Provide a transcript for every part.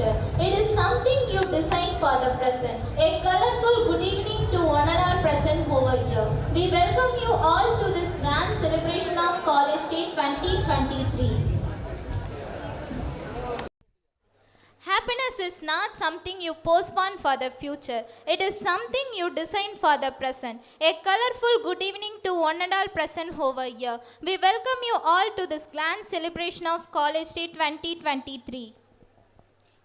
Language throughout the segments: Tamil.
future. It is something you designed for the present. A colorful good evening to one and all present over here. We welcome you all to this grand celebration of College Day 2023. Happiness is not something you postpone for the future. It is something you design for the present. A colorful good evening to one and all present over here. We welcome you all to this grand celebration of College Day 2023.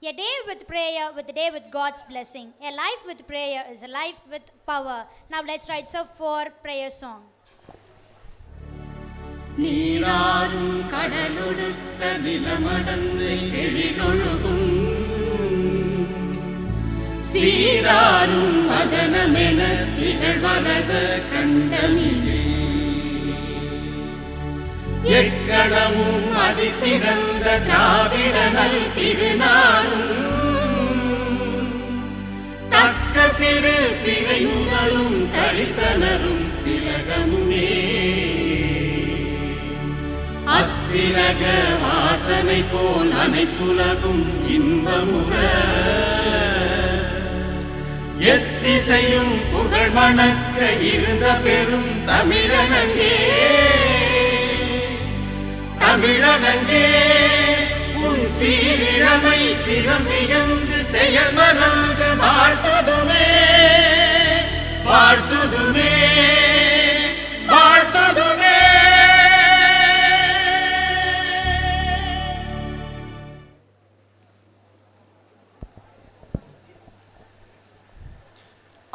A day with prayer, with a day with God's blessing. A life with prayer is a life with power. Now let's rise up for prayer song. நீராறும் கடலொடுத்த நிலமடந்து எழிலொழுகும் சீராரும் வதனமென திகழ்வரத கண்டமிதில் எக்களமும் அதிசிறந்த திராவிடனல் திருநாடும் தக்க சிறு பிறை முதலும் தரித்தனரும் திலகமுமே அத்திலக வாசனை போல் அனைத்துலகும் இன்பமுற எத்திசையும் புகழ் மணக்க இருந்த பெரும் தமிழனங்கே தமிழனங்கே உன் சீரிழமை திறம் மிகந்து செயல் மறந்து வாழ்த்துதுமே வாழ்த்துதுமே வாழ்த்துதுமே.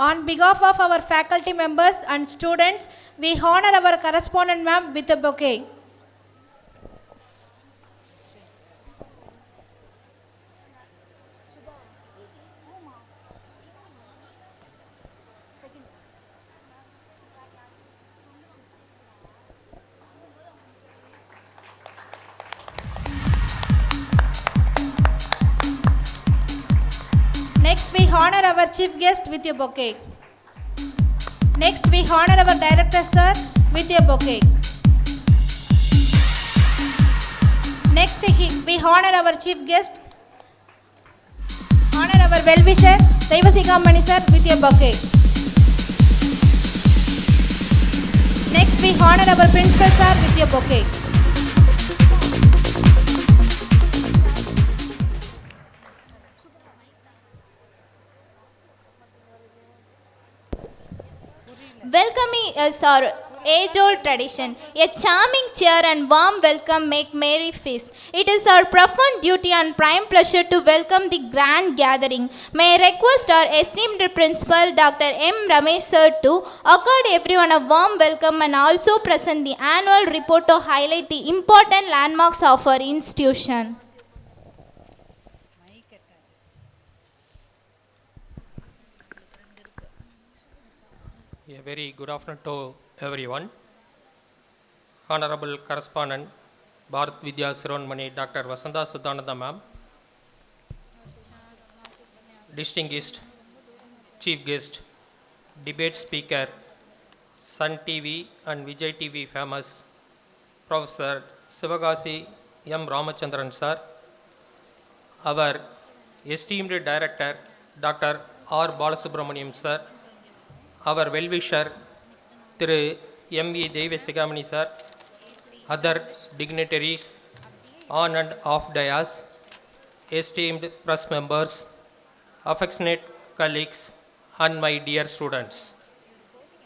On behalf of our faculty members and students, we honor our correspondent ma'am with a bouquet. Next, we honor our chief guest with a bouquet. Next, we honor our director sir with a bouquet. Next, we honor our chief guest, honor our well-wisher Devasikamani sir with a bouquet. Next, we honor our principal sir with a bouquet. Welcoming is our age-old tradition. A charming cheer and warm welcome make merry feast. It is our profound duty and prime pleasure to welcome the grand gathering. May I request our esteemed principal, Dr. M. Ramesh sir, to accord everyone a warm welcome and also present the annual report to highlight the important landmarks of our institution. A very good afternoon to everyone. Honorable Correspondent, Bharat Vidya Sironmani, Dr. Vasantha Sudhananda ma'am, distinguished chief guest, debate speaker, Sun TV and Vijay TV famous, Professor Sivagasi M. Ramachandran sir, our esteemed director, Dr. R. Balasubramaniam sir, our well-wisher, Thiru M.E. Devasikamani sir, other dignitaries on and off dais, esteemed press members, affectionate colleagues, and my dear students.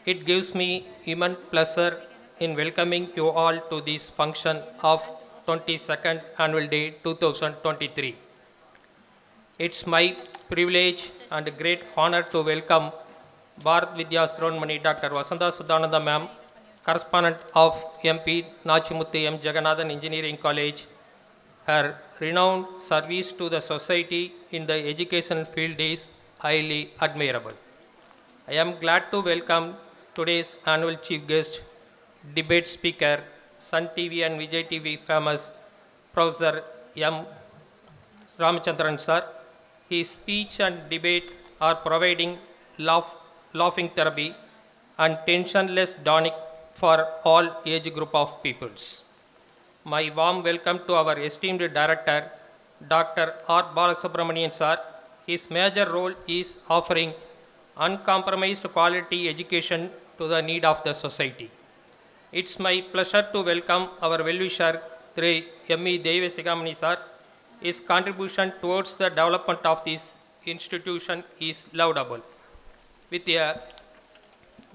It gives me immense pleasure in welcoming you all to this function of 22nd Annual Day 2023. It's my privilege and great honor to welcome Bharat Vidya Sironmani Dr. Vasantha Sudhananda ma'am, correspondent of MP Nachimuthu M. Jagannathan Engineering College. Her renowned service to the society in the education field is highly admirable. I am glad to welcome today's annual chief guest, debate speaker, Sun TV and Vijay TV famous, Professor M. Ramachandran sir. His speech and debate are providing laughing therapy and tensionless tonic for all age group of peoples. My warm welcome to our esteemed director, Dr. R. Balasubramanian sir. His major role is offering uncompromised quality education to the need of the society. It's my pleasure to welcome our well-wisher, Thri M.E. Devasigamani sir. His contribution towards the development of this institution is laudable. With a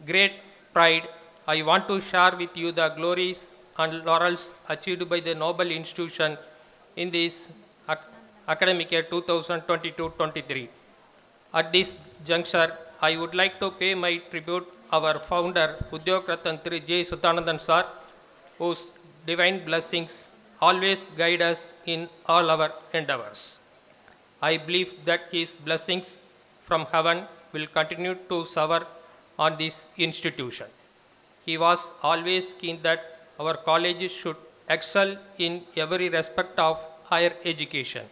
great pride, I want to share with you the glories and laurels achieved by the noble institution in this academic year 2022-23. At this juncture, I would like to pay my tribute our founder, Udyog Ratan Thri J. Suthanandan sir, whose divine blessings always guide us in all our endeavors. I believe that his blessings from heaven will continue to shower on this institution. He was always keen that our colleges should excel in every respect of higher education.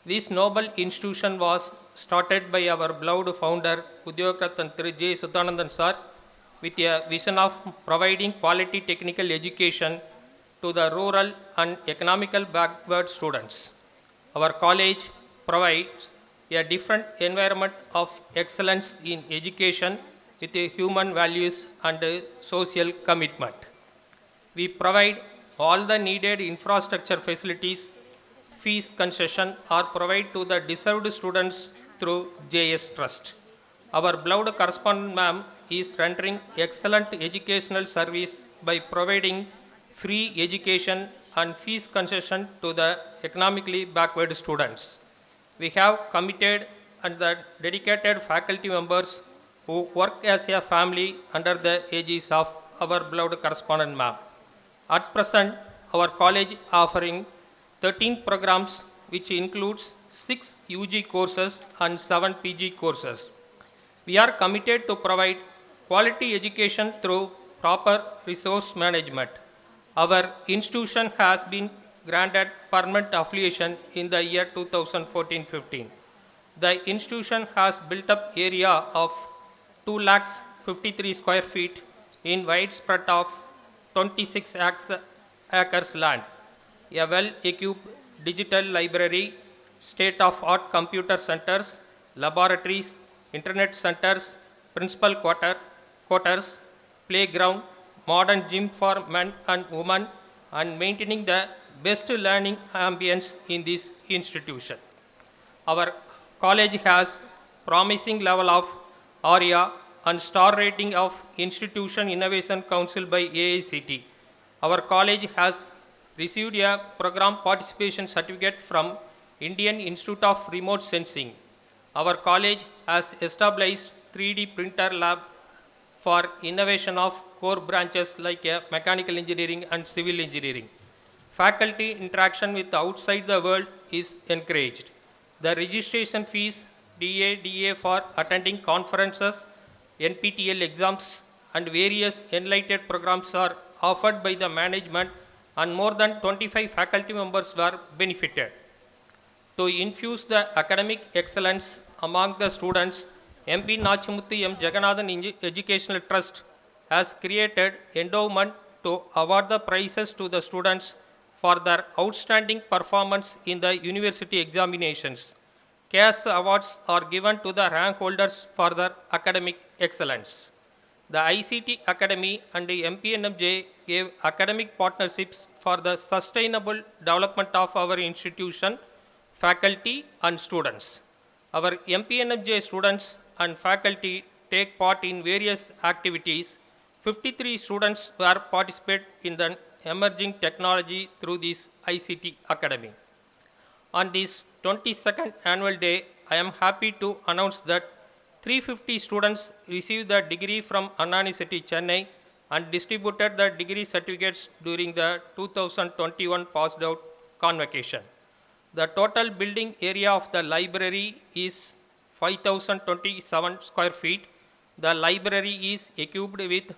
This noble institution was started by our beloved founder Udyog Ratan Thri J. Suthanandan sir with a vision of providing quality technical education to the rural and economical backward students. Our college provides a different environment of excellence in education with a human values and a social commitment. We provide all the needed infrastructure facilities, fees concession are provided to the deserved students through JS Trust. Our beloved correspondent ma'am is rendering excellent educational service by providing free education and fees concession to the economically backward students. We have committed and the dedicated faculty members who work as a family under the aegis of our beloved correspondent ma'am. At present, our college offering 13 programs which includes 6 UG courses and 7 PG courses. We are committed to provide quality education through proper resource management. Our institution has been granted permanent affiliation in the year 2014-15. The institution has built up area of 2,53 square feet in widespread of 26 acres land, a well-equipped digital library, state-of-art computer centers, laboratories, internet centers, principal quarters, playground, modern gym for men and women, and maintaining the best learning ambience in this institution. Our college has promising level of ARIA and star rating of Institution Innovation Council by AICT. Our college has received a program participation certificate from Indian Institute of Remote Sensing. Our college has established 3D printer lab for innovation of core branches like mechanical engineering and civil engineering. Faculty interaction with outside the world is encouraged. The registration fees, DA for attending conferences, NPTEL exams, and various enlightened programs are offered by the management, and more than 25 faculty members were benefited. To infuse the academic excellence among the students, MP Nachimuthu M. Jagannathan Educational Trust has created endowment to award the prizes to the students for their outstanding performance in the university examinations. Cash awards are given to the rank holders for their academic excellence. The ICT Academy and the MPNMJ gave academic partnerships for the sustainable development of our institution, faculty and students. Our MPNMJ students and faculty take part in various activities. 53 students were participate in the emerging technology through this ICT Academy. On this 22nd annual day, I am happy to announce that 350 students received the degree from Anna University, Chennai, and distributed the degree certificates during the 2021 passed out convocation. The total building area of the library is 5,027 square feet. The library is equipped with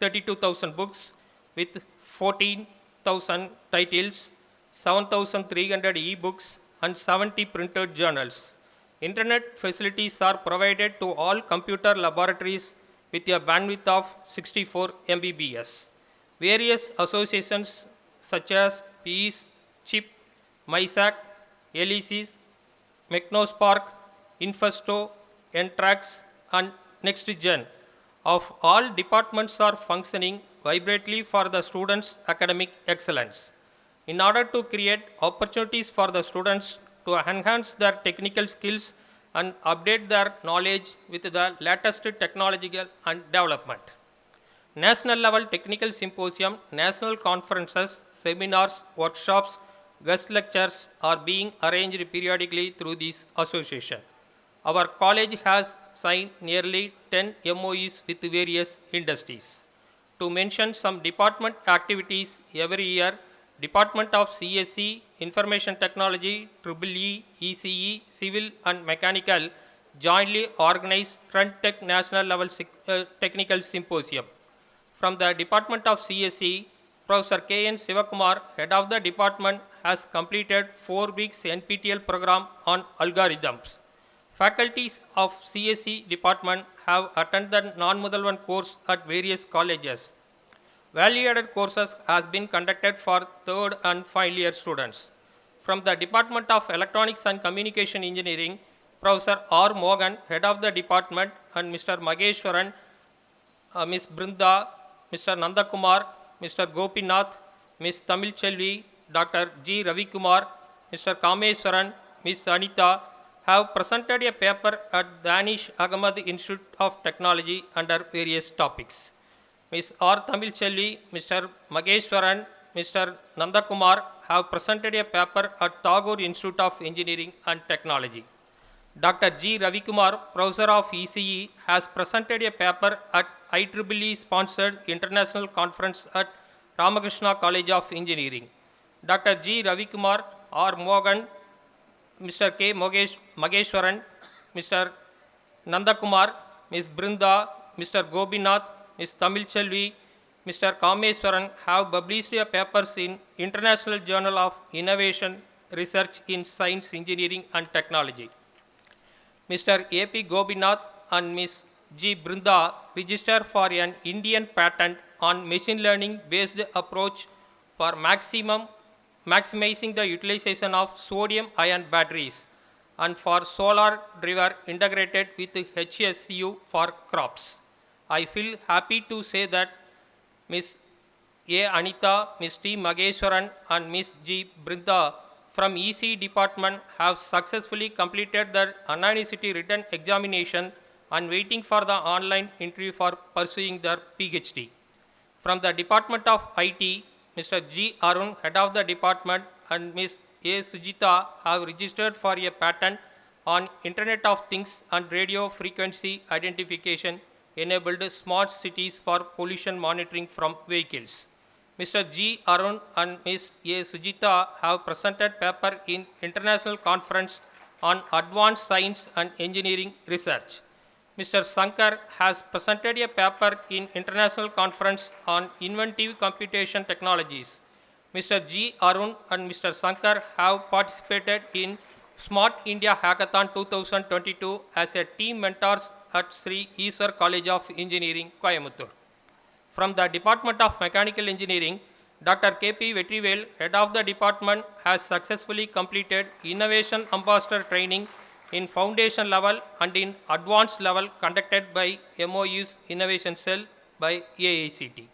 32,000 books with 14,000 titles, 7,300 e-books, and 70 printed journals. Internet facilities are provided to all computer laboratories with a bandwidth of 64 Mbps. Various associations such as Peace, CHIP, MISAC, Elysis, Mechnospark, Infesto, Entrax, and NextGen of all departments are functioning vibrantly for the students' academic excellence. In order to create opportunities for the students to enhance their technical skills and update their knowledge with the latest technological and development. National level technical symposium, national conferences, seminars, workshops, guest lectures are being arranged periodically through this association. Our college has signed nearly 10 MOUs with various industries. To mention some department activities every year, Department of CSE, Information Technology, EEE, ECE, Civil and Mechanical jointly organized Trend Tech National Level Technical Symposium. From the Department of CSE, Professor K.N. Sivakumar, head of the department, has completed 4 weeks NPTEL program on algorithms. Faculties of CSE department have attended non-Mudalvan course at various colleges. Value-added courses has been conducted for 3rd and final year students. From the Department of Electronics and Communication Engineering, Professor R. Mohan, head of the department, and Mr. Mageshwaran, Ms. Brinda, Mr. Nandakumar, Mr. Gopinath, Ms. Tamil Chelvi, Dr. G. Ravikumar, Mr. Kameswaran, Ms. Anita have presented a paper at Danish Ahmed Institute of Technology under various topics. Ms. R. Tamil Chelvi, Mr. Mageshwaran, Mr. Nandakumar have presented a paper at Tagore Institute of Engineering and Technology. Dr. G. Ravikumar, Professor of ECE, has presented a paper at IEEE sponsored international conference at Ramakrishna College of Engineering. Dr. G. Ravikumar, R. Mohan, Mr. K. Mageshwaran, Mr. Nandakumar, Ms. Brinda, Mr. Gopinath, Ms. Tamil Chelvi, Mr. Kameswaran have published their papers in International Journal of Innovation Research in Science, Engineering and Technology. Mr. A.P. Gopinath and Ms. G. Brinda registered for an Indian patent on machine learning based approach for maximizing the utilization of sodium ion batteries and for solar driver integrated with HSU for crops. I feel happy to say that Ms. A. Anita, Ms. T. Mageshwaran and Ms. G. Brinda from EC department have successfully completed their unanimity written examination and waiting for the online interview for pursuing their PhD. From the Department of IT, Mr. G. Arun, head of the department, and Ms. A. Sujita have registered for a patent on Internet of Things and radio frequency identification enabled smart cities for pollution monitoring from vehicles. Mr. G. Arun and Ms. A. Sujita have presented paper in international conference on advanced science and engineering research. Mr. Sankar has presented a paper in international conference on inventive computation technologies. Mr. G. Arun and Mr. Sankar have participated in Smart India Hackathon 2022 as a team mentors at Sri Eswar College of Engineering, Coimbatore. From the Department of Mechanical Engineering, Dr. K.P. Vetrivel, head of the department, has successfully completed Innovation Ambassador training in foundation level and in advanced level conducted by MOU's Innovation Cell by AICT.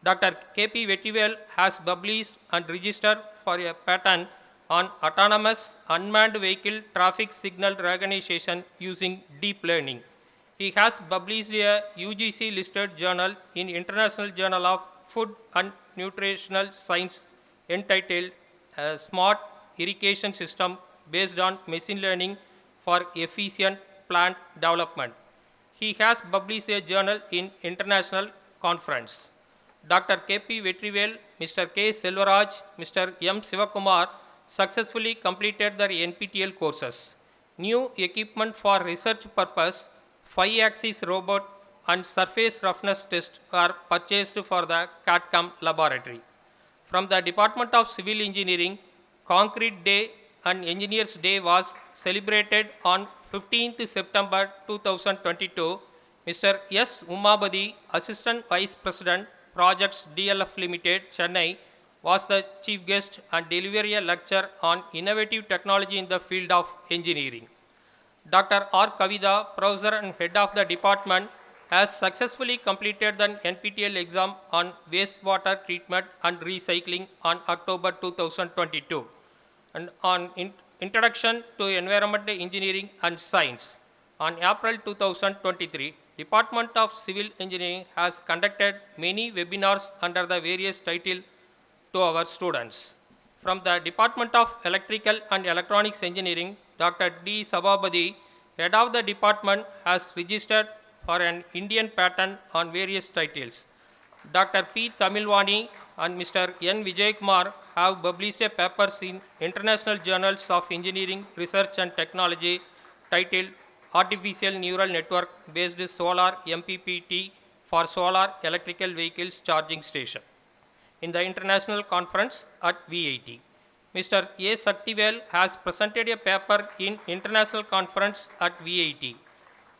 Dr. K.P. Vetrivel has published and registered for a patent on autonomous unmanned vehicle traffic signal recognition using deep learning. He has published a UGC listed journal in International Journal of Food and Nutritional Science entitled Smart Irrigation System based on machine learning for efficient plant development. He has published a journal in international conference. Dr. K.P. Vetrivel, Mr. K. Selvaraj, Mr. M. Sivakumar successfully completed their NPTEL courses. New equipment for research purpose, 5-axis robot and surface roughness test were purchased for the CATCAM laboratory. From the Department of Civil Engineering, Concrete Day and Engineers Day was celebrated on 15th September 2022. Mr. S. Umabadi, Assistant Vice President, Projects DLF Limited, Chennai, was the chief guest and delivered a lecture on innovative technology in the field of engineering. Dr. R. Kavida, professor and head of the department, has successfully completed the NPTEL exam on wastewater treatment and recycling on October 2022 and on Introduction to Environmental Engineering and Science. On April 2023, Department of Civil Engineering has conducted many webinars under the various titles to our students. From the Department of Electrical and Electronics Engineering, Dr. D. Sabhabadi, head of the department, has registered for an Indian patent on various titles. Dr. P. Tamilwani and Mr. N. Vijaykumar have published papers in international journals of engineering, research and technology titled Artificial Neural Network Based Solar MPPT for Solar Electrical Vehicles Charging Station in the international conference at VIT. Mr. A. Saktivel has presented a paper in international conference at VIT.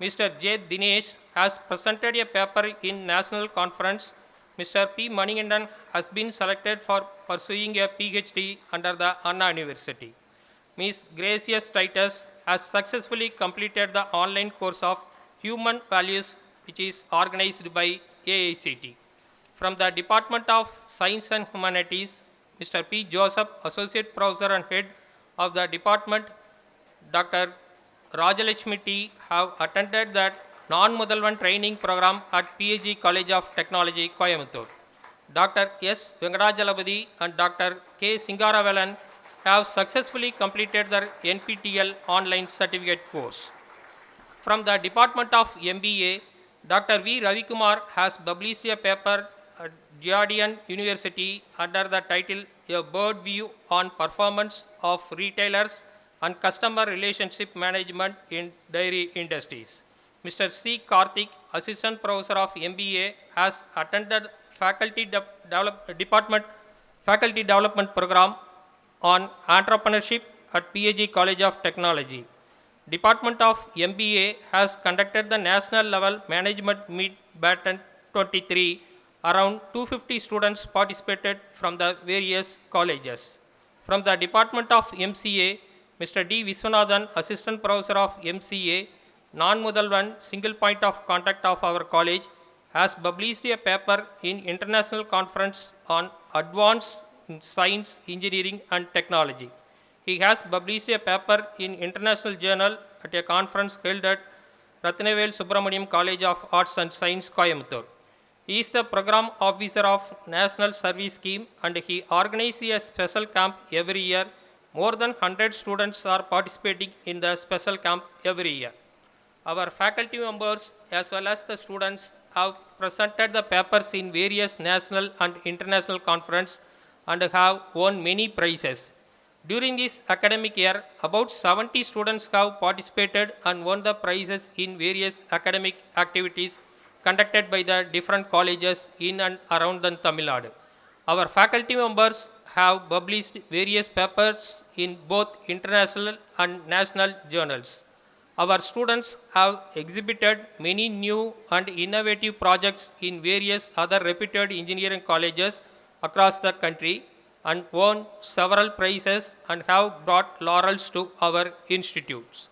Mr. J. Dinesh has presented a paper in national conference. Mr. P. Manigandan has been selected for pursuing a PhD under the Anna University. Ms. Gracious Titus has successfully completed the online course of Human Values, which is organized by AICT. From the Department of Science and Humanities, Mr. P. Joseph, Associate Professor and Head of the Department, Dr. Rajalakshmi T. have attended the non-Mudalvan training program at PAG College of Technology, Coimbatore. Dr. S. Venkadajalapati and Dr. K. Singaravalan have successfully completed their NPTEL online certificate course. From the Department of MBA, Dr. V. Ravikumar has published a paper at Jhardian University under the title A Bird View on Performance of Retailers and Customer Relationship Management in Dairy Industries. Mr. C. Karthik, Assistant Professor of MBA, has attended Faculty Development Program on Entrepreneurship at PAG College of Technology. Department of MBA has conducted the national level management meet Baton 23. Around 250 students participated from the various colleges. From the Department of MCA, Mr. D. Viswanathan, Assistant Professor of MCA, non-Mudalvan single point of contact of our college, has published a paper in international conference on advanced science, engineering and technology. He has published a paper in international journal at a conference held at Ratnavel Subramaniam College of Arts and Science, Coimbatore. He is the program officer of National Service Scheme and he organizes a special camp every year. More than 100 students are participating in the special camp every year. Our faculty members as well as the students have presented the papers in various national and international conferences and have won many prizes. During this academic year, about 70 students have participated and won the prizes in various academic activities conducted by the different colleges in and around the Tamil Nadu. Our faculty members have published various papers in both international and national journals. Our students have exhibited many new and innovative projects in various other reputed engineering colleges across the country and won several prizes and have brought laurels to our institutes.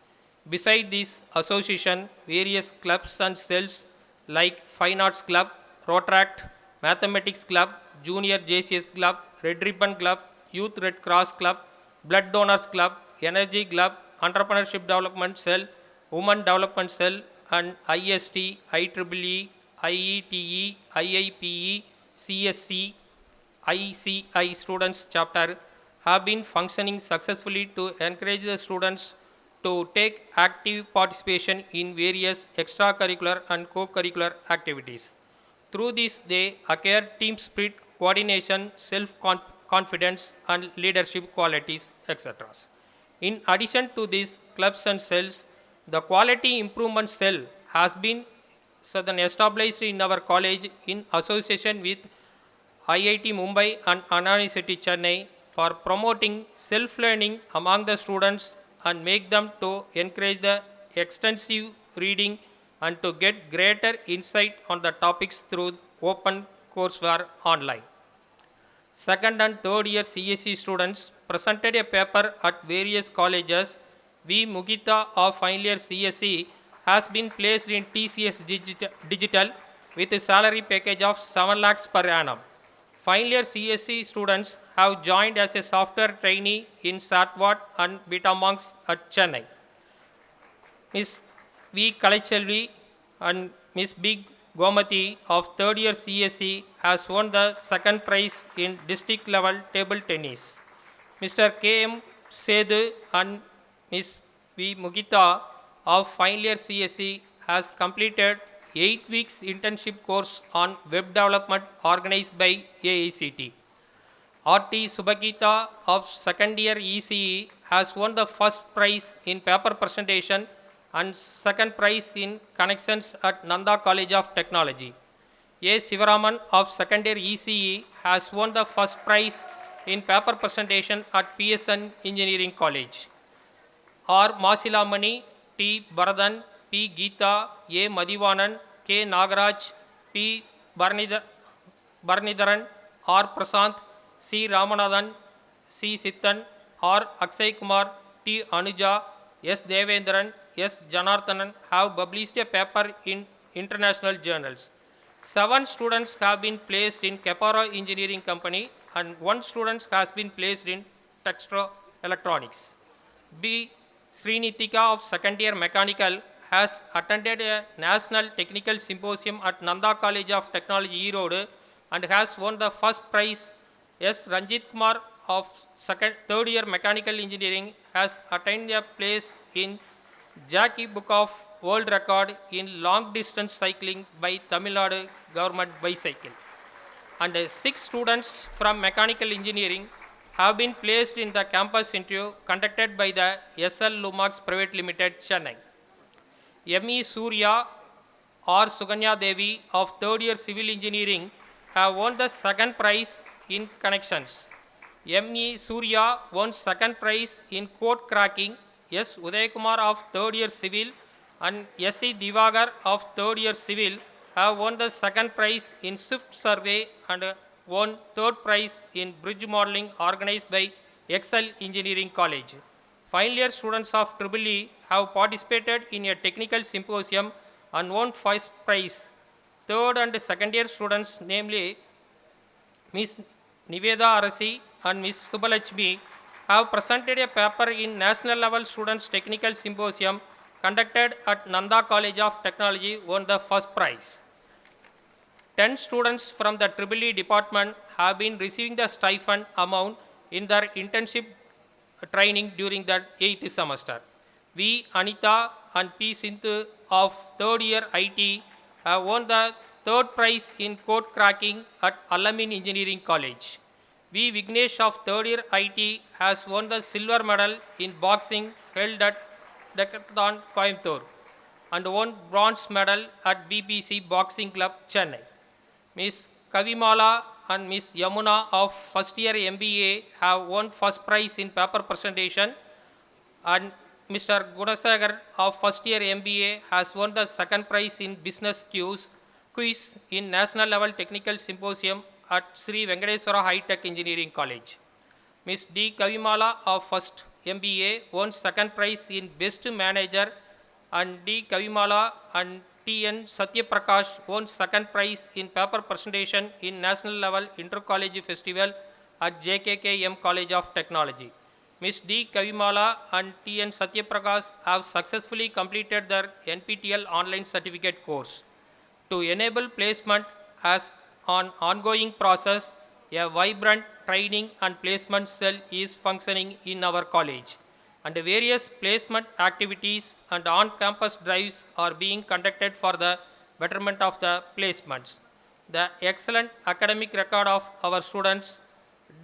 Beside this association, various clubs and cells like Fine Arts Club, Rotaract, Mathematics Club, Junior JCS Club, Red Ribbon Club, Youth Red Cross Club, Blood Donors Club, Energy Club, Entrepreneurship Development Cell, Women Development Cell and IST, IEEE, IETE, IIPE, CSC, ICI students chapter have been functioning successfully to encourage the students to take active participation in various extracurricular and co-curricular activities. Through this, they acquire team spirit, coordination, self-confidence, and leadership qualities, etc. In addition to these clubs and cells, the Quality Improvement Cell has been established in our college in association with IIT Mumbai and Anna University Chennai for promoting self-learning among the students and make them to encourage the extensive reading and to get greater insight on the topics through open courseware online. second and third year CSE students presented a paper at various colleges. V. Mugita of final year CSE has been placed in TCS Digital with a salary package of 7 lakhs per annum. Final year CSE students have joined as a software trainee in Satvat and Betamonks at Chennai. Ms. V. Kalachelvi and Ms. B. Gomati of third year CSE has won the second prize in district level table tennis. Mr. K. M. Sedu and Ms. V. Mugita of final year CSE has completed 8 weeks internship course on web development organized by AICT. R.T. Subhagita of second year ECE has won the first prize in paper presentation and second prize in connections at Nanda College of Technology. A. Sivaraman of second year ECE has won the first prize in paper presentation at PSN Engineering College. R. Masilamani, T. Baradan, P. Geeta, A. Madhivanan, K. Nagaraj, P. Barnidharan, R. Prasant, C. Ramanathan, C. Sittan, R. Akshay Kumar, T. Anuja, S. Devendran, S. Janardhanan have published a paper in international journals. 7 students have been placed in Caparo Engineering Company and 1 student has been placed in Textro Electronics. B. Srinithika of second year mechanical has attended a national technical symposium at Nanda College of Technology, Erode, and has won the first prize. S. Ranjit Kumar of third year mechanical engineering has attained a place in Jackie Book of World Record in long distance cycling by Tamil Nadu government bicycle. And 6 students from mechanical engineering have been placed in the campus interview conducted by the SL Lumax Private Limited, Chennai. M.E. Surya or Suganya Devi of third year civil engineering have won the second prize in connections. M.E. Surya won second prize in code cracking. S. Udayakumar of third year civil and S.E. Divagar of third year civil have won the second prize in Swift survey and won third prize in bridge modeling organized by Excel Engineering College. Final year students of EEE have participated in a technical symposium and won first prize. Third and second year students, namely Ms. Niveda Arasi and Ms. Subalachmi, have presented a paper in national level students technical symposium conducted at Nanda College of Technology, won the first prize. 10 students from the EEE department have been receiving the stipend amount in their internship training during the 8th semester. V. Anita and P. Sindhu of third year IT have won the third prize in code cracking at Alamin Engineering College. V. Vignesh of third year IT has won the silver medal in boxing held at Decathlon Coimbatore and won bronze medal at BBC Boxing Club, Chennai. Ms. Kavimala and Ms. Yamuna of first year MBA have won first prize in paper presentation, and Mr. Gunasagar of first year MBA has won the second prize in business quiz in national level technical symposium at Sri Venkateswara High Tech Engineering College. Ms. D. Kavimala of first MBA won second prize in best manager, and D. Kavimala and T.N. Satyaprakash won second prize in paper presentation in national level inter-college festival at JKKM College of Technology. Ms. D. Kavimala and T.N. Satyaprakash have successfully completed their NPTEL online certificate course. To enable placement as an ongoing process, a vibrant training and placement cell is functioning in our college, and various placement activities and on-campus drives are being conducted for the betterment of the placements. The excellent academic record of our students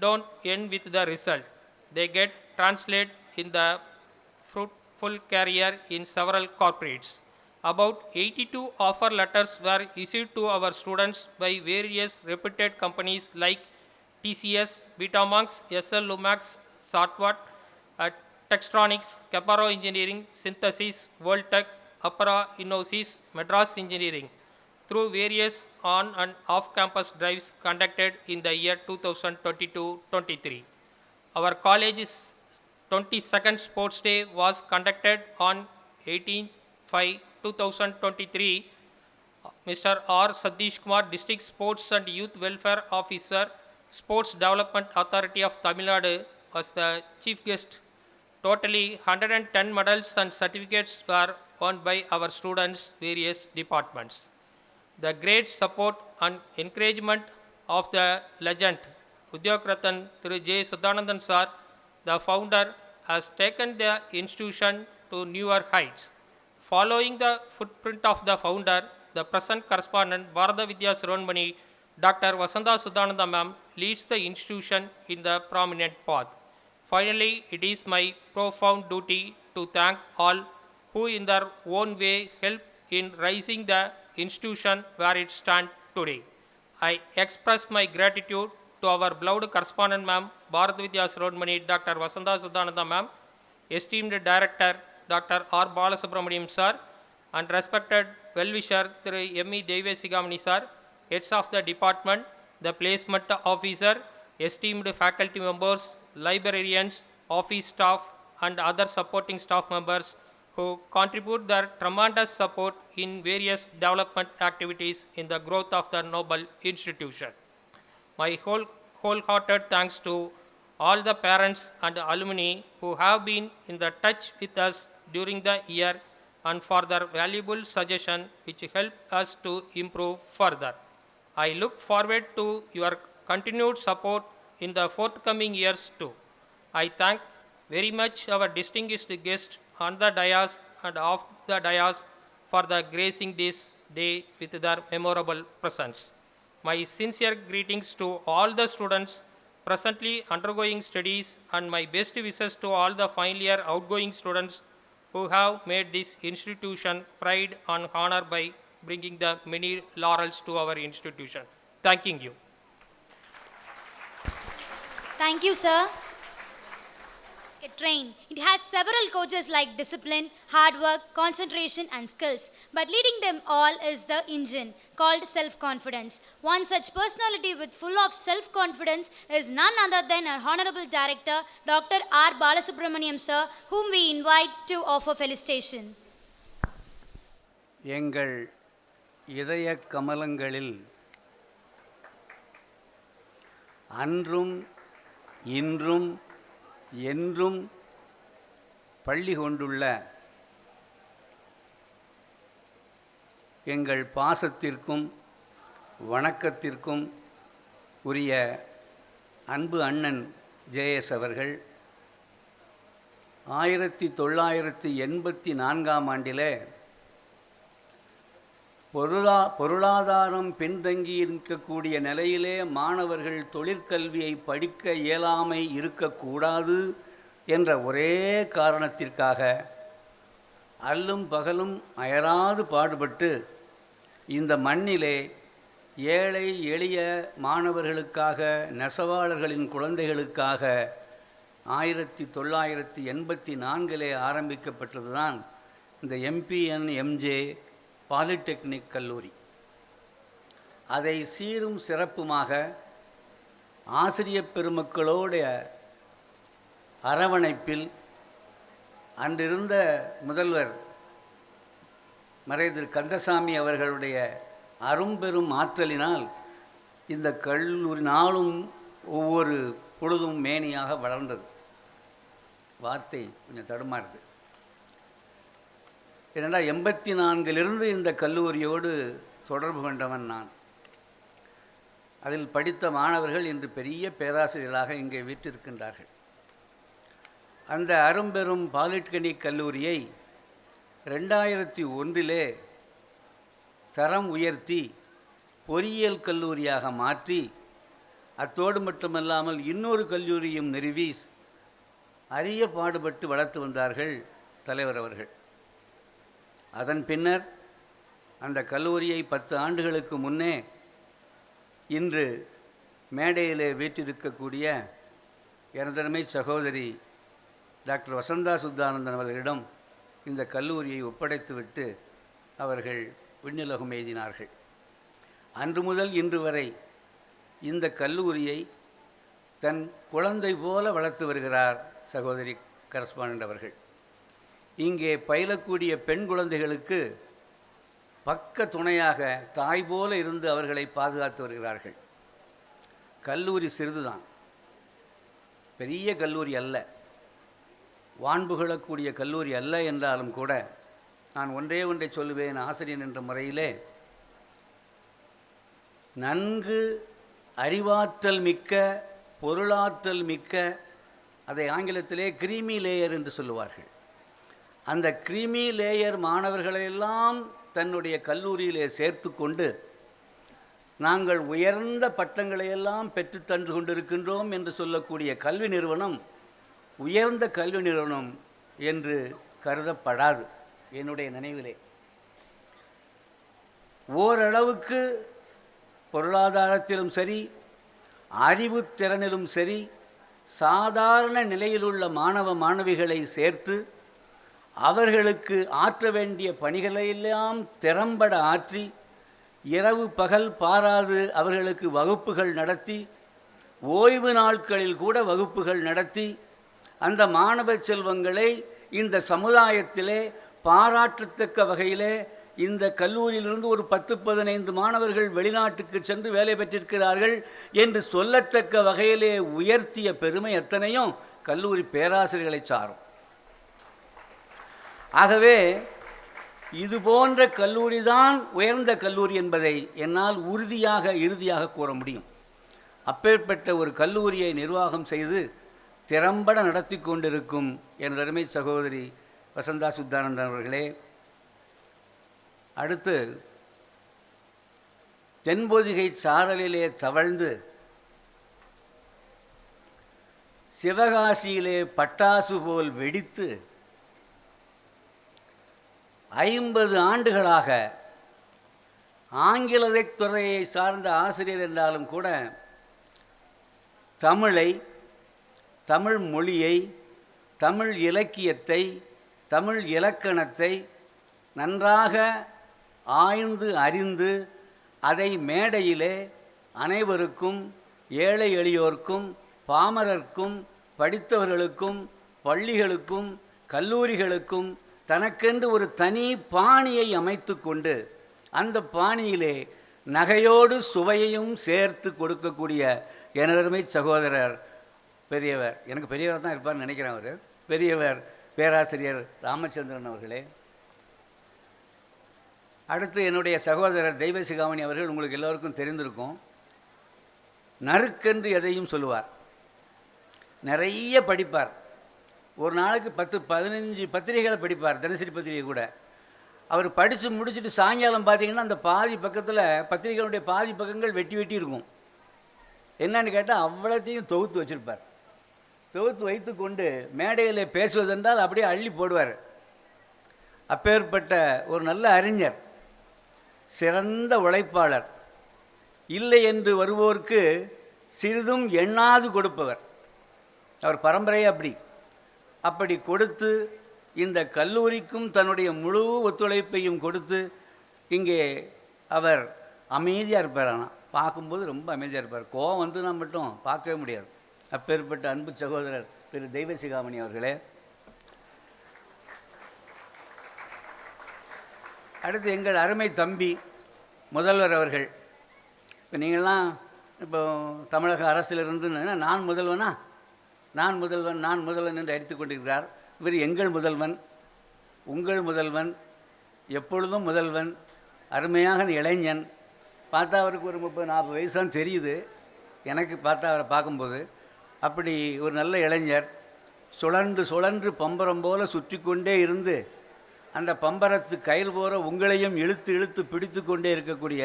don't end with the result. They get translated in the fruitful career in several corporates. About 82 offer letters were issued to our students by various reputed companies like TCS, Betamonks, SL Lumax, Satvat, Textronics, Caparo Engineering, Synthesis, World Tech, Apara Innosis, Madras Engineering. through various on and off-campus drives conducted in the year 2022-23. Our college's 22nd Sports Day was conducted on 18/5/2023. Mr. R. Satish Kumar, District Sports and Youth Welfare Officer, Sports Development Authority of Tamil Nadu, was the chief guest. Totally 110 medals and certificates were won by our students' various departments. The great support and encouragement of the legend Udyokratan Thiru J. Sudanandan Sir, the founder, has taken the institution to newer heights. Following the footprint of the founder, the present correspondent Bharata Vidya Sironmani, Dr. Vasantha Sudananda Ma'am, leads the institution in the prominent path. Finally, it is my profound duty to thank all who in their own way helped in raising the institution where it stands today. I express my gratitude to our beloved correspondent Ma'am, Bharata Vidya Sironmani, Dr. Vasantha Sudananda Ma'am, esteemed Director Dr. R. Balasubramaniam Sir, and respected well-wisher Thiru M.E. Devesigamani Sir, heads of the department, the placement officer, esteemed faculty members, librarians, office staff, and other supporting staff members who contribute their tremendous support in various development activities in the growth of the noble institution. My wholehearted thanks to all the parents and alumni who have been in the touch with us during the year and for their valuable suggestion which help us to improve further. I look forward to your continued support in the forthcoming years too. I thank very much our distinguished guests on the dais and off the dais for the gracing this day with their memorable presence. My sincere greetings to all the students presently undergoing studies and my best wishes to all the final year outgoing students who have made this institution pride and honor by bringing the many laurels to our institution. Thanking you. Thank you, sir. Train. It has several coaches like discipline, hard work, concentration, and skills. But leading them all is the engine called self-confidence. One such personality with full of self-confidence is none other than our Honorable Director, Dr. R. Balasubramaniam Sir, whom we invite to offer felicitation. எங்கள் இதய கமலங்களில் அன்றும் இன்றும் என்றும் பள்ளி கொண்டுள்ள எங்கள் பாசத்திற்கும் வணக்கத்திற்கும் உரிய அன்பு அண்ணன் ஜேஎஸ் அவர்கள் 1984ஆம் ஆண்டில் பொருளாதாரம் பின்தங்கி இருக்கக்கூடிய நிலையிலே மாணவர்கள் தொழிற்கல்வியை படிக்க இயலாமை இருக்கக்கூடாது என்ற ஒரே காரணத்திற்காக அல்லும் பகலும் அயராது பாடுபட்டு இந்த மண்ணிலே ஏழை எளிய மாணவர்களுக்காக நெசவாளர்களின் குழந்தைகளுக்காக 1984 ஆரம்பிக்கப்பட்டது தான் இந்த MPNMJ பாலிடெக்னிக் கல்லூரி. அதை சீரும் சிறப்புமாக ஆசிரியப் பெருமக்களோடைய அரவணைப்பில் அன்றிருந்த முதல்வர் மறைதிரு கந்தசாமி அவர்களுடைய அரும்பெரும் ஆற்றலினால் இந்த கல்லூரி நாளும் ஒவ்வொரு பொழுதும் மேனியாக வளர்ந்தது. வார்த்தை கொஞ்சம் தடுமாறுது. ஏனென்றா 84 இந்த கல்லூரியோடு தொடர்பு கொண்டவன் நான். அதில் படித்த மாணவர்கள் இன்று பெரிய பேராசிரியர்களாக இங்கே வீற்றிருக்கின்றார்கள். அந்த அரும்பெரும் பாலிடெக்னிக் கல்லூரியை 2001 தரம் உயர்த்தி பொறியியல் கல்லூரியாக மாற்றி அத்தோடு மட்டுமல்லாமல் இன்னொரு கல்லூரியும் நிறுவி அரிய பாடுபட்டு வளர்த்து வந்தார்கள் தலைவர் அவர்கள். அதன் பின்னர் அந்த கல்லூரியை 10 ஆண்டுகளுக்கு முன்னே இன்று மேடையிலே வீற்றிருக்கக்கூடிய எனதருமை சகோதரி டாக்டர் வசந்தா சுத்தானந்தன் அவர்களிடம் இந்த கல்லூரியை ஒப்படைத்துவிட்டு அவர்கள் விண்ணுலகம் எய்தினார்கள். அன்று முதல் இன்று வரை இந்த கல்லூரியை தன் குழந்தை போல வளர்த்து வருகிறார் சகோதரி கரஸ்பாண்டன்ட் அவர்கள். இங்கே பயிலக்கூடிய பெண் குழந்தைகளுக்கு பக்க துணையாக தாய் போல இருந்து அவர்களை பாதுகாத்து வருகிறார்கள். கல்லூரி சிறிதுதான், பெரிய கல்லூரி அல்ல, வான்புகழக்கூடிய கல்லூரி அல்ல என்றாலும் கூட நான் ஒன்றை சொல்லுவேன். ஆசிரியர் என்ற முறையிலே நன்கு அறிவாற்றல் மிக்க, பொருளாற்றல் மிக்க, அதை ஆங்கிலத்திலே கிரீமி லேயர் என்று சொல்லுவார்கள். அந்த கிரீமி லேயர் மாணவர்களையெல்லாம் தன்னுடைய கல்லூரியிலே சேர்த்து கொண்டு நாங்கள் உயர்ந்த பட்டங்களையெல்லாம் பெற்று தந்து கொண்டிருக்கின்றோம் என்று சொல்லக்கூடிய கல்வி நிறுவனம் உயர்ந்த கல்வி நிறுவனம் என்று கருதப்படாது. என்னுடைய நினைவிலே ஓரளவுக்கு பொருளாதாரத்திலும் சரி, அறிவுத்திறனிலும் சரி, சாதாரண நிலையில் உள்ள மாணவ மாணவிகளை சேர்த்து அவர்களுக்கு ஆற்ற வேண்டிய பணிகளையெல்லாம் திறம்பட ஆற்றி இரவு பகல் பாராது அவர்களுக்கு வகுப்புகள் நடத்தி, ஓய்வு நாட்களில் கூட வகுப்புகள் நடத்தி அந்த மாணவ செல்வங்களை இந்த சமுதாயத்திலே பாராட்டத்தக்க வகையிலே இந்த கல்லூரியிலிருந்து ஒரு 10-15 மாணவர்கள் வெளிநாட்டுக்கு சென்று வேலை பெற்றிருக்கிறார்கள் என்று சொல்லத்தக்க வகையிலே உயர்த்திய பெருமை எத்தனையும் கல்லூரி பேராசிரியர்களை சாரும். ஆகவே இது போன்ற கல்லூரி தான் உயர்ந்த கல்லூரி என்பதை என்னால் இறுதியாக கூற முடியும். அப்பேற்பட்ட ஒரு கல்லூரியை நிர்வாகம் செய்து திறம்பட நடத்தி கொண்டிருக்கும் என் அருமை சகோதரி வசந்தா சுத்தானந்தன் அவர்களே, அடுத்து தென்பொதிகை சாரலிலே தவழ்ந்து சிவகாசியிலே பட்டாசு போல் வெடித்து 50 ஆண்டுகளாக ஆங்கிலத் துறையை சார்ந்த ஆசிரியர் என்றாலும் கூட தமிழை, தமிழ் மொழியை, தமிழ் இலக்கியத்தை, தமிழ் இலக்கணத்தை நன்றாக ஆய்ந்து அறிந்து அதை மேடையிலே அனைவருக்கும், ஏழை எளியோர்க்கும், பாமரர்க்கும், படித்தவர்களுக்கும், பள்ளிகளுக்கும், கல்லூரிகளுக்கும் தனக்கென்று ஒரு தனி பாணியை அமைத்து கொண்டு அந்த பாணியிலே நகையோடு சுவையையும் சேர்த்து கொடுக்கக்கூடிய எனதருமை சகோதரர், பெரியவர், எனக்கு பெரியவர் தான் இருப்பார்னு நினைக்கிறேன், அவர் பெரியவர் பேராசிரியர் ராமச்சந்திரன் அவர்களே. அடுத்து என்னுடைய சகோதரர் தெய்வசிகாமணி அவர்கள், உங்களுக்கு எல்லோருக்கும் தெரிந்திருக்கும், நறுக்கென்று எதையும் சொல்லுவார், நிறைய படிப்பார். ஒரு நாளைக்கு 10-15 பத்திரிகைகளை படிப்பார், தினசரி பத்திரிகை கூட. அவர் படித்து முடிச்சுட்டு சாயங்காலம் பார்த்தீங்கன்னா அந்த பாதி பக்கத்தில் பத்திரிகைகளுடைய பாதி பக்கங்கள் வெட்டி இருக்கும். என்னன்னு கேட்டால் அவ்வளோத்தையும் தொகுத்து வச்சுருப்பார். தொகுத்து வைத்து கொண்டு மேடையில் பேசுவதென்றால் அப்படியே அள்ளி போடுவார். அப்பேற்பட்ட ஒரு நல்ல அறிஞர், சிறந்த உழைப்பாளர், இல்லை என்று வருவோருக்கு சிறிதும் எண்ணாது கொடுப்பவர். அவர் பரம்பரையே அப்படி கொடுத்து இந்த கல்லூரிக்கும் தன்னுடைய முழு ஒத்துழைப்பையும் கொடுத்து இங்கே அவர் அமைதியாக இருப்பார். ஆனால் பார்க்கும்போது ரொம்ப அமைதியாக இருப்பார். கோவம் வந்துன்னா மட்டும் பார்க்கவே முடியாது. அப்பேற்பட்ட அன்பு சகோதரர் திரு தெய்வசிகாமணி அவர்களே. அடுத்து எங்கள் அருமை தம்பி முதல்வர் அவர்கள். இப்போ நீங்கள்லாம் இப்போ தமிழக அரசிலிருந்து நான் முதல்வனா, நான் முதல்வன் என்று அடித்து கொண்டிருக்கிறார். இவர் எங்கள் முதல்வன், உங்கள் முதல்வன், எப்பொழுதும் முதல்வன், அருமையாக இளைஞன். பார்த்தா அவருக்கு ஒரு 30-40 வயசு தான் தெரியுது எனக்கு, பார்த்தா அவரை பார்க்கும்போது. அப்படி ஒரு நல்ல இளைஞர், சுழன்று பம்பரம் போல சுற்றி கொண்டே இருந்து அந்த பம்பரத்து கயில் போகிற உங்களையும் இழுத்து பிடித்து கொண்டே இருக்கக்கூடிய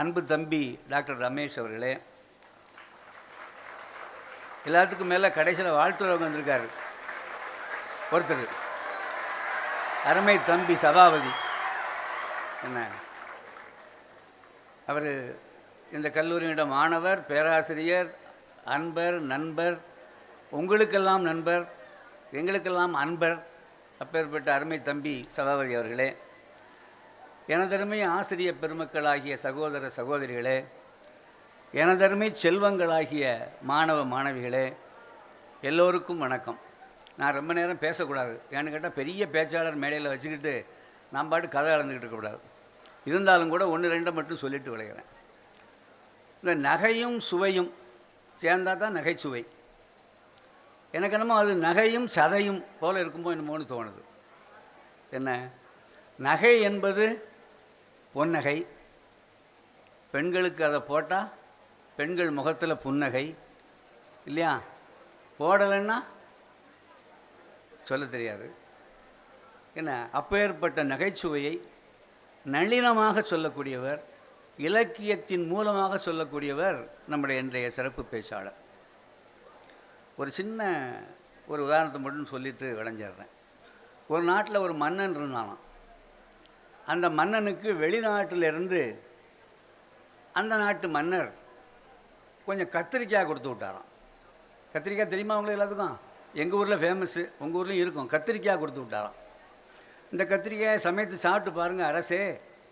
அன்பு தம்பி டாக்டர் ரமேஷ் அவர்களே. எல்லாத்துக்கும் மேலே கடைசியில் வாழ்த்துறவங்க வந்திருக்காரு ஒருத்தர், அருமை தம்பி சபாபதி. என்ன அவர் இந்த கல்லூரியிட மாணவர், பேராசிரியர், அன்பர், நண்பர், உங்களுக்கெல்லாம் நண்பர், எங்களுக்கெல்லாம் அன்பர். அப்பேற்பட்ட அருமை தம்பி சபாபதி அவர்களே. எனதருமை ஆசிரிய பெருமக்களாகிய சகோதர சகோதரிகளே, எனதருமை செல்வங்களாகிய மாணவ மாணவிகளே, எல்லோருக்கும் வணக்கம். நான் ரொம்ப நேரம் பேசக்கூடாது. ஏன்னு கேட்டால் பெரிய பேச்சாளர் மேடையில் வச்சுக்கிட்டு நான் பாட்டு கதை அளந்துக்கிட்டு இருக்கக்கூடாது. இருந்தாலும் கூட 1-2 மட்டும் சொல்லிட்டு விளைகிறேன். இந்த நகையும் சுவையும் சேர்ந்தா தான் நகைச்சுவை. எனக்கு என்னமோ அது நகையும் சதையும் போல் இருக்குமோ என்னமோன்னு தோணுது. என்ன, நகை என்பது பொன்னகை. பெண்களுக்கு அதை போட்டால் பெண்கள் முகத்தில் புன்னகை இல்லையா? போடலைன்னா சொல்ல தெரியாது. என்ன, அப்பேற்பட்ட நகைச்சுவையை நளினமாக சொல்லக்கூடியவர், இலக்கியத்தின் மூலமாக சொல்லக்கூடியவர் நம்முடைய இன்றைய சிறப்பு பேச்சாளர். ஒரு சின்ன உதாரணத்தை மட்டும் சொல்லிட்டு விளைஞ்சிடுறேன். ஒரு நாட்டில் ஒரு மன்னன் இருந்தானாம். அந்த மன்னனுக்கு வெளிநாட்டிலிருந்து அந்த நாட்டு மன்னர் கொஞ்சம் கத்திரிக்காய் கொடுத்து விட்டாராம். கத்திரிக்காய் தெரியுமா உங்களுக்கு எல்லாத்துக்கும்? எங்கள் ஊரில் ஃபேமஸ்ஸு, உங்கள் ஊர்லேயும் இருக்கும். கத்திரிக்காய் கொடுத்து விட்டாராம். இந்த கத்திரிக்காயை சமைத்து சாப்பிட்டு பாருங்கள் அரசே,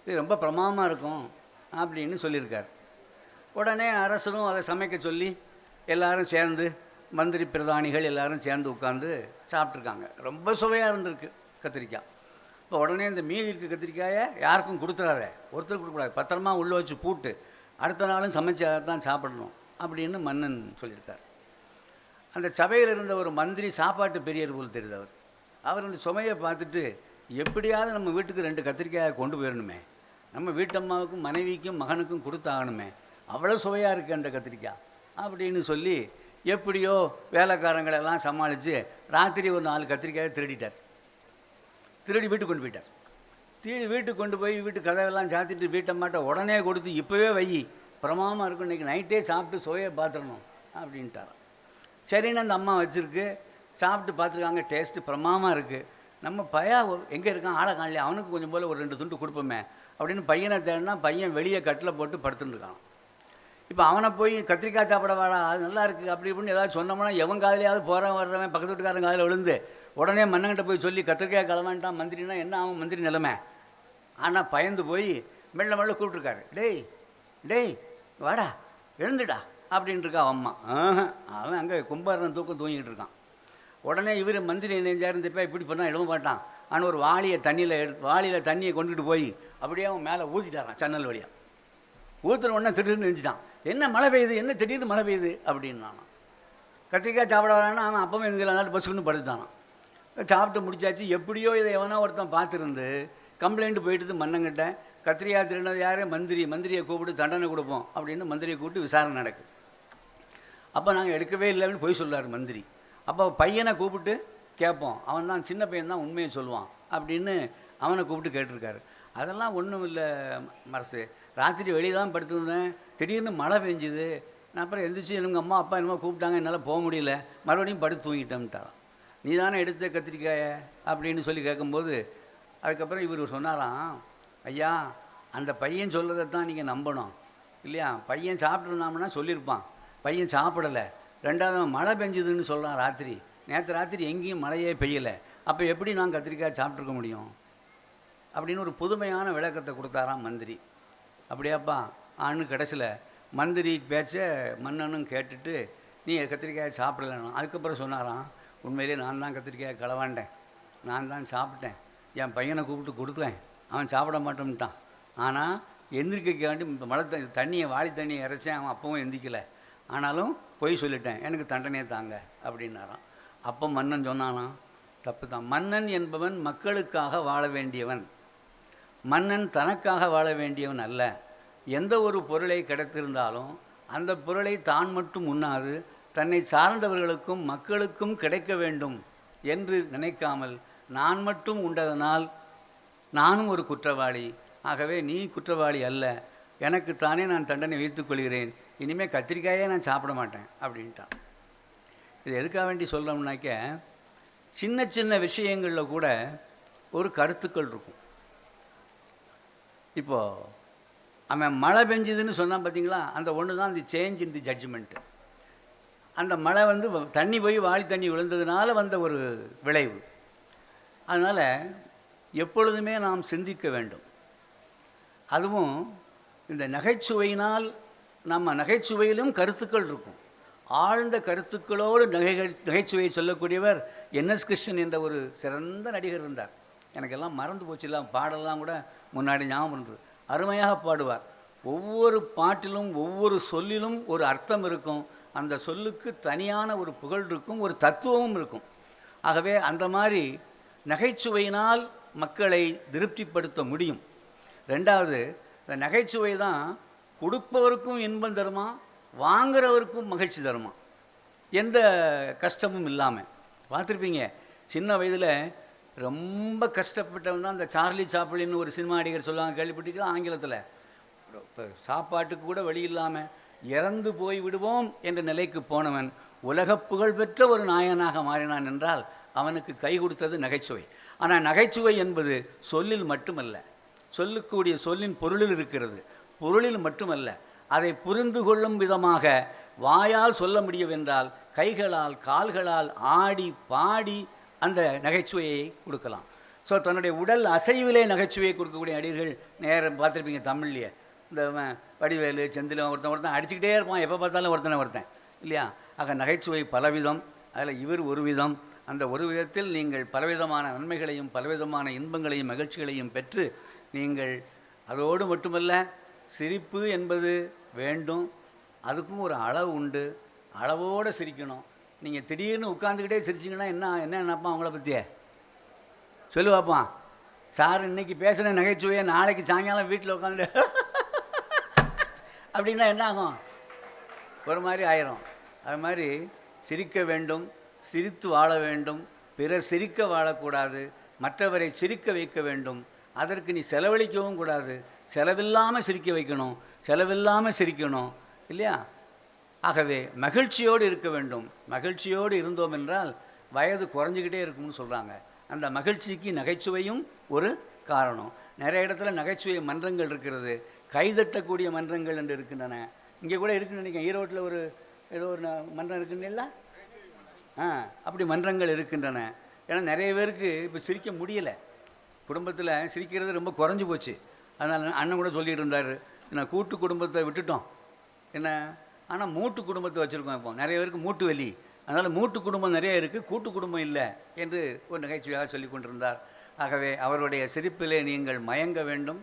இது ரொம்ப பிரமாதமாக இருக்கும் அப்படின்னு சொல்லியிருக்கார். உடனே அரசரும் அதை சமைக்க சொல்லி எல்லோரும் சேர்ந்து, மந்திரி பிரதானிகள் எல்லோரும் சேர்ந்து உட்காந்து சாப்பிட்ருக்காங்க. ரொம்ப சுவையாக இருந்திருக்கு கத்திரிக்காய். இப்போ உடனே இந்த மீதி இருக்க கத்திரிக்காயை யாருக்கும் கொடுத்துடாத, ஒருத்தர் கொடுக்கக்கூடாது, பத்திரமா உள்ளே வச்சு பூட்டு அடுத்த நாளும் சமைச்சு அதை தான் சாப்பிடணும் அப்படின்னு மன்னன் சொல்லியிருக்கார். அந்த சபையில் இருந்த ஒரு மந்திரி சாப்பாட்டு பெரியர் போல் தெரியுது. அவர் அந்த சுமையை பார்த்துட்டு, எப்படியாவது நம்ம வீட்டுக்கு 2 கத்திரிக்காயை கொண்டு போயிடணுமே, நம்ம வீட்டம்மாவுக்கும் மனைவிக்கும் மகனுக்கும் கொடுத்தாகணுமே, அவ்வளோ சுவையாக இருக்குது அந்த கத்திரிக்காய் அப்படின்னு சொல்லி எப்படியோ வேலைக்காரங்களெல்லாம் சமாளித்து ராத்திரி ஒரு 4 கத்திரிக்காயை திருடிட்டார். திருடி வீட்டுக்கு கொண்டு போயிட்டார். வீட்டுக்கு கொண்டு போய் வீட்டு கதவெல்லாம் சாத்திட்டு வீட்டம்மாட்ட உடனே கொடுத்து, இப்போவே வை, பிரமாதமாக இருக்கும், இன்றைக்கி நைட்டே சாப்பிட்டு சுவையை பார்த்துடணும் அப்படின்ட்டாராம். சரின்னு அந்த அம்மா வச்சுருக்கு. சாப்பிட்டு பார்த்துருக்காங்க, டேஸ்ட்டு பிரமாதமாக இருக்குது. நம்ம எங்கே இருக்கான், ஆளை காணலையே, அவனுக்கு கொஞ்சம் போல் ஒரு 2 துண்டு கொடுப்போமே அப்படின்னு பையனை தேடினா பையன் வெளியே கட்டில் போட்டு படுத்துட்டுருக்கான். இப்போ அவனை போய் கத்திரிக்காய் சாப்பிட வாடா, அது நல்லா இருக்குது அப்படி இப்படின்னு ஏதாவது சொன்னோம்னா எவன் காதலையாவது போகிறவன் வர்றவன் பக்கத்து வீட்டுக்காரன் காதில் விழுந்து உடனே மன்னங்கிட்ட போய் சொல்லி கத்திரிக்காய் கிளவான்ட்டான் மந்திரினா என்ன ஆகும் மந்திரி நிலைமை. ஆனால் பயந்து போய் மெல்ல மெல்ல கூப்பிட்ருக்காரு. டேய் வாடா, எழுந்துடா அப்படின்ட்டுருக்கா அம்மா. அவன் அங்கே கும்பாரன் தூங்கிட்டு இருக்கான். உடனே இவர் மந்திரி நெஞ்சார், இந்த இப்படி பண்ணால் எழுத மாட்டான். ஆனால் ஒரு வாளியில் தண்ணியை கொண்டுக்கிட்டு போய் அப்படியே அவன் மேலே ஊற்றிட்டாரான் ஜன்னல் வழியாக. ஊற்றுற உடனே திடீர்னு நினைச்சிட்டான், என்ன மழை பெய்யுது, என்ன திடீர்னு மழை பெய்யுது அப்படின்னு. கத்திரிக்காய் சாப்பிட வரான்னா அவன் அப்பவும் எதுக்கு பஸ்ஸுக்குன்னு படுத்துட்டானான். சாப்பிட்டு முடிச்சாச்சு. எப்படியோ இதை எவனா ஒருத்தன் பார்த்துருந்து கம்ப்ளைண்ட்டு போயிட்டு மன்னங்கிட்ட, கத்திரிக்காய் திருடினது யார், மந்திரியை கூப்பிட்டு தண்டனை கொடுப்போம் அப்படின்னு மந்திரியை கூப்பிட்டு விசாரணை நடக்குது. அப்போ நாங்கள் எடுக்கவே இல்லைன்னு போய் சொல்கிறார் மந்திரி. அப்போ பையனை கூப்பிட்டு கேட்போம், அவன் தான் சின்ன பையன் தான் உண்மையை சொல்லுவான் அப்படின்னு அவனை கூப்பிட்டு கேட்டிருக்காரு. அதெல்லாம் ஒன்றும் இல்லை மரசு, ராத்திரி வெளியே தான் படுத்துருந்தேன், திடீர்னு மழை பெஞ்சுது, நான் அப்புறம் எந்திரிச்சு எங்கள் அம்மா அப்பா என்னமோ கூப்பிட்டாங்க, என்னால் போக முடியல, மறுபடியும் படுத்து தூங்கிட்டேன்ட்டாரான். நீ தானே எடுத்த கத்திரிக்காய அப்படின்னு சொல்லி கேட்கும்போது அதுக்கப்புறம் இவர் சொன்னாராம், ஐயா அந்த பையன் சொல்கிறத தான் நீங்கள் நம்பணும் இல்லையா, பையன் சாப்பிட்ருந்தாமன்னா சொல்லியிருப்பான், பையன் சாப்பிடலை, ரெண்டாவது மழை பெஞ்சுதுன்னு சொல்கிறான் ராத்திரி, நேற்று ராத்திரி எங்கேயும் மழையே பெய்யலை, அப்போ எப்படி நான் கத்திரிக்காய் சாப்பிட்ருக்க முடியும் அப்படின்னு ஒரு புதுமையான விளக்கத்தை கொடுத்தாராம் மந்திரி. அப்படியாப்பா ஆன்னு கடைசியில் மந்திரி பேச்ச மன்னனும் கேட்டுட்டு நீ கத்திரிக்காயை சாப்பிடலன்னா அதுக்கப்புறம் சொன்னாராம், உண்மையிலே நான் தான் கத்திரிக்காயை களவாண்டேன், நான் தான் சாப்பிட்டேன், என் பையனை கூப்பிட்டு கொடுத்தேன், அவன் சாப்பிட மாட்டோம்ட்டான், ஆனால் எந்திரிக்க வேண்டி மழை தண்ணியை வாளி தண்ணியை இறைச்சேன், அவன் அப்பவும் எந்திரிக்கலை, ஆனாலும் பொய் சொல்லிட்டேன், எனக்கு தண்டனையை தாங்க அப்படின்னாராம். அப்போ மன்னன் சொன்னானாம், தப்பு தான், மன்னன் என்பவன் மக்களுக்காக வாழ வேண்டியவன், மன்னன் தனக்காக வாழ வேண்டியவன் அல்ல. எந்த ஒரு பொருளை கிடைத்திருந்தாலும் அந்த பொருளை தான் மட்டும் உண்ணாது தன்னை சார்ந்தவர்களுக்கும் மக்களுக்கும் கிடைக்க வேண்டும் என்று நினைக்காமல் நான் மட்டும் உண்டதனால் நானும் ஒரு குற்றவாளி, ஆகவே நீ குற்றவாளி அல்ல, எனக்குத்தானே நான் தண்டனை வைத்துக்கொள்கிறேன், இனிமேல் கத்திரிக்காயே நான் சாப்பிட மாட்டேன் அப்படின்ட்டான். இது எதுக்காக வேண்டி சொல்கிறோம்னாக்க, சின்ன சின்ன விஷயங்களில் கூட ஒரு கருத்துக்கள் இருக்கும். இப்போது அவன் மழை பெஞ்சுதுன்னு சொன்னான் பார்த்தீங்களா, அந்த ஒன்று தான் தி சேஞ்ச் இன் தி ஜட்ஜ்மெண்ட்டு. அந்த மழை தண்ணி போய் வாளி தண்ணி விழுந்ததுனால வந்த ஒரு விளைவு. அதனால் எப்பொழுதுமே நாம் சிந்திக்க வேண்டும். அதுவும் இந்த நகைச்சுவையினால் நம்ம நகைச்சுவையிலும் கருத்துக்கள் இருக்கும். ஆழ்ந்த கருத்துக்களோடு நகைச்சுவையை சொல்லக்கூடியவர் என்எஸ் கிருஷ்ணன் என்ற ஒரு சிறந்த நடிகர் இருந்தார். எனக்கெல்லாம் மறந்து போச்சு, இல்லை பாடலாம் கூட முன்னாடி ஞாபகம் இருந்தது. அருமையாக பாடுவார். ஒவ்வொரு பாட்டிலும் ஒவ்வொரு சொல்லிலும் ஒரு அர்த்தம் இருக்கும். அந்த சொல்லுக்கு தனியான ஒரு புகழ் இருக்கும், ஒரு தத்துவமும் இருக்கும். ஆகவே அந்த மாதிரி நகைச்சுவையினால் மக்களை திருப்திப்படுத்த முடியும். ரெண்டாவது, இந்த நகைச்சுவை தான் கொடுப்பவருக்கும் இன்பம் தருமா, வாங்குறவருக்கும் மகிழ்ச்சி தருமா, எந்த கஷ்டமும் இல்லாமல். பார்த்துருப்பீங்க, சின்ன வயதில் ரொம்ப கஷ்டப்பட்டவன் தான் இந்த சார்லி சாப்ளின்னு ஒரு சினிமா நடிகர் சொல்லுவாங்க, கேள்விப்பட்டிருக்கலாம் ஆங்கிலத்தில். இப்போ சாப்பாட்டுக்கு கூட வழி இல்லாமல் இறந்து போய் விடுவோம் என்ற நிலைக்கு போனவன் உலக புகழ்பெற்ற ஒரு நாயனாக மாறினான் என்றால் அவனுக்கு கை கொடுத்தது நகைச்சுவை. ஆனால் நகைச்சுவை என்பது சொல்லில் மட்டுமல்ல, சொல்லக்கூடிய சொல்லின் பொருளில் இருக்கிறது. பொருளில் மட்டுமல்ல, அதை புரிந்து கொள்ளும் விதமாக வாயால் சொல்ல முடியவென்றால் கைகளால் கால்களால் ஆடி பாடி அந்த நகைச்சுவையை கொடுக்கலாம். ஸோ தன்னுடைய உடல் அசைவிலே நகைச்சுவையை கொடுக்கக்கூடிய நடிகர்கள் நேரம் பார்த்துருப்பீங்க தமிழ்லையே. இந்த வடிவேலு, செந்தில், ஒருத்தன் அடிச்சுக்கிட்டே இருப்பான், எப்போ பார்த்தாலும் ஒருத்தன் இல்லையா. ஆக நகைச்சுவை பலவிதம், அதில் இவர் ஒரு விதம். அந்த ஒரு விதத்தில் நீங்கள் பலவிதமான நன்மைகளையும் பலவிதமான இன்பங்களையும் மகிழ்ச்சிகளையும் பெற்று நீங்கள் அதோடு மட்டுமல்ல, சிரிப்பு என்பது வேண்டும், அதுக்கும் ஒரு அளவு உண்டு. அளவோடு சிரிக்கணும். நீங்கள் திடீர்னு உட்காந்துக்கிட்டே சிரிச்சிங்கன்னா என்ன நினைப்பான் அவங்கள பற்றியே சொல்லு பார்ப்பான். சார் இன்றைக்கி பேசுகிற நகைச்சுவையை நாளைக்கு சாயங்காலம் வீட்டில் உட்காந்துட்டு அப்படின்னா என்ன ஆகும், ஒரு மாதிரி ஆயிரும். அது மாதிரி சிரிக்க வேண்டும், சிரித்து வாழ வேண்டும், பிறர் சிரிக்க வாழக்கூடாது, மற்றவரை சிரிக்க வைக்க வேண்டும். அதற்கு நீ செலவழிக்கவும் கூடாது, செலவில்லாமல் சிரிக்க வைக்கணும், செலவில்லாமல் சிரிக்கணும் இல்லையா. ஆகவே மகிழ்ச்சியோடு இருக்க வேண்டும். மகிழ்ச்சியோடு இருந்தோம் என்றால் வயது குறைஞ்சிக்கிட்டே இருக்கும்னு சொல்கிறாங்க. அந்த மகிழ்ச்சிக்கு நகைச்சுவையும் ஒரு காரணம். நிறைய இடத்துல நகைச்சுவை மன்றங்கள் இருக்கிறது, கைதட்டக்கூடிய மன்றங்கள் என்று இருக்கின்றன. இங்கே கூட இருக்குன்னு நினைக்கிறேன், ஈரோட்டில் ஒரு ஏதோ ஒரு மன்றம் இருக்குன்னு. அப்படி மன்றங்கள் இருக்கின்றன. ஏன்னா நிறைய பேருக்கு இப்போ சிரிக்க முடியலை, குடும்பத்தில் சிரிக்கிறது ரொம்ப குறைஞ்சி போச்சு. அதனால் அண்ணன் கூட சொல்லிகிட்டு இருந்தார், நான் கூட்டு குடும்பத்தை விட்டுட்டோம் என்ன, ஆனால் மூட்டு குடும்பத்தை வச்சுருக்கோம். இப்போ நிறைய பேருக்கு மூட்டு வலி, அதனால் மூட்டு குடும்பம் நிறைய இருக்குது, கூட்டு குடும்பம் இல்லை என்று ஒரு நகைச்சுவையாக சொல்லி கொண்டிருந்தார். ஆகவே அவருடைய சிரிப்பிலே நீங்கள் மயங்க வேண்டும்,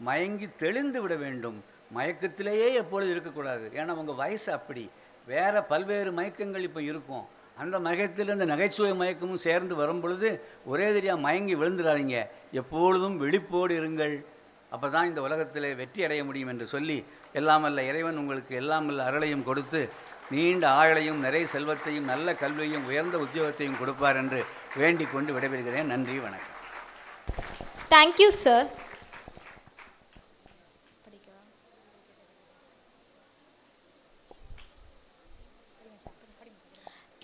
மயங்கி தெளிந்து விட வேண்டும். மயக்கத்திலேயே எப்பொழுது இருக்கக்கூடாது. ஏன்னா உங்கள் வயசு அப்படி, வேறு பல்வேறு மயக்கங்கள் இப்போ இருக்கும். அந்த மயக்கத்தில் இந்த நகைச்சுவை மயக்கமும் சேர்ந்து வரும் பொழுது ஒரே தெரியாக மயங்கி விழுந்துடாதீங்க. எப்பொழுதும் விழிப்போடு இருங்கள், அப்போ தான் இந்த உலகத்தில் வெற்றி அடைய முடியும் என்று சொல்லி, எல்லாமல்ல இறைவன் உங்களுக்கு எல்லாமல்ல அருளையும் கொடுத்து நீண்ட ஆயுளையும் நிறைய செல்வத்தையும் நல்ல கல்வியையும் உயர்ந்த உத்தியோகத்தையும் கொடுப்பார் என்று வேண்டிக் கொண்டு விடைபெறுகிறேன். நன்றி, வணக்கம். Thank you sir.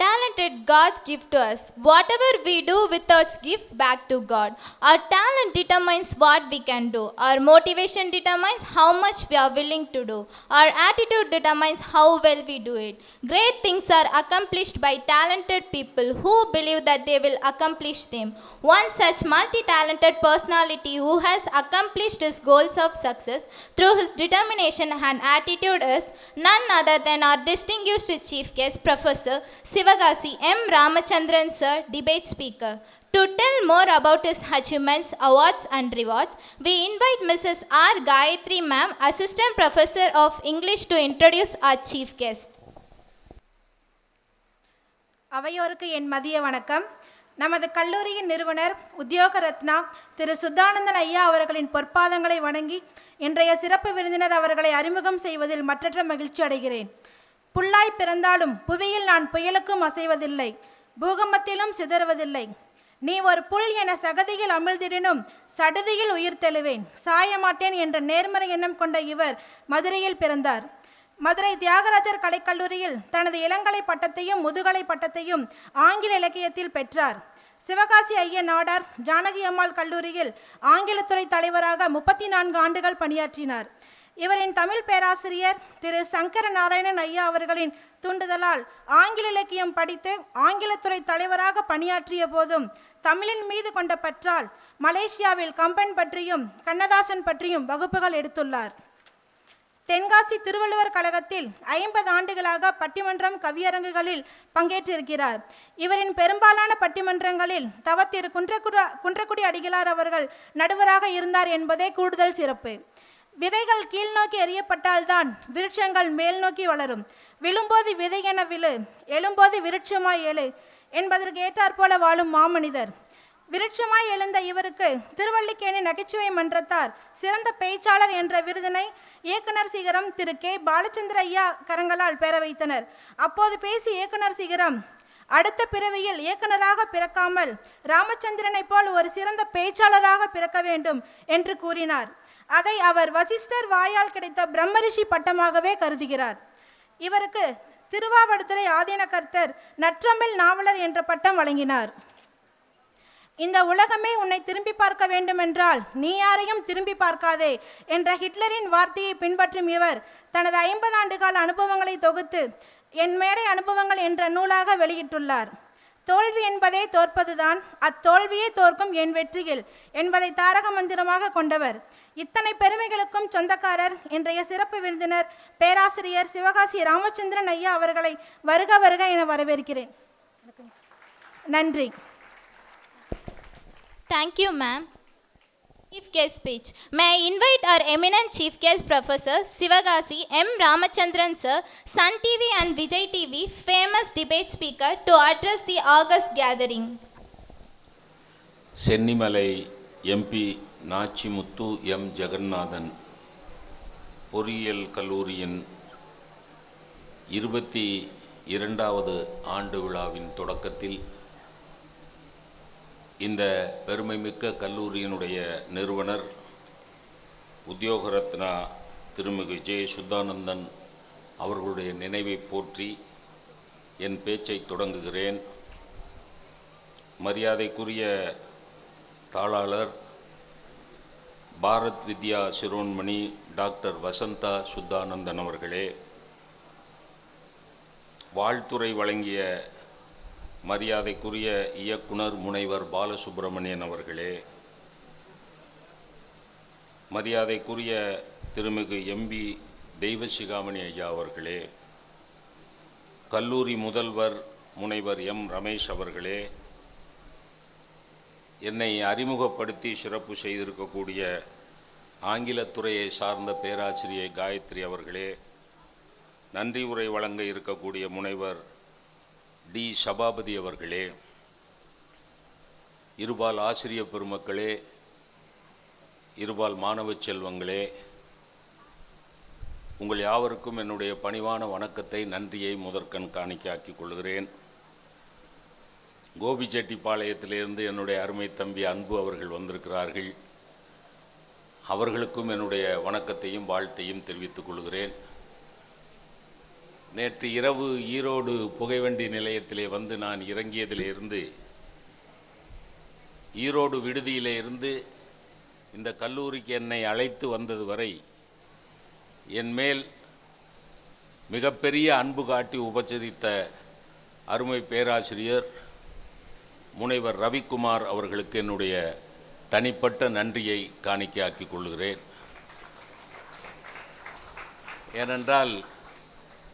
Talented God give to us. Whatever we do without give back to God. Our talent determines what we can do. Our motivation determines how much we are willing to do. Our attitude determines how well we do it. Great things are accomplished by talented people who believe that they will accomplish them. One such multi-talented personality who has accomplished his goals of success through his determination and attitude is none other than our distinguished chief guest, Professor Sivagasi M. Ramachandran sir, debate speaker. To tell more about his achievements, awards and rewards, we invite Mrs. R. Gayatri ma'am, Assistant Professor of English, to introduce our chief guest. அவையோருக்கு என் மதிய வணக்கம். நமது கல்லூரியின் நிறுவனர் உத்தியோக ரத்னா திரு சுத்தானந்தன் ஐயா அவர்களின் பொற்பாதங்களை வணங்கி இன்றைய சிறப்பு விருந்தினர் அவர்களை அறிமுகம் செய்வதில் மற்றற்ற மகிழ்ச்சி அடைகிறேன். புல்லாய் பிறந்தாலும் புவியில் நான் புயலுக்கும் அசைவதில்லை, பூகம்பத்திலும் சிதறுவதில்லை. நீ ஒரு புல் என சகதியில் அமிழ்திடினும் சடுதியில் உயிர் தெழுவேன், சாயமாட்டேன் என்ற நேர்மறை எண்ணம் கொண்ட இவர் மதுரையில் பிறந்தார். மதுரை தியாகராஜர் கலைக்கல்லூரியில் தனது இளங்கலை பட்டத்தையும் முதுகலை பட்டத்தையும் ஆங்கில இலக்கியத்தில் பெற்றார். சிவகாசி ஐயன் நாடார் ஜானகி அம்மாள் கல்லூரியில் ஆங்கிலத்துறை தலைவராக 34 ஆண்டுகள் பணியாற்றினார். இவரின் தமிழ் பேராசிரியர் திரு சங்கர நாராயணன் ஐயா அவர்களின் தூண்டுதலால் ஆங்கில இலக்கியம் படித்து ஆங்கிலத்துறை தலைவராக பணியாற்றிய போதும் தமிழின் மீது கொண்ட பற்றால் மலேசியாவில் கம்பன் பற்றியும் கண்ணதாசன் பற்றியும் வகுப்புகள் எடுத்துள்ளார். தென்காசி திருவள்ளுவர் கழகத்தில் 50 ஆண்டுகளாக பட்டிமன்றம் கவியரங்குகளில் பங்கேற்றிருக்கிறார். இவரின் பெரும்பாலான பட்டிமன்றங்களில் தவத்திரு குன்றக்குடி அடிகளார் அவர்கள் நடுவராக இருந்தார் என்பதே கூடுதல் சிறப்பு. விதைகள் கீழ்நோக்கி எறியப்பட்டால்தான் விருட்சங்கள் மேல் நோக்கி வளரும். விழும்போது விதை என விழு, எழும்போது விருட்சமாய் எழு என்பதற்கு ஏற்றாற்போல வாழும் மாமனிதர். விருட்சமாய் எழுந்த இவருக்கு திருவல்லிக்கேணி நகைச்சுவை மன்றத்தார் சிறந்த பேச்சாளர் என்ற விருதினை இயக்குனர் சிகரம் திரு கே பாலச்சந்திர ஐயா கரங்களால் பெற வைத்தனர். அப்போது பேசிய இயக்குனர் சிகரம், அடுத்த பிறவியில் இயக்குனராக பிறக்காமல் ராமச்சந்திரனை போல் ஒரு சிறந்த பேச்சாளராக பிறக்க வேண்டும் என்று கூறினார். அதை அவர் வசிஷ்டர் வாயால் கிடைத்த பிரம்மரிஷி பட்டமாகவே கருதுகிறார். இவருக்கு திருவாவடுதுறை ஆதீன கர்த்தர் நற்றமிழ் நாவலர் என்ற பட்டம் வழங்கினார். இந்த உலகமே உன்னை திரும்பி பார்க்க வேண்டுமென்றால் நீ யாரையும் திரும்பி பார்க்காதே என்ற ஹிட்லரின் வார்த்தையை பின்பற்றும் இவர் தனது 50 ஆண்டுகால அனுபவங்களை தொகுத்து என் மேடை அனுபவங்கள் என்ற நூலாக வெளியிட்டுள்ளார். தோல்வி என்பதே தோற்பதுதான், அத்தோல்வியே தோற்கும் என் வெற்றியில் என்பதை தாரக மந்திரமாக கொண்டவர். இத்தனை பெருமைகளுக்கும் சொந்தக்காரர் இன்றைய சிறப்பு விருந்தினர் பேராசிரியர் சிவகாசி ராமச்சந்திரன் ஐயா அவர்களை வருக வருக என வரவேற்கிறேன். நன்றி. Thank you, ma'am. Chief guest speech. May I invite our eminent chief guest Professor Sivagasi M. Ramachandran sir, Sun TV and Vijay TV, famous debate speaker, to address the August gathering. Chennimalai MP Nachimuthu M Jaganathan பொறியியல் கல்லூரியின் 22வது ஆண்டு விழாவின் தொடக்கத்தில் இந்த பெருமைமிக்க கல்லூரியினுடைய நிறுவனர் உத்தியோகரத்னா திருமிகு ஜே சுத்தானந்தன் அவர்களுடைய நினைவை போற்றி என் பேச்சை தொடங்குகிறேன். மரியாதைக்குரிய தாளாளர் பாரத் வித்யா சிரோன்மணி டாக்டர் வசந்தா சுத்தானந்தன் அவர்களே, வாழ்த்துரை வழங்கிய மரியாதைக்குரிய இயக்குனர் முனைவர் பாலசுப்ரமணியன் அவர்களே, மரியாதைக்குரிய திருமிகு எம்பி தெய்வசிகாமணி ஐயா அவர்களே, கல்லூரி முதல்வர் முனைவர் எம் ரமேஷ் அவர்களே, என்னை அறிமுகப்படுத்தி சிறப்பு செய்திருக்கக்கூடிய ஆங்கிலத்துறையை சார்ந்த பேராசிரியை காயத்ரி அவர்களே, நன்றி உரை வழங்க இருக்கக்கூடிய முனைவர் டி சபாபதி அவர்களே, இருபால் ஆசிரிய பெருமக்களே, இருபால் மாணவ செல்வங்களே, உங்கள் யாவருக்கும் என்னுடைய பணிவான வணக்கத்தை நன்றியை முதற்கண் காணிக்கையாக்கிக் கொள்கிறேன். கோபிச்செட்டிப்பாளையத்திலிருந்து என்னுடைய அருமை தம்பி அன்பு அவர்கள் வந்திருக்கிறார்கள். அவர்களுக்கும் என்னுடைய வணக்கத்தையும் வாழ்த்தையும் தெரிவித்துக் கொள்கிறேன். நேற்று இரவு ஈரோடு புகைவண்டி நிலையத்திலே வந்து நான் இறங்கியதிலிருந்து ஈரோடு விடுதியிலே இருந்து இந்த கல்லூரிக்கு என்னை அழைத்து வந்தது வரை என் மேல் மிகப்பெரிய அன்பு காட்டி உபசரித்த அருமை பேராசிரியர் முனைவர் ரவிக்குமார் அவர்களுக்கு என்னுடைய தனிப்பட்ட நன்றியை காணிக்கையாக்கிக் கொள்கிறேன். ஏனென்றால்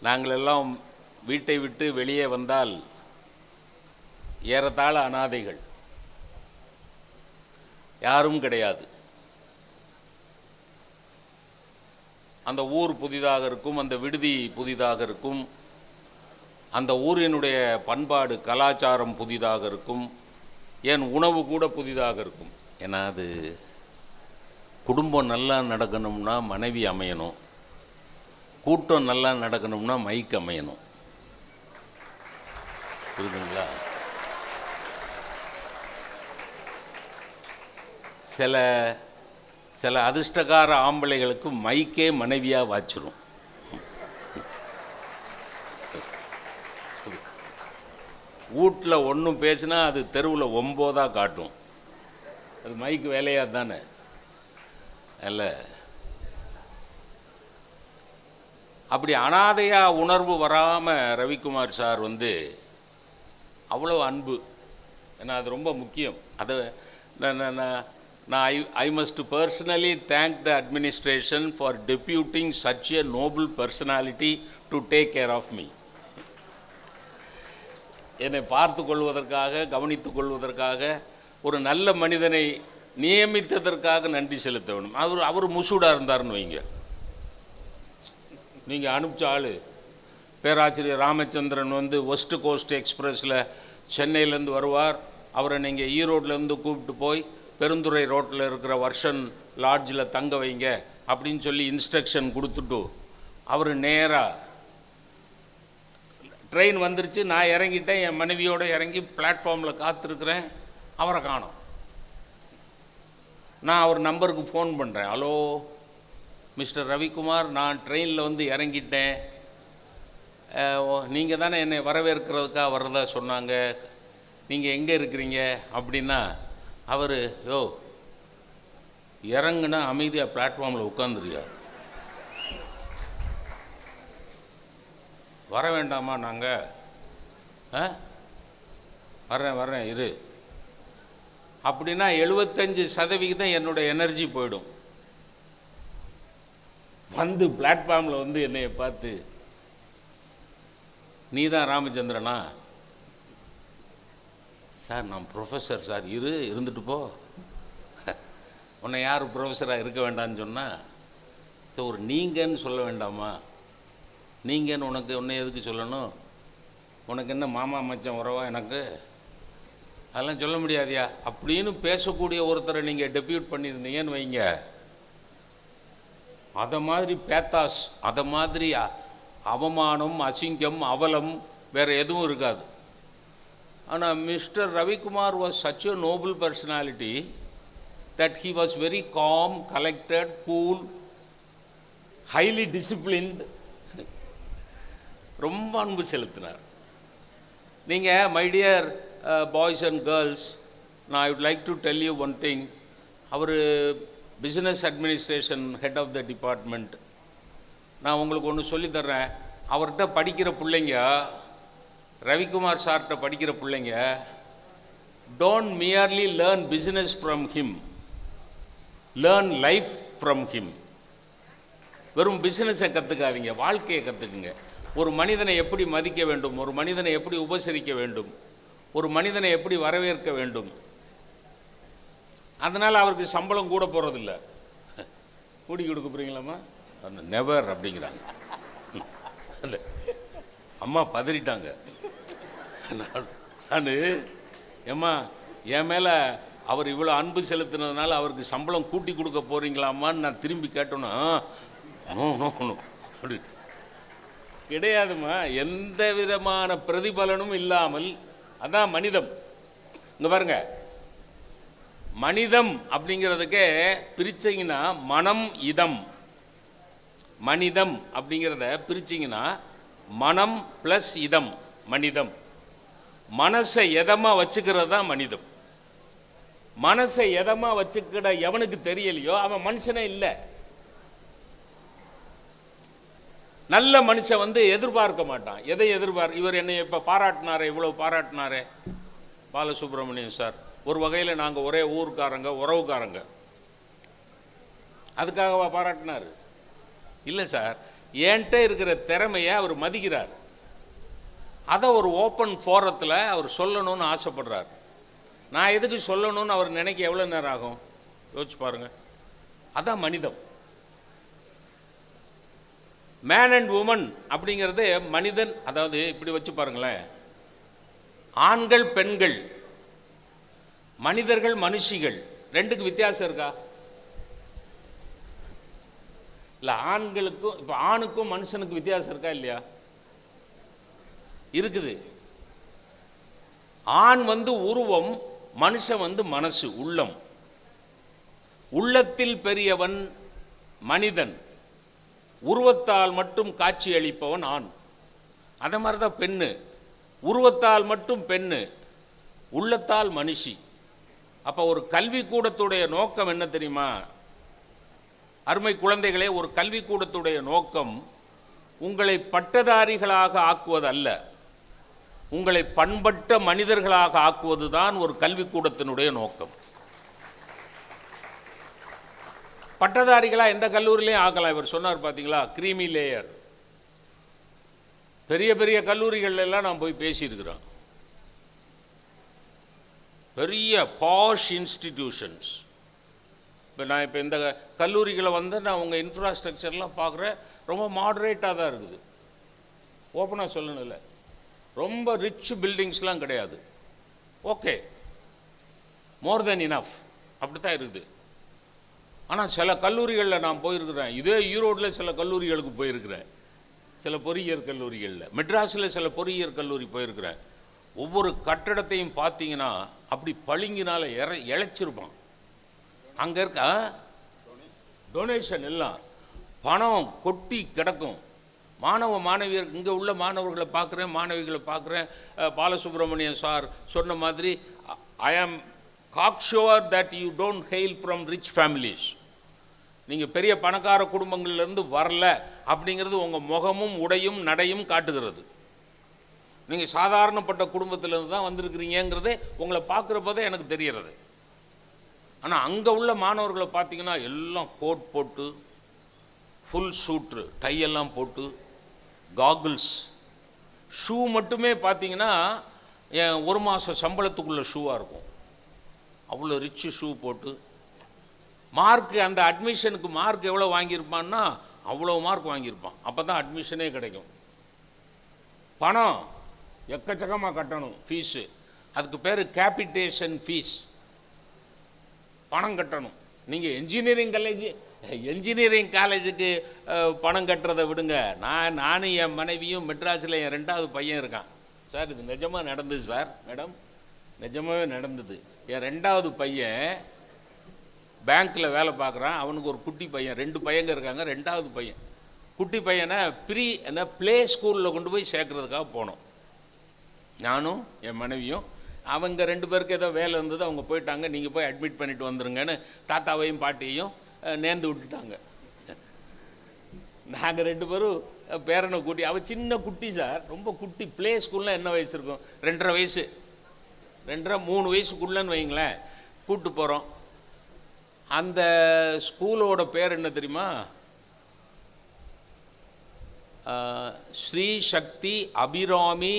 நாங்களெல்லாம் வீட்டை விட்டு வெளியே வந்தால் ஏறத்தாழ அனாதைகள், யாரும் கிடையாது. அந்த ஊர் புதிதாக இருக்கும், அந்த விடுதி புதிதாக இருக்கும், அந்த ஊரினுடைய பண்பாடு கலாச்சாரம் புதிதாக இருக்கும், ஏன் உணவு கூட புதிதாக இருக்கும். ஏன்னா அது குடும்பம் நல்லா நடக்கணும்னா மனைவி அமையணும், கூட்டம் நல்லா நடக்கணும்னா மைக் அமையணும். புரியுதுங்களா? சில அதிர்ஷ்டக்கார ஆம்பளைகளுக்கு மைக்கே மனைவியாக வாச்சிரும். வீட்டில் ஒன்றும் பேசினா அது தெருவில் 9 காட்டும். அது மைக்கு வேலையாக தானே. அல்ல, அப்படி அனாதையாக உணர்வு வராமல் ரவிக்குமார் சார் வந்து அவ்வளோ அன்பு. ஏன்னா அது ரொம்ப முக்கியம். அதை நான் I must personally thank the administration for deputing such a noble personality to take care of me. என்னை பார்த்து கொள்வதற்காக, கவனித்து கொள்வதற்காக, ஒரு நல்ல மனிதனை நியமித்ததற்காக நன்றி செலுத்த வேணும். அவர் முசூடாக இருந்தார்னு வைங்க, நீங்கள் அனுப்பிச்ச ஆள் பேராசிரியர் ராமச்சந்திரன் வந்து வெஸ்ட் கோஸ்ட் எக்ஸ்பிரஸில் சென்னையிலேருந்து வருவார். அவரை நீங்கள் ஈரோட்லேருந்து கூப்பிட்டு போய் பெருந்துறை ரோட்டில் இருக்கிற வர்ஷன் லாட்ஜில் தங்க வைங்க அப்படின்னு சொல்லி இன்ஸ்ட்ரக்ஷன் கொடுத்துட்டு அவர் நேராக ட்ரெயின் வந்துருச்சு, நான் இறங்கிட்டேன், என் மனைவியோடு இறங்கி பிளாட்ஃபார்மில் காத்திருக்கிறேன், அவரை காணோம். நான் அவர் நம்பருக்கு ஃபோன் பண்ணுறேன், ஹலோ மிஸ்டர் ரவிக்குமார், நான் ட்ரெயினில் வந்து இறங்கிட்டேன், நீங்கள் தானே என்னை வரவேற்கிறதுக்காக வர்றதா சொன்னாங்க, நீங்கள் எங்கே இருக்கிறீங்க அப்படின்னா அவர், யோ இறங்குனா அமைதியாக பிளாட்ஃபார்மில் உட்காந்துருயா, வர வேண்டாமா நாங்கள்? வர்றேன் இரு அப்படின்னா 75% என்னோடய எனர்ஜி போயிடும். வந்து பிளாட்ஃபார்மில் வந்து என்னையை பார்த்து, நீ தான் ராமச்சந்திரனா? சார் நான் ப்ரொஃபஸர் சார். இருந்துட்டு போ, உன்னை யார் ப்ரொஃபஸராக இருக்க வேண்டாம்னு சொன்னால், ஸோ ஒரு நீங்கன்னு சொல்ல வேண்டாமா? நீங்கன்னு உன்னை எதுக்கு சொல்லணும்? உனக்கு என்ன மாமா மச்சான் உறவா எனக்கு? அதெல்லாம் சொல்ல முடியாதியா அப்படின்னு பேசக்கூடிய ஒருத்தரை நீங்கள் டெபியூட் பண்ணியிருந்தீங்கன்னு வைங்க, அதை மாதிரி பேத்தாஸ், அதை மாதிரி அவமானம், அசிங்கம், அவலம் வேறு எதுவும் இருக்காது. ஆனால் mister Ravikumar was such a noble personality that he was very calm, collected, cool, highly disciplined. ரொம்ப அன்பு செலுத்தினார். நீங்கள் my dear boys and girls, நான் I would like to tell you one thing. அவர் business administration head of the department. நான் உங்களுக்கு ஒன்று சொல்லித்தர்றேன். அவர்கிட்ட படிக்கிற பிள்ளைங்க, ரவிக்குமார் சார்கிட்ட படிக்கிற பிள்ளைங்க, don't merely learn business from him, learn life from him. வெறும் பிஸ்னஸை கற்றுக்காதீங்க, வாழ்க்கையை கற்றுக்குங்க. ஒரு மனிதனை எப்படி மதிக்க வேண்டும், ஒரு மனிதனை எப்படி உபசரிக்க வேண்டும், ஒரு மனிதனை எப்படி வரவேற்க வேண்டும். அதனால் அவருக்கு சம்பளம் கூட போகிறதில்ல. கூடி கொடுக்க போகிறீங்களாம்மா? நெவர் அப்படிங்கிறாங்க. அம்மா பதறிட்டாங்க. நான் ஏம்மா என் மேலே அவர் இவ்வளோ அன்பு செலுத்தினதுனால அவருக்கு சம்பளம் கூட்டி கொடுக்க போகிறீங்களாம்மான்னு நான் திரும்பி கேட்டோன்னா, அப்படி கிடையாதுமா, எந்த விதமான பிரதிபலனும் இல்லாமல். அதான் மனிதம். இங்கே பாருங்க, மனிதம் அப்படிங்கிறதுக்கே பிரிச்சிங்கன்னா மனம் இதம். மனிதம் அப்படிங்கிறத பிரிச்சிங்கன்னா மனம் ப்ளஸ் இதம் மனிதம். மனசை எதமாக வச்சுக்கிறது தான் மனிதம். மனசை எதமாக வச்சுக்கிட எவனுக்கு தெரியலையோ அவன் மனுஷனே இல்லை. நல்ல மனுஷன் வந்து எதிர்பார்க்க மாட்டான். எதை இவர் என்னை இப்போ பாராட்டினாரே, இவ்வளோ பாராட்டினாரே பாலசுப்ரமணியம் சார், ஒரு வகையில் நாங்கள் ஒரே ஊருக்காரங்க, உறவுக்காரங்க, அதுக்காகவா பாராட்டினார்? இல்லை சார், என்கிட்ட இருக்கிற திறமையை அவர் மதிக்கிறார். அதை ஒரு ஓப்பன் ஃபோரத்தில் அவர் சொல்லணும்னு ஆசைப்படுறார். நான் எதுக்கு சொல்லணும்னு அவர் நினைக்க எவ்வளோ நேரம் ஆகும் யோசிச்சு பாருங்கள். அதான் மனிதம். மேன் அண்ட் உமன் அப்படிங்கிறது மனிதன். அதாவது இப்படி வச்சு பாருங்களேன், ஆண்கள் பெண்கள், மனிதர்கள் மனுஷிகள், ரெண்டுக்கு வித்தியாசம் இருக்கா? இல்லை, ஆண்களுக்கும் இப்போ ஆணுக்கும் மனுஷனுக்கு வித்தியாசம் இருக்கா இல்லையா? இருக்குது. ஆண் வந்து உருவம், மனுஷன் வந்து மனசு, உள்ளம். உள்ளத்தில் பெரியவன் மனிதன், உருவத்தால் மட்டும் காட்சி அளிப்பவன் ஆண். அதே மாதிரி தான் பெண்ணு, உருவத்தால் மட்டும் பெண்ணு, உள்ளத்தால் மனுஷி. அப்போ ஒரு கல்விக்கூடத்துடைய நோக்கம் என்ன தெரியுமா? அருமை குழந்தைகளே, ஒரு கல்விக்கூடத்துடைய நோக்கம் உங்களை பட்டதாரிகளாக ஆக்குவதல்ல, உங்களை பண்பட்ட மனிதர்களாக ஆக்குவதுதான் ஒரு கல்விக்கூடத்தினுடைய நோக்கம். பட்டதாரிகளாக எந்த கல்லூரியிலையும் ஆக்கலாம். இவர் சொன்னார் பார்த்தீங்களா, கிரீமி லேயர். பெரிய பெரிய கல்லூரிகள் எல்லாம் நான் போய் பேசியிருக்கிறேன். பெரிய பாஷ் இன்ஸ்டிடியூஷன்ஸ். இப்போ இந்த கல்லூரிகளை வந்து நான் உங்கள் இன்ஃப்ராஸ்ட்ரக்சர்லாம் பார்க்குறேன், ரொம்ப மாடரேட்டாக தான் இருக்குது. ஓப்பனாக சொல்லணும்ல, ரொம்ப ரிச் பில்டிங்ஸ்லாம் கிடையாது. ஓகே, மோர் தென் இனஃப், அப்படி தான் இருக்குது. ஆனால் சில கல்லூரிகளில் நான் போயிருக்கிறேன். இதே ஈரோட்டில் சில கல்லூரிகளுக்கு போயிருக்கிறேன், சில பொறியியல் கல்லூரிகளில். மெட்ராஸில் சில பொறியியல் கல்லூரி போயிருக்கிறேன். ஒவ்வொரு கட்டடத்தையும் பார்த்தீங்கன்னா அப்படி பளிங்கினால் இழைச்சிருப்பான். அங்கே இருக்க டொனேஷன் எல்லாம் பணம் கொட்டி கிடக்கும். மாணவியர், இங்கே உள்ள மாணவர்களை பார்க்குறேன், மாணவிகளை பார்க்குறேன். பாலசுப்ரமணியன் சார் சொன்ன மாதிரி, I am cocksure that you don't hail from rich families. நீங்கள் பெரிய பணக்கார குடும்பங்கள்லேருந்து வரல அப்படிங்கிறது உங்கள் முகமும் உடையும் நடையும் காட்டுகிறது. நீங்கள் சாதாரணப்பட்ட குடும்பத்திலேருந்து தான் வந்திருக்கிறீங்கிறதே உங்களை பார்க்குறப்போதே எனக்கு தெரிகிறது. ஆனால் அங்கே உள்ள மாணவர்களை பார்த்தீங்கன்னா எல்லாம் கோட் போட்டு, ஃபுல் சூட்ரு, டையெல்லாம் போட்டு, காகுல்ஸ், ஷூ மட்டுமே பார்த்தீங்கன்னா என் ஒரு மாதம் சம்பளத்துக்குள்ள ஷூவாக இருக்கும். அவ்வளோ ரிச்சு ஷூ போட்டு, மார்க்கு, அந்த அட்மிஷனுக்கு மார்க் எவ்வளோ வாங்கியிருப்பான்னா அவ்வளோ மார்க் வாங்கியிருப்பான். அப்போ தான் அட்மிஷனே கிடைக்கும். பணம் எக்கச்சக்கமாக கட்டணும் ஃபீஸு. அதுக்கு பேர் கேபிட்டேஷன் ஃபீஸ். பணம் கட்டணும். நீங்கள் என்ஜினியரிங் காலேஜுக்கு பணம் கட்டுறதை விடுங்க. நானும் என் மனைவியும் மெட்ராஸில் என் 2வது பையன் இருக்கான் சார். இது நிஜமாக நடந்தது சார். மேடம், நிஜமாகவே நடந்தது. என் 2வது பையன் பேங்க்கில் வேலை பார்க்குறான். அவனுக்கு ஒரு குட்டி பையன், 2 பையங்க இருக்காங்க. 2வது பையன், குட்டி பையனை ப்ளே ஸ்கூலில் கொண்டு போய் சேர்க்குறதுக்காக போனோம். நானும் என் மனைவியும். அவங்க 2 பேருக்கு ஏதோ வேலை இருந்தது, அவங்க போயிட்டாங்க. நீங்கள் போய் அட்மிட் பண்ணிட்டு வந்துருங்கன்னு தாத்தாவையும் பாட்டியையும் நேர்ந்து விட்டுட்டாங்க. நாங்கள் 2 பேரும் பேரனை கூட்டி, அவள் சின்ன குட்டி சார், ரொம்ப குட்டி. ப்ளே ஸ்கூல்லாம் என்ன வயசு இருக்கும்? 2.5 வயசு, 2.5-3 வயசுக்குள்ளன்னு வைங்களேன். கூப்பிட்டு போகிறோம். அந்த ஸ்கூலோட பேர் என்ன தெரியுமா? ஸ்ரீ சக்தி அபிராமி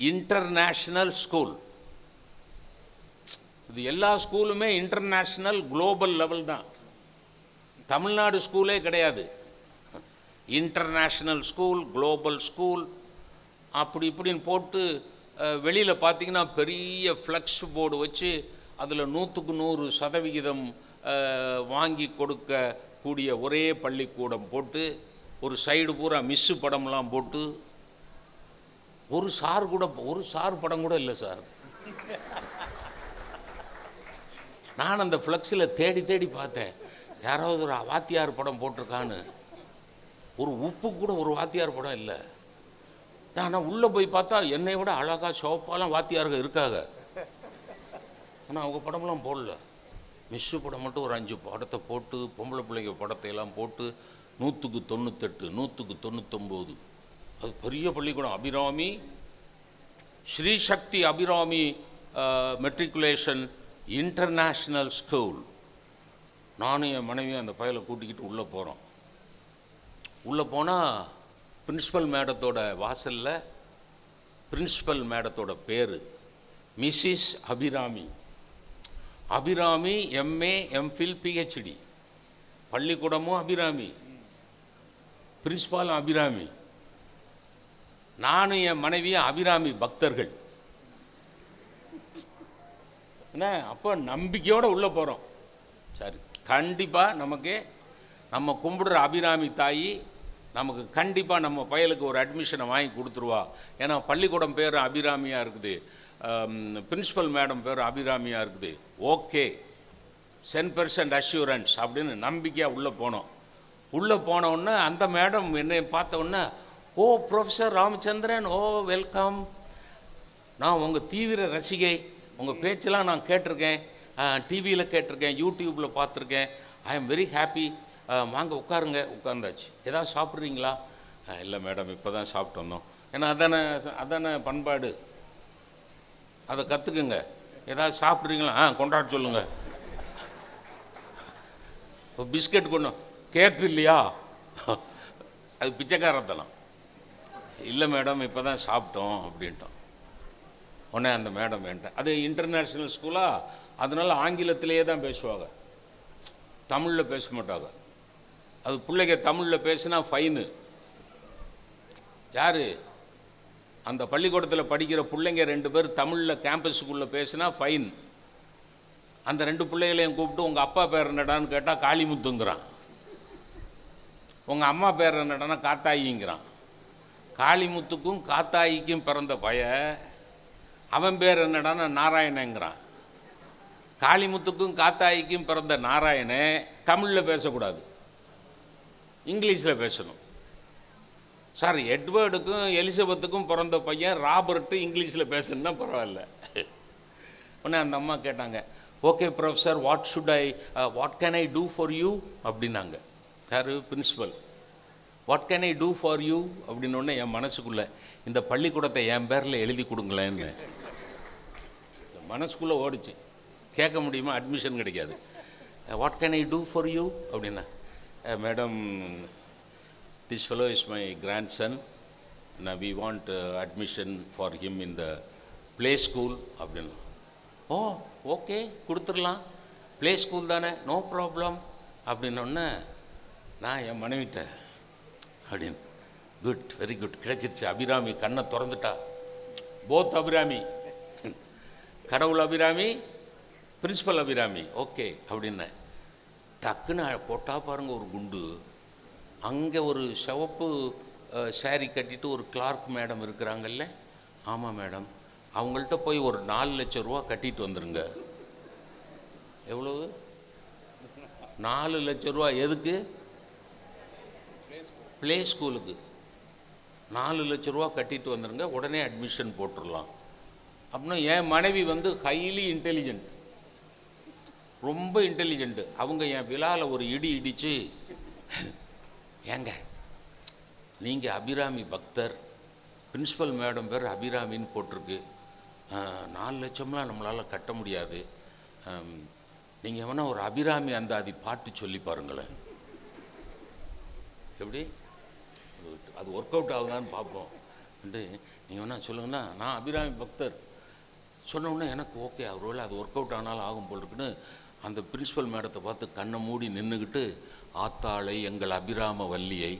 இன்டர்நேஷ்னல் ஸ்கூல். இது எல்லா ஸ்கூலுமே இன்டர்நேஷ்னல் குளோபல் லெவல் தான். தமிழ்நாடு ஸ்கூலே கிடையாது. இன்டர்நேஷ்னல் ஸ்கூல், குளோபல் ஸ்கூல், அப்படி இப்படின்னு போட்டு வெளியில் பார்த்தீங்கன்னா பெரிய ஃப்ளெக்ஸ் போர்டு வச்சு அதில் 100க்கு 100% வாங்கி கொடுக்கக்கூடிய ஒரே பள்ளிக்கூடம் போட்டு, ஒரு சைடு பூரா மிஸ்ஸு படம்லாம் போட்டு, ஒரு சார் படம் கூட இல்லை சார். நான் அந்த ஃப்ளெக்ஸில் தேடி பார்த்தேன், யாராவது ஒரு வாத்தியார் படம் போட்டிருக்கான்னு. ஒரு உப்பு கூட ஒரு வாத்தியார் படம் இல்லை. ஆனால் உள்ளே போய் பார்த்தா என்னை விட அழகாக சிவப்பாலாம் வாத்தியார்கள் இருக்காங்க. ஆனால் அவங்க படம்லாம் போடல. மிஸ்ஸு படம் மட்டும் ஒரு 5 படத்தை போட்டு, பொம்பளை பிள்ளைங்க படத்தையெல்லாம் போட்டு 100க்கு 98, 100க்கு 99. அது பெரிய பள்ளிக்கூடம். அபிராமி, ஸ்ரீ சக்தி அபிராமி மெட்ரிகுலேஷன் இன்டர்நேஷ்னல் ஸ்கூல். நானும் என் மனைவியும் அந்த பையலை கூட்டிக்கிட்டு உள்ளே போகிறோம். உள்ளே போனால் பிரின்ஸிபல் மேடத்தோட வாசலில், பிரின்ஸிபல் மேடத்தோட பேர் missus Abirami. Abirami MA, MPhil, PhD. பள்ளிக்கூடமும் அபிராமி, பிரின்ஸிபாலும் அபிராமி. நானும் என் மனைவியும் அபிராமி பக்தர்கள். என்ன, அப்போ நம்பிக்கையோடு உள்ளே போகிறோம். சரி, கண்டிப்பாக நம்ம கும்பிடுற அபிராமி தாயி நமக்கு கண்டிப்பாக நம்ம பயலுக்கு ஒரு அட்மிஷனை வாங்கி கொடுத்துருவா. ஏன்னா பள்ளிக்கூடம் பேர் அபிராமியாக இருக்குது, பிரின்ஸிபல் மேடம் பேர் அபிராமியாக இருக்குது. ஓகே, 100% அஷ்யூரன்ஸ் அப்படின்னு நம்பிக்கையாக உள்ளே போனோம். உள்ளே போனோடனே அந்த மேடம் என்னை பார்த்தோன்னே, ஓ ப்ரொஃபஸர் ராமச்சந்திரன், ஓ வெல்கம், நான் உங்கள் தீவிர ரசிகை, உங்கள் பேச்செல்லாம் நான் கேட்டிருக்கேன், டிவியில் கேட்டிருக்கேன், யூடியூப்பில் பார்த்துருக்கேன். I am very happy. வாங்க உட்காருங்க. உட்கார்ந்தாச்சு. ஏதாவது சாப்பிட்றீங்களா? இல்லை மேடம் இப்போ தான் சாப்பிட்டு வந்தோம். ஏன்னா அதானே பண்பாடு, அதை கற்றுக்குங்க. ஏதாவது சாப்பிட்றீங்களா? கொண்டாட சொல்லுங்கள். பிஸ்கட் கொண்டு, கேக்கு இல்லையா? அது பிச்சைக்காரத்தலாம். இல்லை மேடம் இப்போ தான் சாப்பிட்டோம் அப்படின்ட்டோம். உடனே அந்த மேடம் வேண்டாம், அது இன்டர்நேஷ்னல் ஸ்கூலாக, அதனால ஆங்கிலத்திலேயே தான் பேசுவாங்க, தமிழில் பேச மாட்டாங்க. அது பிள்ளைங்க தமிழில் பேசுனா ஃபைனு. யார்? அந்த பள்ளிக்கூடத்தில் படிக்கிற பிள்ளைங்க 2 பேர் தமிழில் கேம்பஸுக்குள்ளே பேசுனா ஃபைன். அந்த 2 பிள்ளைகளையும் கூப்பிட்டு உங்கள் அப்பா பேர் என்னடான்னு கேட்டால் காளிமுத்துங்கிறான், உங்கள் அம்மா பேர் என்னடான்னா காத்தாயிங்கிறான். காளிமுத்துக்கும் காத்தாயிக்கும் பிறந்த அவன் பேர் என்னடான்னா நாராயணங்கிறான். காளிமுத்துக்கும் காத்தாயிக்கும் பிறந்த நாராயணே தமிழில் பேசக்கூடாது, இங்கிலீஷில் பேசணும். சார், எட்வர்டுக்கும் எலிசபெத்துக்கும் பிறந்த பையன் ராபர்ட்டு இங்கிலீஷில் பேசணுன்னா பரவாயில்ல. உடனே அந்த அம்மா கேட்டாங்க, okay professor, what can I do for you அப்படின்னாங்க. யார்? Principal. What can I do for you அப்படின்னோடனே என் மனசுக்குள்ளே, இந்த பள்ளிக்கூடத்தை என் பேரில் எழுதி கொடுங்களேன்னு மனசுக்குள்ளே ஓடிச்சு. கேட்க முடியுமா? அட்மிஷன் கிடைக்காது. What can I do for you அப்படின்னா, madam, this fellow is my grandson. Now we want admission for him in the play school அப்படின்னா. ஓகே கொடுத்துடலாம், ப்ளே ஸ்கூல் தானே, நோ ப்ராப்ளம் அப்படின்னொன்னே நான் என் மனைவிட்ட அப்படின்னு, குட், வெரி குட், கிடைச்சிருச்சு. அபிராமி கண்ணை திறந்துட்டா. போத் அபிராமி, கடவுள் அபிராமி, பிரின்சிபல் அபிராமி, ஓகே அப்படின்னேன். டக்குன்னு போட்டால் பாருங்கள் ஒரு குண்டு. அங்கே ஒரு சிவப்பு சாரி கட்டிட்டு ஒரு கிளார்க் மேடம் இருக்கிறாங்கல்ல, ஆமாம் மேடம், அவங்கள்ட்ட போய் ஒரு 4 லட்சம் ரூபா கட்டிட்டு வந்துடுங்க. எவ்வளவு? 4 லட்சம் ரூபா. எதுக்கு? ப்ளே ஸ்கூலுக்கு 4 லட்சம் ரூபா கட்டிட்டு வந்துடுங்க, உடனே அட்மிஷன் போட்டுடலாம் அப்படின்னா. என் மனைவி ஹைலி இன்டெலிஜென்ட், ரொம்ப இன்டெலிஜென்ட்டு. அவங்க என் விழாவில் ஒரு இடித்து, ஏங்க நீங்கள் அபிராமி பக்தர், பிரின்சிபல் மேடம் பேர் அபிராமின்னு போட்டிருக்கு, 4 லட்சம்லாம் நம்மளால் கட்ட முடியாது, நீங்கள் வேணா ஒரு அபிராமி அந்தாதி பாட்டு சொல்லி பாருங்களேன், எப்படி அது ஒர்க் அவுட் ஆகுதான்னு பார்ப்போம் என்று நீங்கள் வேணா சொல்லுங்கன்னா. நான் அபிராமி பக்தர் சொன்னோன்னே எனக்கு ஓகே, அவரோட அது ஒர்க் அவுட் ஆனாலும் ஆகும் போல் இருக்குன்னு அந்த பிரின்சிபல் மேடத்தை பார்த்து கண்ணை மூடி நின்றுக்கிட்டு, ஆத்தாளை எங்கள் அபிராம வல்லியை,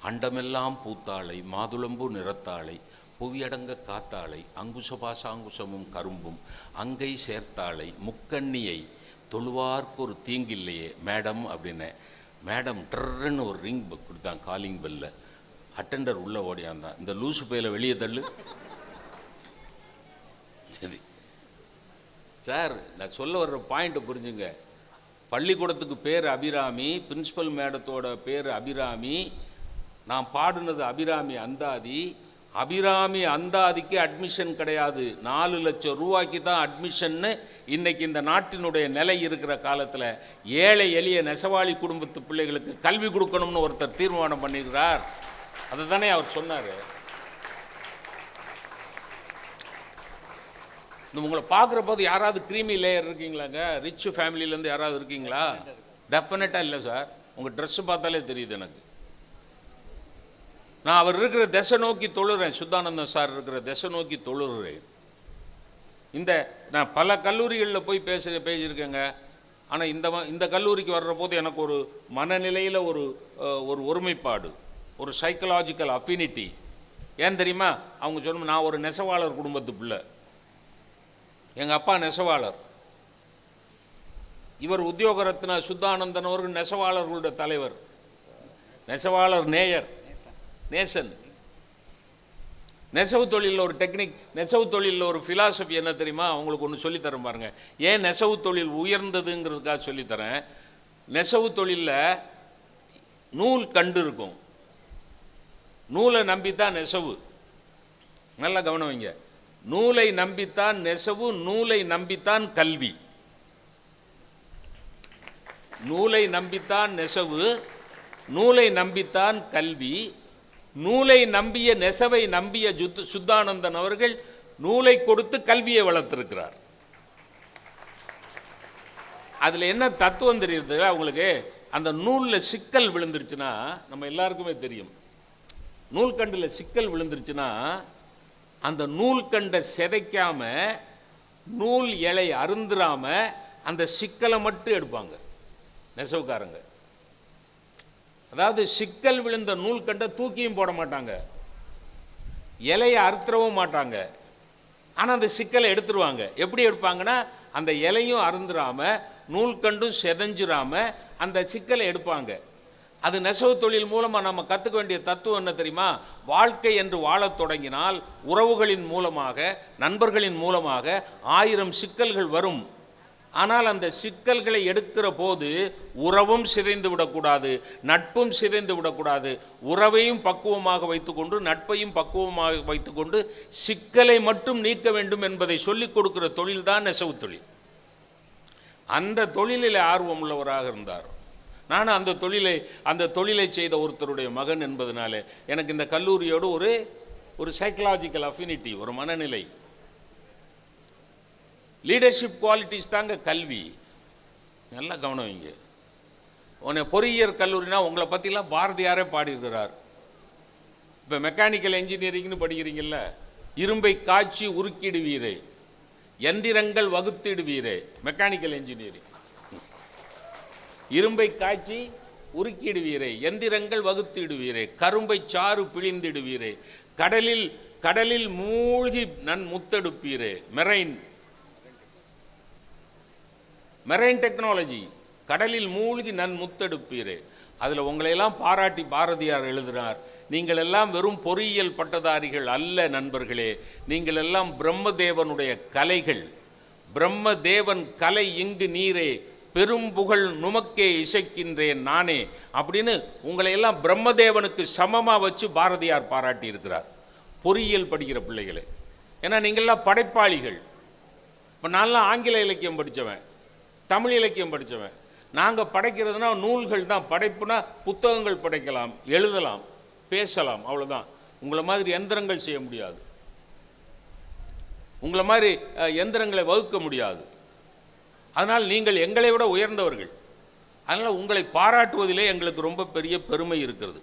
அண்டமெல்லாம் பூத்தாளை, மாதுளம்பூ நிறத்தாளை, புவியடங்க காத்தாளை, அங்குசபாசாங்குசமும் கரும்பும் அங்கை சேர்த்தாளை, முக்கண்ணியை தொழுவார்க்கு ஒரு தீங்கில்லையே மேடம் அப்படின்னேன். மேடம் ட்ரன்னு ஒரு ரிங் கொடுத்தான், காலிங் பெல்ல. அட்டெண்டர் உள்ளே ஓடியாந்தான், இந்த லூசு பையில வெளியே தள்ளு. சார், நான் சொல்ல வர்ற பாயிண்ட்டை புரிஞ்சுங்க. பள்ளிக்கூடத்துக்கு பேர் அபிராமி, பிரின்சிபல் மேடத்தோட பேர் அபிராமி, நான் பாடினது அபிராமி அந்தாதி. அபிராமி அந்தாதிக்கு அட்மிஷன் கிடையாது, 4 லட்சம் ரூபாய்க்கு தான் அட்மிஷன்னு இன்றைக்கி இந்த நாட்டினுடைய நிலை இருக்கிற காலத்தில் ஏழை எளிய நெசவாளி குடும்பத்து பிள்ளைகளுக்கு கல்வி கொடுக்கணும்னு ஒருத்தர் தீர்மானம் பண்ணியிருக்கிறார். அதை தானே அவர் சொன்னார். உங்களை பார்க்குற போது யாராவது க்ரீமி லேயர் இருக்கீங்களாங்க? ரிச் ஃபேமிலியிலேருந்து யாராவது இருக்கீங்களா? டெஃபினட்டாக இல்லை சார், உங்கள் ட்ரெஸ்ஸு பார்த்தாலே தெரியுது எனக்கு. நான் அவர் இருக்கிற திசை நோக்கி தொழுறேன், சுத்தானந்தம் சார் இருக்கிற திசை நோக்கி தொழுறேன். நான் பல கல்லூரிகளில் போய் பேசியிருக்கேங்க. ஆனால் இந்த கல்லூரிக்கு வர்ற போது எனக்கு ஒரு மனநிலையில் ஒரு ஒருமைப்பாடு, ஒரு சைக்கலாஜிக்கல் அஃபினிட்டி. ஏன் தெரியுமா? அவங்க சொன்ன, நான் ஒரு நெசவாளர் குடும்பத்து பிள்ளை, எங்கள் அப்பா நெசவாளர், இவர் உத்தியோக ரத்னா சுத்தானந்தன் அவர்கள் நெசவாளர்களுடைய தலைவர், நெசவாளர் நேசன். நெசவு தொழிலில் ஒரு டெக்னிக், நெசவு தொழிலில் ஒரு ஃபிலாசபி என்ன தெரியுமா? அவங்களுக்கு ஒன்று சொல்லித்தரேன் பாருங்கள். ஏன் நெசவு தொழில் உயர்ந்ததுங்கிறதுக்காக சொல்லித்தரேன். நெசவு தொழிலில் நூல் கண்டு இருக்கும், நூலை நம்பித்தான் நெசவு. நல்லா கவனம் வைங்க. நூலை நம்பித்தான் நெசவு, நூலை நம்பித்தான் கல்வி. நூலை நம்பித்தான் நெசவு, நூலை நம்பித்தான் கல்வி. நூலை நம்பிய நெசவை நம்பிய சுத்தானந்தன் அவர்கள் நூலை கொடுத்து கல்வியை வளர்த்திருக்கிறார். அதில் என்ன தத்துவம் தெரியுது அவங்களுக்கு? அந்த நூலில் சிக்கல் விழுந்துருச்சுன்னா, நம்ம எல்லாருக்குமே தெரியும், நூல்கண்டில் சிக்கல் விழுந்துருச்சுன்னா அந்த நூல்கண்டை சிதைக்காம நூல் இலை அருந்துராம அந்த சிக்கலை மட்டும் எடுப்பாங்க நெசவுக்காரங்க. அதாவது சிக்கல் விழுந்த நூல்கண்டை தூக்கியும் போட மாட்டாங்க, இலையை அறுத்துறவும் மாட்டாங்க. ஆனால் அந்த சிக்கலை எடுத்துருவாங்க. எப்படி எடுப்பாங்கன்னா, அந்த இலையும் அருந்துராம நூல்கண்டும் செதஞ்சிராம அந்த சிக்கலை எடுப்பாங்க. அது நெசவு தொழில் மூலமாக நம்ம கற்றுக்க வேண்டிய தத்துவம் என்ன தெரியுமா? வாழ்க்கை என்று வாழத் தொடங்கினால் உறவுகளின் மூலமாக, நண்பர்களின் மூலமாக 1000 சிக்கல்கள் வரும். ஆனால் அந்த சிக்கல்களை எடுக்கிற போது உறவும் சிதைந்து விடக்கூடாது, நட்பும் சிதைந்து விடக்கூடாது. உறவையும் பக்குவமாக வைத்துக்கொண்டு நட்பையும் பக்குவமாக வைத்துக்கொண்டு சிக்கலை மட்டும் நீக்க வேண்டும் என்பதை சொல்லிக் கொடுக்கிற தொழில் தான் நெசவு தொழில். அந்த தொழிலில் ஆர்வம் உள்ளவராக இருந்தார். நான் அந்த தொழிலை செய்த ஒருத்தருடைய மகன் என்பதனால எனக்கு இந்த கல்லூரியோடு ஒரு சைக்கலாஜிக்கல் அஃபினிட்டி, ஒரு மனநிலை. லீடர்ஷிப் குவாலிட்டிஸ் தாங்க கல்வி. நல்லா கவனம் வைங்க. உன்னை பொறியியல் கல்லூரினா உங்களை பற்றிலாம் பாரதியாரே பாடியிருக்கிறார். இப்போ மெக்கானிக்கல் என்ஜினியரிங்னு படிக்கிறீங்கல்ல, இரும்பை காய்ச்சி உருக்கிடுவீரே, எந்திரங்கள் வகுத்திடுவீரே. மெக்கானிக்கல் என்ஜினியரிங், இரும்பை காய்ச்சி உருக்கிடுவீரே, எந்திரங்கள் வகுத்திடுவீரே, கரும்பை சாறு பிழிந்திடுவீரே, கடலில் மூழ்கி முத்தெடுப்பீரே. மெரைன் டெக்னாலஜி, கடலில் மூழ்கி முத்தெடுப்பீரே. அதில் உங்களையெல்லாம் பாராட்டி பாரதியார் எழுதினார், நீங்கள் எல்லாம் வெறும் பொறியியல் பட்டதாரிகள் அல்ல நண்பர்களே, நீங்கள் எல்லாம் பிரம்மதேவனுடைய கலைகள். பிரம்மதேவன் கலை இங்கு நீரே, பெரும் புகழ் நுமக்கே இசைக்கின்றேன் நானே அப்படின்னு உங்களையெல்லாம் பிரம்மதேவனுக்கு சமமாக வச்சு பாரதியார் பாராட்டி இருக்கிறார். பொறியியல் படிக்கிற பிள்ளைகளே, ஏன்னா நீங்கள்லாம் படைப்பாளிகள். இப்போ நான்லாம் ஆங்கில இலக்கியம் படித்தவன், தமிழ் இலக்கியம் படித்தவன். நாங்கள் படைக்கிறதுனா நூல்கள் தான். படைப்புனா புத்தகங்கள் படைக்கலாம், எழுதலாம், பேசலாம், அவ்வளோதான். உங்களை மாதிரி எந்திரங்கள் செய்ய முடியாது, உங்களை மாதிரி எந்திரங்களை வகுக்க முடியாது. அதனால் நீங்கள் எங்களை விட உயர்ந்தவர்கள். அதனால் உங்களை பாராட்டுவதிலே எங்களுக்கு ரொம்ப பெரிய பெருமை இருக்கிறது.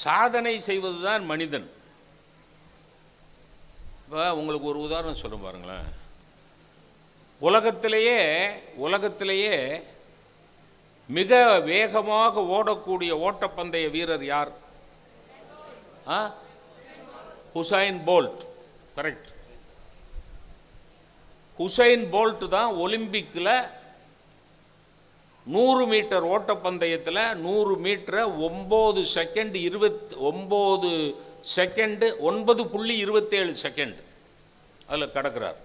சாதனை செய்வது தான் மனிதன். இப்போ உங்களுக்கு ஒரு உதாரணம் சொல்ல பாருங்களேன். உலகத்திலேயே மிக வேகமாக ஓடக்கூடிய ஓட்டப்பந்தய வீரர் யார்? Usain Bolt. Correct. Usain Bolt தான் ஒலிம்பிக்கில் 100 மீட்டர் ஓட்டப்பந்தயத்தில் 100 மீட்டரை 9 செகண்ட் 29 செகண்டு 9.27 செகண்ட் அதில் கடக்கிறார்.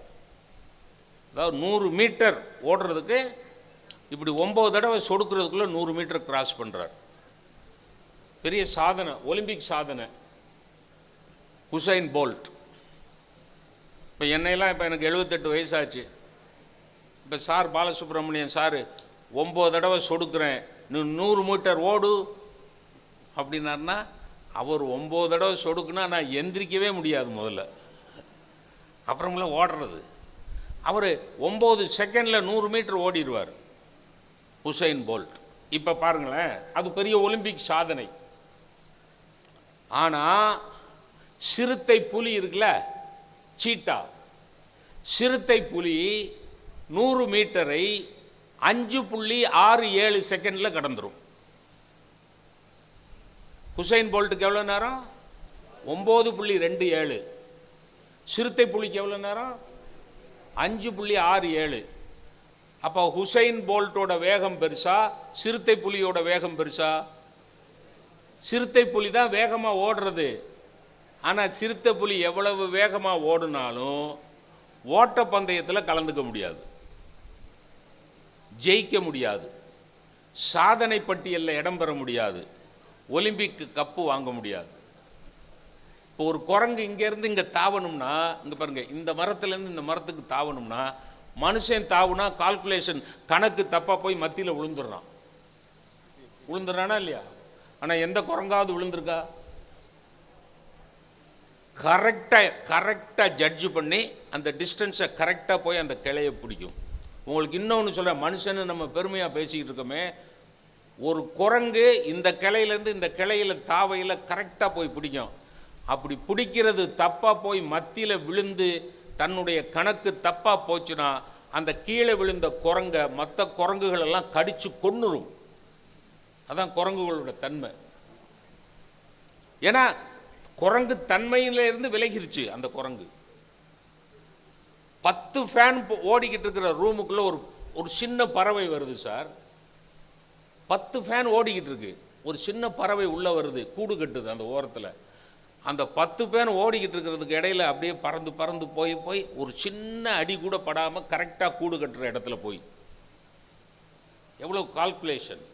அதாவது 100 மீட்டர் ஓடுறதுக்கு இப்படி 9 தடவை சொடுக்கிறதுக்குள்ளே 100 மீட்டர் கிராஸ் பண்ணுறார். பெரிய சாதனை, ஒலிம்பிக் சாதனை ஹுசைன் போல்ட். இப்போ என்னையெல்லாம் இப்போ எனக்கு 78 வயசாச்சு. இப்போ சார் பாலசுப்ரமணியன் சார் 9 தடவை சொடுக்கிறேன், நீ 100 மீட்டர் ஓடு அப்படின்னாருன்னா அவர் 9 தடவை சொடுக்குன்னா நான் எந்திரிக்கவே முடியாது முதல்ல, அப்புறமெல்லாம் ஓடுறது. அவர் 9 செகண்டில் 100 மீட்டர் ஓடிடுவார் ஹுசைன் போல்ட். இப்போ பாருங்களேன், அது பெரிய ஒலிம்பிக் சாதனை. ஆனால் சிறுத்தை புலி இருக்குல்ல, சீட்டா, சிறுத்தை புலி 100 மீட்டரை 5.67 செகண்டில் கடந்துடும். ஹுசைன் போல்ட்டுக்கு எவ்வளோ நேரம்? 9.27. சிறுத்தை புலிக்கு எவ்வளோ நேரம்? 5.67. அப்போ ஹுசைன் போல்ட்டோட வேகம் பெருசா, சிறுத்தை புலியோட வேகம் பெருசா? சிறுத்தை புலி தான் வேகமாக ஓடுறது. ஆனால் சிறுத்தை புலி எவ்வளவு வேகமாக ஓடினாலும் ஓட்டப்பந்தயத்தில் கலந்துக்க முடியாது, ஜெயிக்க முடியாது, சாதனை பட்டியலில் இடம் பெற முடியாது, ஒலிம்பிக்கு கப்பு வாங்க முடியாது. இப்போ ஒரு குரங்கு இங்கேருந்து இங்கே தாவணும்னா, இங்கே பாருங்கள், இந்த மரத்துலேருந்து இந்த மரத்துக்கு தாவணும்னா மனுஷன் தாவுனா கால்குலேஷன் கணக்கு தப்பாக போய் மத்தியில் விழுந்துடுறானா இல்லையா? ஆனால் எந்த குரங்காவது விழுந்திருக்கா? கரெக்டாக ஜட்ஜு பண்ணி அந்த டிஸ்டன்ஸை கரெக்டாக போய் அந்த கிளையை பிடிக்கும். உங்களுக்கு இன்னொன்று சொல்கிறேன், மனுஷன்னு நம்ம பெருமையாக பேசிக்கிட்டு இருக்கோமே, ஒரு குரங்கு இந்த கிளையிலேருந்து இந்த கிளையில் தாவையில் கரெக்டாக போய் பிடிக்கும். அப்படி பிடிக்கிறது தப்பாக போய் மத்தியில் விழுந்து தன்னுடைய கணக்கு தப்பாக போச்சுன்னா அந்த கீழே விழுந்த குரங்கை மற்ற குரங்குகளெல்லாம் கடித்து கொன்னுரும். அதான் குரங்குகளோட தன்மை. ஏன்னா குரங்கு தன்மையிலிருந்து விலகிருச்சு. அந்த குரங்கு 10 ஃபேன் ஓடிக்கிட்டு இருக்கிற ரூமுக்குள்ளே ஒரு சின்ன பறவை வருது சார். 10 ஃபேன் ஓடிக்கிட்டு இருக்கு, ஒரு சின்ன பறவை உள்ளே வருது, கூடு கட்டுது அந்த ஓரத்தில். அந்த 10 ஃபேன் ஓடிக்கிட்டு இருக்கிறதுக்கு இடையில அப்படியே பறந்து பறந்து போய் போய் ஒரு சின்ன அடி கூட படாமல் கரெக்டாக கூடு கட்டுற இடத்துல போய் எவ்வளோ கால்குலேஷன்.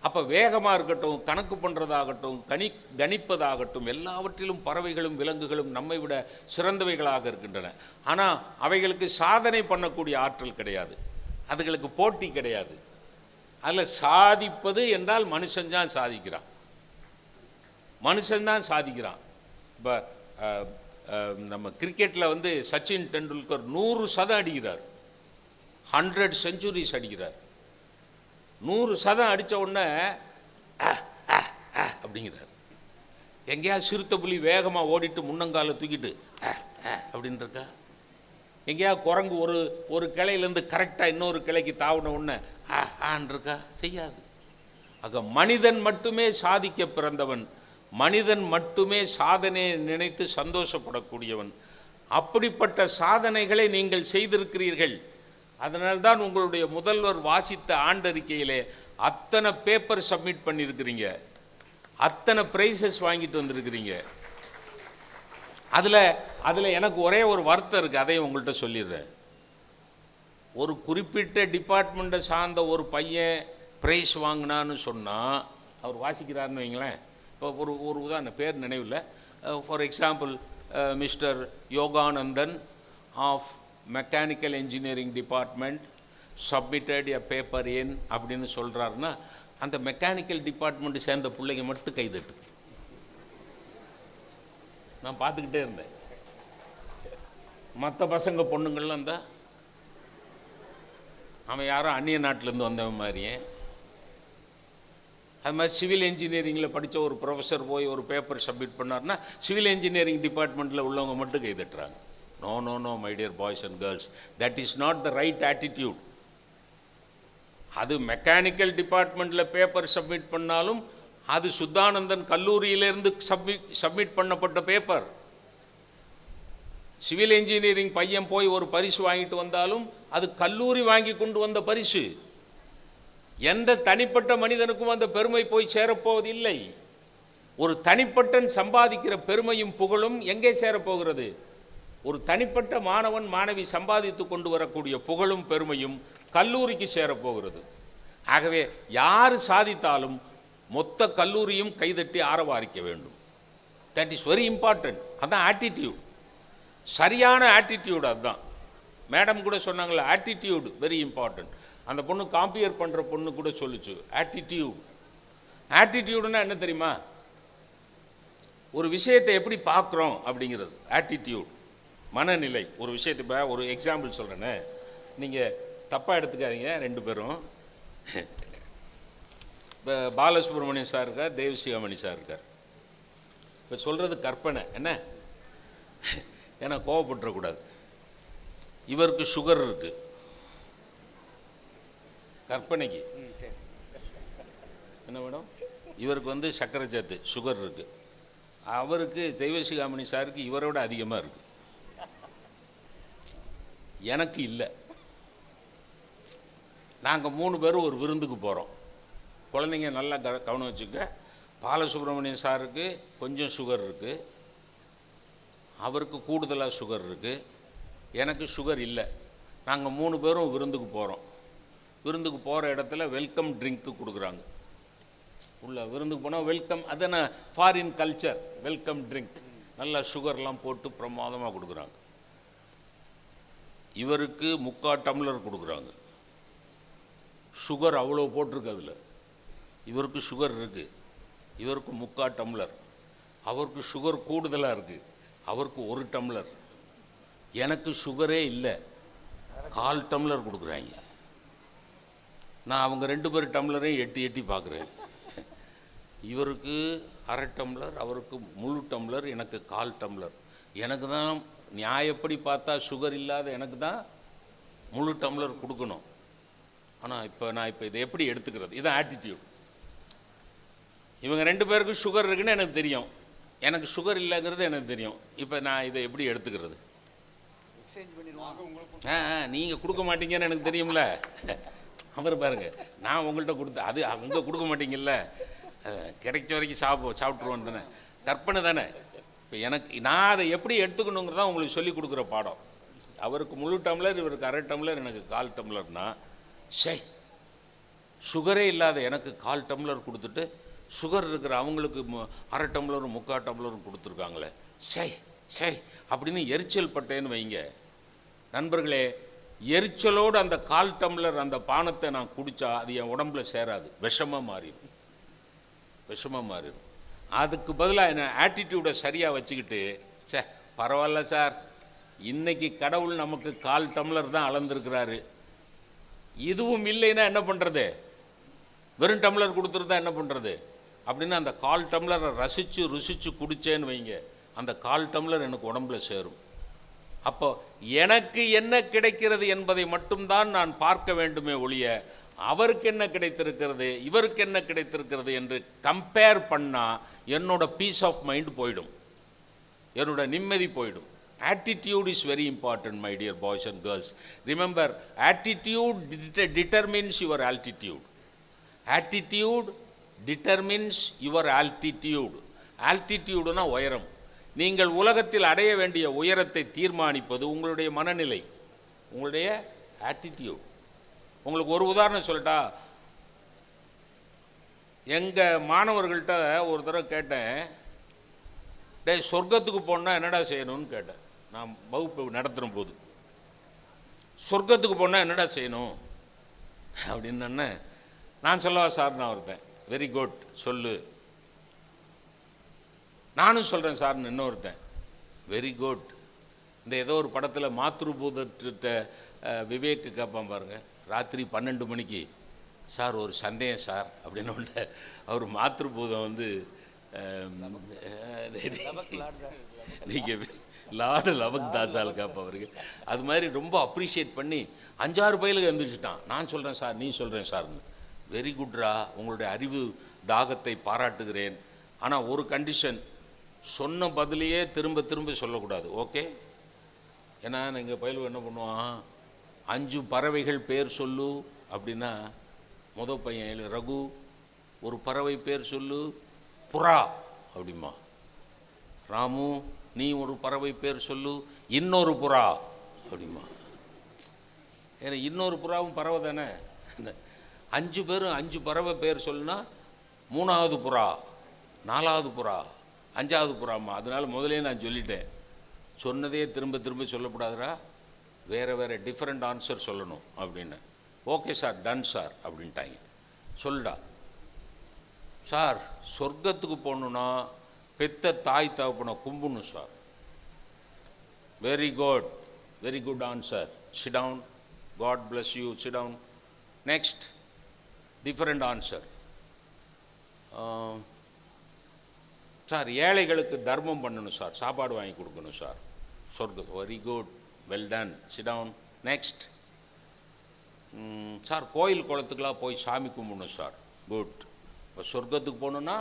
அப்போ வேகமாக இருக்கட்டும், கணக்கு பண்ணுறதாகட்டும், கணிப்பதாகட்டும், எல்லாவற்றிலும் பறவைகளும் விலங்குகளும் நம்மை விட சிறந்தவைகளாக இருக்கின்றன. ஆனால் அவைகளுக்கு சாதனை பண்ணக்கூடிய ஆற்றல் கிடையாது, அதுகளுக்கு போட்டி கிடையாது. அதில் சாதிப்பது என்றால் மனுஷன்தான் சாதிக்கிறான், மனுஷன்தான் சாதிக்கிறான். இப்போ நம்ம கிரிக்கெட்டில் வந்து சச்சின் டெண்டுல்கர் 100 சதம் அடிக்கிறார், 100 செஞ்சுரிஸ் அடிக்கிறார். 100 சதம் அடித்த உடனே அப்படிங்கிறார். எங்கேயாவது சிறுத்தை புலி வேகமாக ஓடிட்டு முன்னங்கால தூக்கிட்டு அப்படின்றக்கா? எங்கேயாவது குரங்கு ஒரு கிளையிலேருந்து கரெக்டாக இன்னொரு கிளைக்கு தாவின உடனே இருக்கா? செய்யாது. ஆக மனிதன் மட்டுமே சாதிக்க பிறந்தவன், மனிதன் மட்டுமே சாதனையை நினைத்து சந்தோஷப்படக்கூடியவன். அப்படிப்பட்ட சாதனைகளை நீங்கள் செய்திருக்கிறீர்கள். அதனால்தான் உங்களுடைய முதல்வர் வாசித்த ஆண்டறிக்கையிலே அத்தனை பேப்பர் சப்மிட் பண்ணியிருக்கிறீங்க, அத்தனை ப்ரைஸஸ் வாங்கிட்டு வந்திருக்கிறீங்க. அதில் எனக்கு ஒரே ஒரு வருத்தம் இருக்குது, அதையும் உங்கள்கிட்ட சொல்லிடுறேன். ஒரு குறிப்பிட்ட டிபார்ட்மெண்ட்டை சார்ந்த ஒரு பையன் ப்ரைஸ் வாங்கினான்னு சொன்னால் அவர் வாசிக்கிறாருன்னு வைங்களேன். இப்போ ஒரு உதாரணம், பேர் நினைவில், for example mister Yoganandan of mechanical engineering department submitted a paper ஏன் அப்படின்னு சொல்கிறாருன்னா அந்த மெக்கானிக்கல் டிபார்ட்மெண்ட்டு சேர்ந்த பிள்ளைங்க மட்டும் கைதட்டு. நான் பார்த்துக்கிட்டே இருந்தேன். மற்ற பசங்க பொண்ணுங்கள்லாம் தான் அவன் யாரும் அந்நிய நாட்டிலேருந்து வந்தவன் மாதிரியே. அது மாதிரி சிவில் இன்ஜினியரிங்கில் படித்த ஒரு ப்ரொஃபஸர் போய் ஒரு பேப்பர் சப்மிட் பண்ணார்னா சிவில் இன்ஜினியரிங் டிபார்ட்மெண்ட்டில் உள்ளவங்க மட்டும் கைதட்டுறாங்க. No no no my dear boys and girls, that is not the right attitude. அது மெக்கானிக்கல் டிபார்ட்மெண்ட்டில் பேப்பர் சப்மிட் பண்ணாலும் அது சுத்தானந்தன் கல்லூரியிலேருந்து சப்மிட் பண்ணப்பட்ட பேப்பர். சிவில் இன்ஜினியரிங் பையன் போய் ஒரு பரிசு வாங்கிட்டு வந்தாலும் அது கல்லூரி வாங்கி கொண்டு வந்த பரிசு. எந்த தனிப்பட்ட மனிதனுக்கும் அந்த பெருமை போய் சேரப்போவதில்லை. ஒரு தனிப்பட்டன் சம்பாதிக்கிற பெருமையும் புகழும் எங்கே சேரப்போகிறது? ஒரு தனிப்பட்ட மாணவன் மாணவி சம்பாதித்து கொண்டு வரக்கூடிய புகழும் பெருமையும் கல்லூரிக்கு சேரப்போகிறது. ஆகவே யார் சாதித்தாலும் மொத்த கல்லூரியும் கைதட்டி ஆரவாரிக்க வேண்டும். That is very important. அதுதான் ஆட்டிடியூட், சரியான ஆட்டிடியூட். அதுதான் மேடம் கூட சொன்னாங்களே, ஆட்டிடியூட் வெரி இம்பார்ட்டன்ட். அந்த பொண்ணு காம்பியர் பண்ணுற பொண்ணு கூட சொல்லிச்சு ஆட்டிடியூட். ஆட்டிடியூடுன்னா என்ன தெரியுமா? ஒரு விஷயத்தை எப்படி பார்க்குறோம் அப்படிங்கிறது ஆட்டிடியூட், மனநிலை. ஒரு விஷயத்தை இப்போ ஒரு எக்ஸாம்பிள் சொல்கிறேன்னே, நீங்கள் தப்பாக எடுத்துக்காதீங்க ரெண்டு பேரும். இப்போ பாலசுப்ரமணியம் சார் இருக்கார், தேவசிகாமணி சார் இருக்கார். இப்போ சொல்கிறது கற்பனை என்ன, ஏன்னா கோவப்பட்டுறக்கூடாது. இவருக்கு சுகர் இருக்குது, கற்பனைக்கு என்ன மேடம், இவருக்கு வந்து சர்க்கரை சத்து சுகர் இருக்குது. அவருக்கு தெய்வசிகாமணி சாருக்கு இவரோட அதிகமாக இருக்குது, எனக்கு இல்லை. நாங்கள் 3 பேரும் ஒரு விருந்துக்கு போகிறோம். குழந்தைங்க நல்லா கவனம் வச்சுக்க. பாலசுப்ரமணியம் சாருக்கு கொஞ்சம் சுகர் இருக்குது, அவருக்கு கூடுதலாக சுகர் இருக்குது, எனக்கு சுகர் இல்லை. நாங்கள் 3 பேரும் விருந்துக்கு போகிறோம். விருந்துக்கு போகிற இடத்துல வெல்கம் ட்ரிங்க்கு கொடுக்குறாங்க. உள்ள விருந்துக்கு போனால் வெல்கம், அதுனா ஃபாரின் கல்ச்சர், வெல்கம் ட்ரிங்க் நல்லா சுகர்லாம் போட்டு பிரமாதமாக கொடுக்குறாங்க. இவருக்கு 3/4 டம்ளர் கொடுக்குறாங்க. சுகர் அவ்வளோ போட்டிருக்கு அதில். இவருக்கு சுகர் இருக்குது, இவருக்கு 3/4 டம்ளர். அவருக்கு சுகர் கூடுதலாக இருக்குது, அவருக்கு 1 டம்ளர், எனக்கு சுகரே இல்லை, 1/4 டம்ளர் கொடுக்குறாங்க. நான் அவங்க 2 பேர் டம்ளரையும் எட்டி எட்டி பார்க்குறேன். இவருக்கு 1/2 டம்ளர், அவருக்கு முழு டம்ளர், எனக்கு 1/4 டம்ளர். எனக்கு தான் நியாயப்படி பார்த்தா சுகர் இல்லாத எனக்கு தான் முழு டம்ளர் கொடுக்கணும். ஆனால் நான் இதை எப்படி எடுத்துக்கிறது? இதுதான் ஆட்டிடியூட். இவங்க 2 பேருக்கும் சுகர் இருக்குன்னு எனக்கு தெரியும், எனக்கு சுகர் இல்லைங்கிறது எனக்கு தெரியும். இப்போ நான் இதை எப்படி எடுத்துக்கிறது? நீங்கள் கொடுக்க மாட்டீங்கன்னு எனக்கு தெரியும்ல. அவர் பாருங்க, நான் உங்கள்கிட்ட கொடுத்து அது அங்கே கொடுக்க மாட்டீங்கல்ல, கிடைச்ச வரைக்கும் சாப்பிட்ருவோன்னு தானே, கற்பனை தானே. இப்போ நான் அதை எப்படி எடுத்துக்கணுங்கிறதா உங்களுக்கு சொல்லி கொடுக்குற பாடம். அவருக்கு முழு டம்ளர், இவருக்கு 1/2 டம்ளர், எனக்கு 1/4 டம்ளர்னா, சுகரே இல்லாத எனக்கு 1/4 டம்ளர் கொடுத்துட்டு சுகர் இருக்கிற அவங்களுக்கு 1/2 டம்ளரும் 3/4 டம்ளரும் கொடுத்துருக்காங்களே, அப்படின்னு எரிச்சல் பட்டேன்னு வைங்க. நண்பர்களே, எரிச்சலோடு அந்த 1/4 டம்ளர் அந்த பானத்தை நான் குடித்தா அது என் உடம்புல சேராது, விஷமாக மாறிடும். அதுக்கு பதிலாக என்ன ஆட்டிடியூடை சரியாக வச்சுக்கிட்டு, பரவாயில்ல சார், இன்றைக்கி கடவுள் நமக்கு 1/4 டம்ளர் தான் அளந்துருக்கிறாரு, இதுவும் இல்லைன்னா என்ன பண்ணுறது, வெறும் டம்ளர் கொடுத்துருந்தா என்ன பண்ணுறது அப்படின்னு அந்த 1/4 டம்ளரை ருசித்து குடித்தேன்னு வைங்க, அந்த 1/4 டம்ளர் எனக்கு உடம்புல சேரும். அப்போ எனக்கு என்ன கிடைக்கிறது என்பதை மட்டும்தான் நான் பார்க்க வேண்டுமே ஒழிய, அவருக்கு என்ன கிடைத்திருக்கிறது, இவருக்கு என்ன கிடைத்திருக்கிறது என்று கம்பேர் பண்ணால் என்னோட பீஸ் ஆஃப் மைண்ட் போயிடும், என்னோட நிம்மதி போயிடும். Attitude is very important, my dear boys and girls. Remember, attitude determines your altitude. Attitude determines your altitude. Altitude-னா உயரம். நீங்கள் உலகத்தில் அடைய வேண்டிய உயரத்தை தீர்மானிப்பது உங்களுடைய மனநிலை, உங்களுடைய ஆட்டிடியூட். உங்களுக்கு ஒரு உதாரணம் சொல்லட்டா, எங்கள் மாணவர்கள்ட்ட ஒரு தடவை கேட்டேன், சொர்க்கத்துக்கு போனால் என்னடா செய்யணும்னு கேட்டேன். நான் வகுப்பு நடத்துகிற போது, சொர்க்கத்துக்கு போனால் என்னடா செய்யணும் அப்படின்னு நான் சொல்லவா சார், நான் ஒருத்தன், வெரி குட் சொல்லு. நானும் சொல்கிறேன் சார்னு இன்னொருத்தன், வெரி குட். இந்த ஏதோ ஒரு படத்தில் மாத்ருபூதத்தை விவேக்கு கேட்பான் பாருங்கள், ராத்திரி 12 மணிக்கு, சார் ஒரு சந்தேகம் சார் அப்படின்னு ஒன்று. அவர் மாத்ருபூதம் நீங்கள் லார்டு லவக் தாசால் கேட்ப அவருக்கு. அது மாதிரி ரொம்ப அப்ரிஷியேட் பண்ணி 5-6 பயிலுக்கு எழுந்திரிச்சிட்டான். நான் சொல்கிறேன் சார், நீ சொல்கிறேன் சார்னு. வெரி குட்ரா, உங்களுடைய அறிவு தாகத்தை பாராட்டுகிறேன், ஆனால் ஒரு கண்டிஷன், சொன்ன பதிலையே திரும்ப திரும்ப சொல்லக்கூடாது, ஓகே? ஏன்னா எங்கள் பயிலுக்கு என்ன பண்ணுவான், 5 பறவைகள் பேர் சொல்லு அப்படின்னா, முதல் பையன் ரகு, ஒரு பறவை பேர் சொல்லு, புறா அப்படிமா. ராமு, நீ ஒரு பறவை பேர் சொல்லு, இன்னொரு புறா அப்படிமா. ஏன்னா இன்னொரு புறாவும் பறவை தானே. இந்த 5 பேரும் 5 பறவை பேர் சொல்லுனா 3வது புறா, 4வது புறா, 5வது புறாமா. அதனால் முதலே நான் சொல்லிட்டேன், சொன்னதே திரும்ப திரும்ப சொல்லக்கூடாதுரா, வேறு டிஃப்ரெண்ட் ஆன்சர் சொல்லணும் அப்படின்னு. ஓகே சார், டன் சார் அப்படின்ட்டாங்க. சொல்டா சார், சொர்க்கத்துக்கு போகணுன்னா பெத்த தாய் தகப்பனை கும்பிடணும் sir. Very good answer, sit down, God bless you, sit down. Next, different answer. Sir, ஏழைகளுக்கு தர்மம் பண்ணணும் சார், சாப்பாடு வாங்கி கொடுக்கணும் சார். சொர்க்கம், very good, well done, sit down. Next, sir கோயில் குளத்துக்கெலாம் போய் சாமி கும்பிடணும் சார். குட். இப்போ சொர்க்கத்துக்கு போகணுன்னா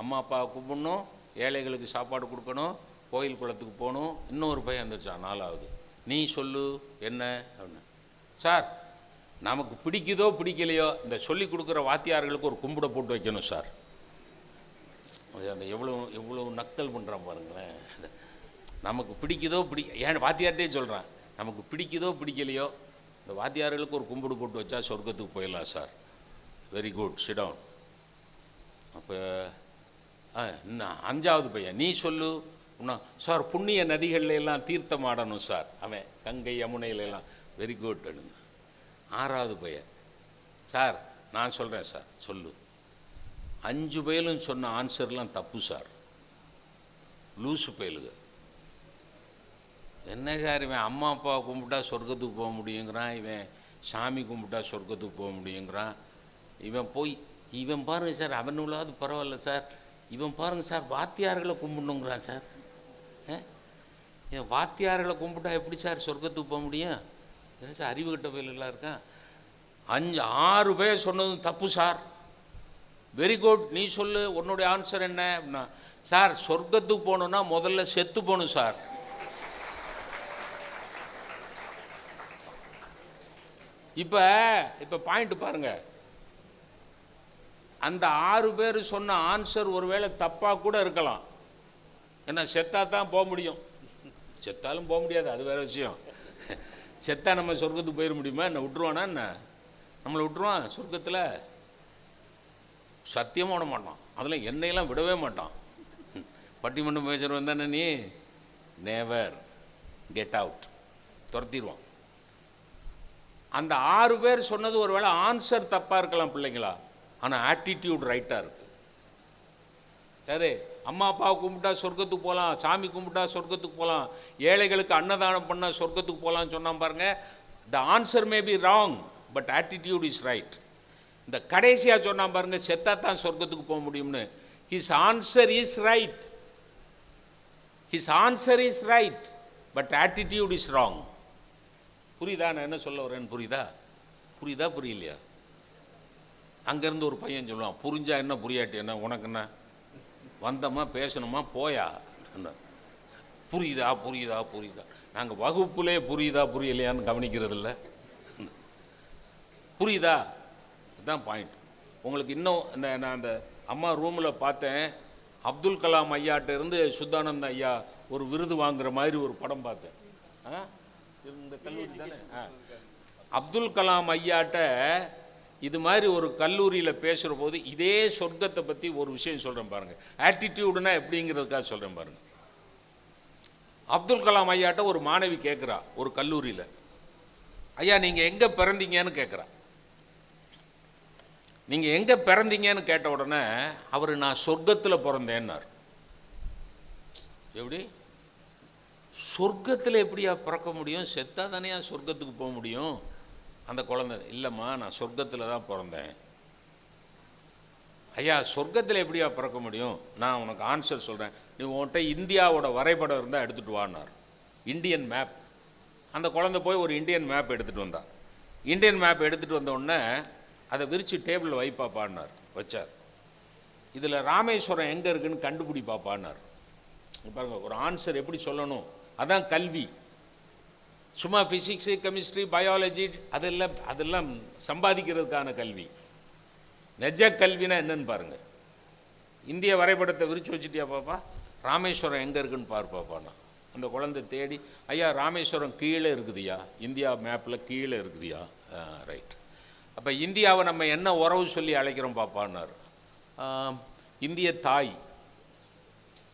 அம்மா அப்பா கும்பிடணும், ஏழைகளுக்கு சாப்பாடு கொடுக்கணும், கோயில் குளத்துக்கு போகணும். இன்னொரு பையன் வந்துருச்சான், 4வது. நீ சொல்லு என்ன அப்படின்னு. சார், நமக்கு பிடிக்குதோ பிடிக்கலையோ இந்த சொல்லி கொடுக்குற வாத்தியார்களுக்கு ஒரு கும்பிட போட்டு வைக்கணும் சார். அந்த எவ்வளோ நக்கல் பண்ணுறான் பாருங்களேன். நமக்கு பிடிக்குதோ ஏன் வாத்தியார்ட்டே சொல்கிறான், நமக்கு பிடிக்குதோ பிடிக்கலையோ இந்த வாத்தியார்களுக்கு ஒரு கும்பிடு போட்டு வச்சா சொர்க்கத்துக்கு போயிடலாம் sir. Very good, sit down. அப்போ இன்னும் 5வது பையன், நீ சொல்லு இன்னும். சார், புண்ணிய நதிகளில் எல்லாம் தீர்த்தம் ஆடணும் சார், அவன் கங்கை யமுனையிலெல்லாம். Very good. 6வது பையன், சார் நான் சொல்கிறேன் சார், சொல்லு. 5 பேரும் சொன்ன ஆன்சர்லாம் தப்பு சார். லூசு பயலுக. என்ன சார் இவன் அம்மா அப்பா கும்பிட்டா சொர்க்கத்துக்கு போக முடியுங்கிறான், இவன் சாமி கும்பிட்டா சொர்க்கத்துக்கு போக முடியுங்கிறான். இவன் பாருங்கள் சார், அவனுள்ளாவது பரவாயில்ல சார், இவன் பாருங்கள் சார் வாத்தியார்களை கும்பிடணுங்கிறான் சார். ஏன் வாத்தியார்களை கும்பிட்டா எப்படி சார் சொர்க்கத்துக்கு போக முடியும்? என்ன சார் அறிவு கட்ட பயலுகளாக இருக்கான். 5-6 பேர் சொன்னதும் தப்பு சார். வெரி குட், நீ சொல்லு உன்னுடைய ஆன்சர் என்ன அப்படின்னா, சார் சொர்க்கத்துக்கு போகணுன்னா முதல்ல செத்து போகணும் சார். இப்போ பாயிண்ட் பாருங்க, அந்த 6 பேர் சொன்ன ஆன்சர் ஒருவேளை தப்பாக கூட இருக்கலாம். ஏன்னா செத்தா தான் போக முடியும், செத்தாலும் போக முடியாது, அது வேறு விஷயம். செத்தா நம்ம சொர்க்கத்துக்கு போயிட முடியுமா? என்ன விட்டுருவானா? என்ன நம்மளை விட்டுருவான் சொர்க்கத்தில்? சத்தியமாக விட மாட்டான். அதில் என்னையெல்லாம் விடவே மாட்டான். பட்டிமன்றம் பேசுகிறவன் தானே நீ, நேவர் கெட் அவுட், துரத்திடுவான். அந்த 6 பேர் சொன்னது ஒரு வேளை ஆன்சர் தப்பாக இருக்கலாம் பிள்ளைங்களா, ஆனால் ஆட்டிடியூட் ரைட்டாக இருக்குது. சரி, அம்மா அப்பாவை கும்பிட்டா சொர்க்கத்துக்கு போகலாம், சாமி கும்பிட்டா சொர்க்கத்துக்கு போகலாம், ஏழைகளுக்கு அன்னதானம் பண்ணால் சொர்க்கத்துக்கு போகலான்னு சொன்னான் பாருங்கள். The answer may be wrong but attitude is right. இந்த கடைசியாக சொன்னான் பாருங்கள், செத்தா தான் சொர்க்கத்துக்கு போக முடியும்னு. His answer is right, his answer is right but attitude is wrong. புரியுதா நான் என்ன சொல்ல வரேன்னு? புரியுதா புரியலையா? அங்கேருந்து ஒரு பையன் சொல்லுவான், புரிஞ்சா என்ன புரியாட்டி என்ன, உனக்கு என்ன, வந்தோமா பேசணுமா போயா, புரியுதா. நாங்கள் வகுப்புலே புரியுதா புரியலையான்னு கவனிக்கிறது இல்லை. புரியுதா? அதுதான் பாயிண்ட். உங்களுக்கு இன்னும் நான் அந்த அம்மா ரூமில் பார்த்தேன், அப்துல் கலாம் ஐயாட்ட இருந்து சுத்தானந்த ஐயா ஒரு விருது வாங்குற மாதிரி ஒரு படம் பார்த்தேன். இந்த கல்லூரி தானே, அப்துல் கலாம் ஐயாட்ட இது மாதிரி ஒரு கல்லூரியில் பேசுகிற போது இதே சொர்க்கத்தை பற்றி ஒரு விஷயம் சொல்கிறேன் பாருங்கள். ஆட்டிடியூடுனா எப்படிங்கிறதுக்காக சொல்கிறேன் பாருங்கள். அப்துல் கலாம் ஐயாட்ட ஒரு மாணவி கேட்குறா ஒரு கல்லூரியில், ஐயா நீங்கள் எங்கே பிறந்தீங்கன்னு கேட்குறா. நீங்கள் எங்கே பிறந்தீங்கன்னு கேட்ட உடனே அவர் நான் சொர்க்கத்தில் பிறந்தேன்னார். எப்படி சொர்க்கத்தில் எப்படியா பிறக்க முடியும்? செத்தா தானே சொர்க்கத்துக்கு போக முடியும்? அந்த குழந்தை இல்லைம்மா நான் சொர்க்கத்தில் தான் பிறந்தேன். ஐயா சொர்க்கத்தில் எப்படியா பிறக்க முடியும்? நான் உனக்கு ஆன்சர் சொல்கிறேன், நீ உன்கிட்ட இந்தியாவோட வரைபடம் இருந்தால் எடுத்துகிட்டு வான்னார். Indian map. அந்த குழந்தை போய் ஒரு இந்தியன் மேப் எடுத்துகிட்டு வந்தான். இந்தியன் மேப் எடுத்துகிட்டு வந்தோடனே அதை விரித்து டேபிளில் வைப்பாப்பான்னார். வச்சார். இதில் ராமேஸ்வரம் எங்கே இருக்குதுன்னு கண்டுபிடி பாப்பான்னார். பாருங்கள் ஒரு ஆன்சர் எப்படி சொல்லணும், அதான் கல்வி. சும்மா ஃபிசிக்ஸு கெமிஸ்ட்ரி பயாலஜி அதெல்லாம் சம்பாதிக்கிறதுக்கான கல்வி. நெஜ கல்வினா என்னன்னு பாருங்கள். இந்திய வரைபடத்தை விரித்து வச்சுட்டியா பாப்பா, ராமேஸ்வரம் எங்கே இருக்குன்னு பாருப்பாப்பாண்ணா. அந்த குழந்தை தேடி, ஐயா ராமேஸ்வரம் கீழே இருக்குதுயா, இந்தியா மேப்பில் கீழே இருக்குதுயா. ரைட். அப்போ இந்தியாவை நம்ம என்ன உறவு சொல்லி அழைக்கிறோம் பாப்பான்னார். இந்திய தாய்.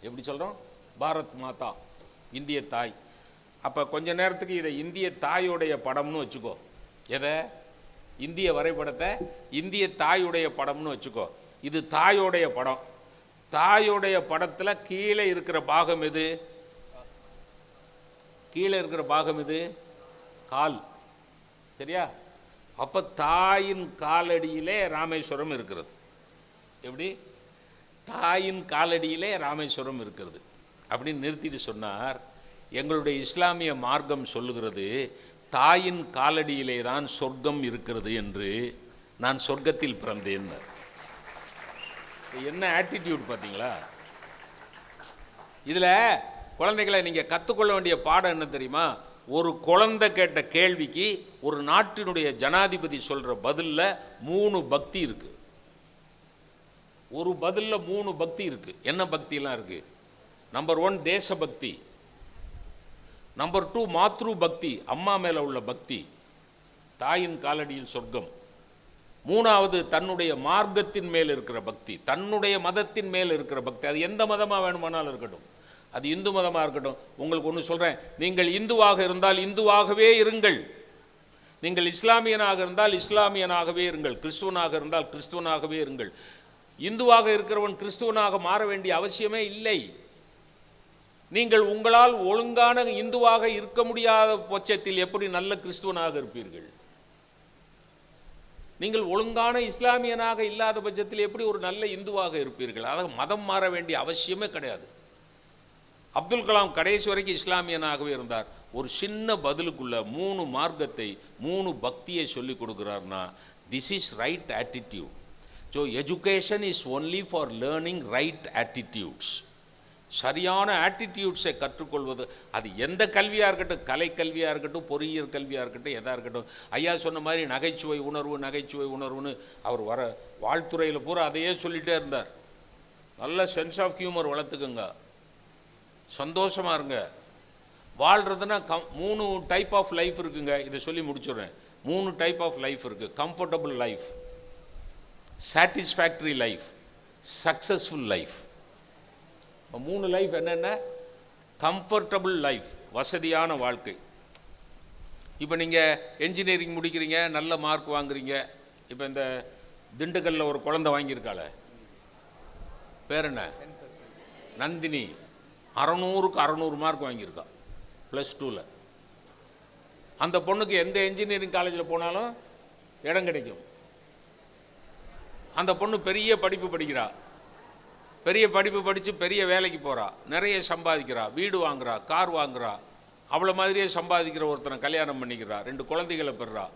எப்படி சொல்கிறோம்? பாரத் மாதா, இந்திய தாய். அப்போ கொஞ்ச நேரத்துக்கு இதை இந்திய தாயுடைய படம்னு வச்சுக்கோ. எதை? இந்திய வரைபடத்தை இந்திய தாயுடைய படம்னு வச்சுக்கோ. இது தாயோடைய படம். தாயோடைய படத்தில் கீழே இருக்கிற பாகம் எது? கீழே இருக்கிற பாகம் எது? கால். சரியா? அப்போ தாயின் காலடியிலே ராமேஸ்வரம் இருக்கிறது. எப்படி? தாயின் காலடியிலே ராமேஸ்வரம் இருக்கிறது அப்படின்னு நிறுத்திட்டு சொன்னார். எங்களுடைய இஸ்லாமிய மார்க்கம் சொல்லுகிறது தாயின் காலடியிலே தான் சொர்க்கம் இருக்கிறது என்று. நான் சொர்க்கத்தில் பிறந்தேன். என்ன ஆட்டிடியூட் பார்த்தீங்களா? இதில் குழந்தைகளை நீங்கள் கற்றுக்கொள்ள வேண்டிய பாடம் என்ன தெரியுமா? ஒரு குழந்தை கேட்ட கேள்விக்கு ஒரு நாட்டினுடைய ஜனாதிபதி சொல்கிற பதிலில் 3 பக்தி இருக்குது. ஒரு பதிலில் 3 பக்தி இருக்குது. என்ன பக்தியெல்லாம் இருக்குது? நம்பர் 1 தேசபக்தி, நம்பர் 2 மாத்ரு பக்தி, அம்மா மேலே உள்ள பக்தி, தாயின் காலடியில் சொர்க்கம். 3வது தன்னுடைய மார்க்கத்தின் மேல் இருக்கிற பக்தி, தன்னுடைய மதத்தின் மேல் இருக்கிற பக்தி. அது எந்த மதமாக வேணுமானாலும் இருக்கட்டும், அது இந்து மதமாக இருக்கட்டும். உங்களுக்கு ஒன்று சொல்கிறேன், நீங்கள் இந்துவாக இருந்தால் இந்துவாகவே இருங்கள், நீங்கள் இஸ்லாமியனாக இருந்தால் இஸ்லாமியனாகவே இருங்கள், கிறிஸ்துவனாக இருந்தால் கிறிஸ்துவனாகவே இருங்கள். இந்துவாக இருக்கிறவன் கிறிஸ்துவனாக மாற வேண்டிய அவசியமே இல்லை. நீங்கள் உங்களால் ஒழுங்கான இந்துவாக இருக்க முடியாத பட்சத்தில் எப்படி நல்ல கிறிஸ்துவனாக இருப்பீர்கள்? நீங்கள் ஒழுங்கான இஸ்லாமியனாக இல்லாத பட்சத்தில் எப்படி ஒரு நல்ல இந்துவாக இருப்பீர்கள்? அதாவது மதம் மாற வேண்டிய அவசியமே கிடையாது. அப்துல் கலாம் கடைசி வரைக்கும் இஸ்லாமியனாகவே இருந்தார். ஒரு சின்ன பதிலுக்குள்ள 3 மார்க்கத்தை 3 பக்தியை சொல்லி கொடுக்குறாருன்னா, this is right attitude. So education is only for learning right attitudes. சரியான ஆட்டிடியூட்ஸை கற்றுக்கொள்வது, அது எந்த கல்வியாக இருக்கட்டும், கலை கல்வியாக இருக்கட்டும், பொறியியல் கல்வியாக இருக்கட்டும், எதாக இருக்கட்டும். ஐயா சொன்ன மாதிரி நகைச்சுவை உணர்வு நகைச்சுவை உணர்வுன்னு அவர் வர வாழ்த்துறையில் பூரா அதையே சொல்லிகிட்டே இருந்தார். நல்ல சென்ஸ் ஆஃப் ஹியூமர் வளர்த்துக்குங்க, சந்தோஷமாக இருங்க. வாழ்கிறதுனா 3 டைப் ஆஃப் லைஃப் இருக்குங்க. இதை சொல்லி முடிச்சுடுறேன். 3 டைப் ஆஃப் லைஃப் இருக்குது. Comfortable life, satisfactory life, successful life. 3 life என்னென்ன? கம்ஃபர்டபுள் லைஃப், வசதியான வாழ்க்கை. இப்போ நீங்கள் என்ஜினியரிங் முடிக்கிறீங்க, நல்ல மார்க் வாங்குறீங்க. இப்போ இந்த திண்டுக்கல்லில் ஒரு குழந்தை வாங்கியிருக்காள, பேர் என்ன? நந்தினி. 600க்கு 600 மார்க் வாங்கியிருக்கா +2ல். அந்த பொண்ணுக்கு எந்த என்ஜினியரிங் காலேஜில் போனாலும் இடம் கிடைக்கும். அந்த பொண்ணு பெரிய படிப்பு படிக்கிறா, பெரிய படிப்பு படித்து பெரிய வேலைக்கு போகிறா, நிறைய சம்பாதிக்கிறா, வீடு வாங்குறா, கார் வாங்குறா. அவ்வளோ மாதிரியே சம்பாதிக்கிற ஒருத்தனை கல்யாணம் பண்ணிக்கிறா, 2 குழந்தைகளை பெறா,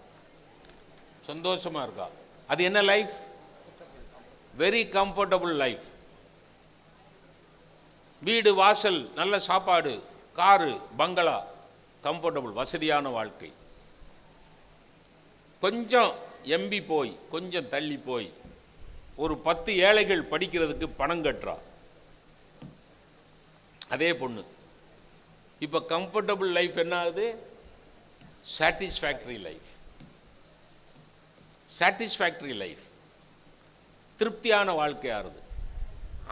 சந்தோஷமாக இருக்கா. அது என்ன லைஃப்? Very comfortable life. வீடு வாசல், நல்ல சாப்பாடு, காரு, பங்களா, கம்ஃபர்டபுள், வசதியான வாழ்க்கை. கொஞ்சம் எம்பி போய், கொஞ்சம் தள்ளி போய் ஒரு 10 ஏழைகள் படிக்கிறதுக்கு பணம் கட்டுறா அதே பொண்ணு. இப்போ கம்ஃபர்டபுள் லைஃப் என்ன ஆகுது? Satisfactory life. சாட்டிஸ்ஃபேக்டரி லைஃப், திருப்தியான வாழ்க்கை ஆறுது.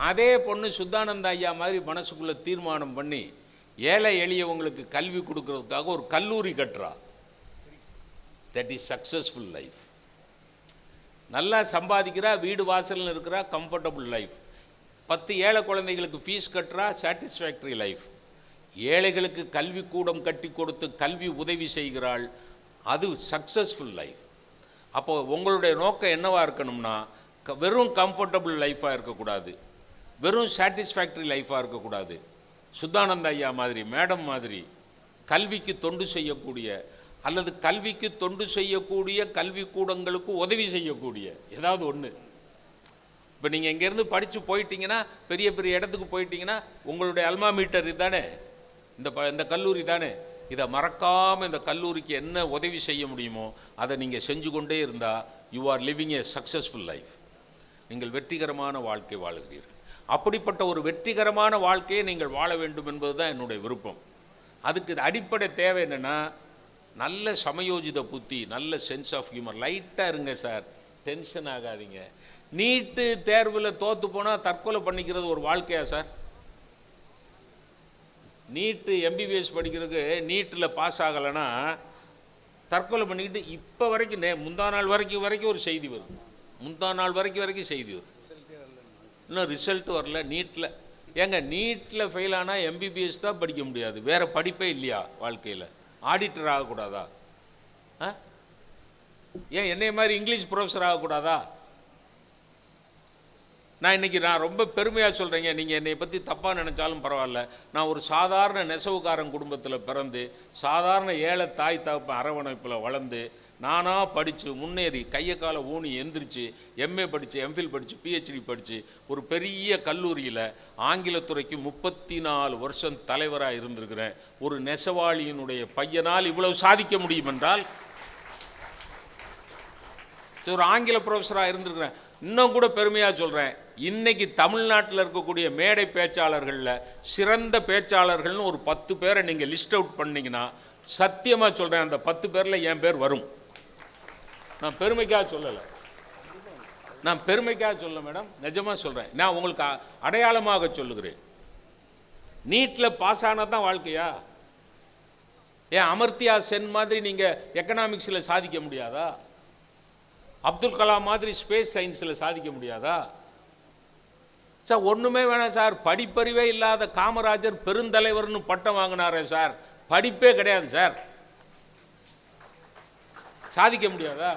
அதே பொண்ணு சுத்தானந்த ஐயா மாதிரி மனசுக்குள்ளே தீர்மானம் பண்ணி ஏழை எளியவங்களுக்கு கல்வி கொடுக்கறதுக்காக ஒரு கல்லூரி கட்டுறா. That is successful life. நல்லா சம்பாதிக்கிறா, வீடு வாசல்னு இருக்கிறா, கம்ஃபர்டபுள் லைஃப். 10 ஏழை குழந்தைகளுக்கு ஃபீஸ் கட்டுறா, சாட்டிஸ்ஃபேக்டரி லைஃப். ஏழைகளுக்கு கல்வி கூடம் கட்டி கொடுத்து கல்வி உதவி செய்கிறாள், அது சக்ஸஸ்ஃபுல் லைஃப். அப்போது உங்களுடைய நோக்கம் என்னவாக இருக்கணும்னா, வெறும் கம்ஃபர்டபுள் லைஃபாக இருக்கக்கூடாது, வெறும் சாட்டிஸ்ஃபேக்டரி லைஃபாக இருக்கக்கூடாது. சுத்தானந்த ஐயா மாதிரி, மேடம் மாதிரி கல்விக்கு தொண்டு செய்யக்கூடிய, அல்லது கல்விக்கு தொண்டு செய்யக்கூடிய, கல்வி கூடங்களுக்கு உதவி செய்யக்கூடிய ஏதாவது ஒன்று. இப்போ நீங்கள் இங்கேருந்து படித்து போயிட்டீங்கன்னா, பெரிய பெரிய இடத்துக்கு போயிட்டீங்கன்னா, உங்களுடைய அல்மா மீட்டர் இதுதானே, இந்த கல்லூரி தானே. இதை மறக்காமல் இந்த கல்லூரிக்கு என்ன உதவி செய்ய முடியுமோ அதை நீங்கள் செஞ்சு கொண்டே இருந்தால் you are living A successful life. நீங்கள் வெற்றிகரமான வாழ்க்கை வாழுகிறீர்கள். அப்படிப்பட்ட ஒரு வெற்றிகரமான வாழ்க்கையை நீங்கள் வாழ வேண்டும் என்பது தான் என்னுடைய விருப்பம். அதுக்கு அடிப்படை தேவை என்னென்னா, நல்ல சமயோஜித புத்தி, நல்ல சென்ஸ் ஆஃப் ஹியூமர். லைட்டாக இருங்க சார், டென்ஷன் ஆகாதீங்க. நீட்டு தேர்வில் தோற்று போனால் தற்கொலை பண்ணிக்கிறது ஒரு வாழ்க்கையா சார்? நீட்டு எம்பிபிஎஸ் படிக்கிறதுக்கு நீட்டில் பாஸ் ஆகலைன்னா தற்கொலை பண்ணிக்கிட்டு இப்போ வரைக்கும் முந்தா நாள் வரைக்கும் ஒரு செய்தி வருது. முந்தா நாள் வரைக்கும் செய்தி வருது. இன்னும் ரிசல்ட் வரல நீட்டில். ஏங்க, நீட்டில் ஃபெயில் ஆனால் எம்பிபிஎஸ் தான் படிக்க முடியாது, வேறு படிப்பே இல்லையா வாழ்க்கையில்? ஆடிட்டர் ஆகக்கூடாதா? ஏன் என்னைய மாதிரி இங்கிலீஷ் ப்ரொஃபஸர் ஆகக்கூடாதா? நான் ரொம்ப பெருமையாக சொல்கிறேங்க. நீங்கள் என்னை பற்றி தப்பாக நினச்சாலும் பரவாயில்ல. நான் ஒரு சாதாரண நெசவுக்காரன் குடும்பத்தில் பிறந்து, சாதாரண ஏழை தாய் தகப்பன் அரவணைப்பில் வளர்ந்து, நானாக படித்து முன்னேறி கையை காலை ஊனி எந்திரிச்சு எம்ஏ படித்து, எம்ஃபில் படித்து, பிஹெச்டி படித்து ஒரு பெரிய கல்லூரியில் ஆங்கிலத்துறைக்கு 34 வருஷம் தலைவராக இருந்திருக்கிறேன். ஒரு நெசவாளியினுடைய பையனால் இவ்வளவு சாதிக்க முடியும் என்றால், ஒரு ஆங்கில ப்ரொஃபஸராக இருந்திருக்கிறேன். இன்னும் கூட பெருமையாக சொல்கிறேன், இன்றைக்கி தமிழ்நாட்டில் இருக்கக்கூடிய மேடை பேச்சாளர்களில் சிறந்த பேச்சாளர்கள்னு ஒரு 10 பேரை நீங்கள் லிஸ்ட் அவுட் பண்ணிங்கன்னா, சத்தியமாக சொல்கிறேன், அந்த 10 பேரில் என் பேர் வரும். நான் பெருமைக்காக சொல்லலை, மேடம், நிஜமாக சொல்கிறேன். நான் உங்களுக்கு அடையாளமாக சொல்லுகிறேன். நீட்டில் பாஸ் ஆனால் தான் வாழ்க்கையா? ஏன் அமர்த்தியா சென் மாதிரி நீங்கள் எக்கனாமிக்ஸில் சாதிக்க முடியாதா? அப்துல் கலாம் மாதிரி ஸ்பேஸ் சயின்ஸில் சாதிக்க முடியாதா? சார் ஒன்றுமே வேணாம் சார், படிப்பறிவே இல்லாத காமராஜர் பெருந்தலைவர்னு பட்டம் வாங்கினாரே சார், படிப்பே கிடையாது சார், சாதிக்க முடியாதா?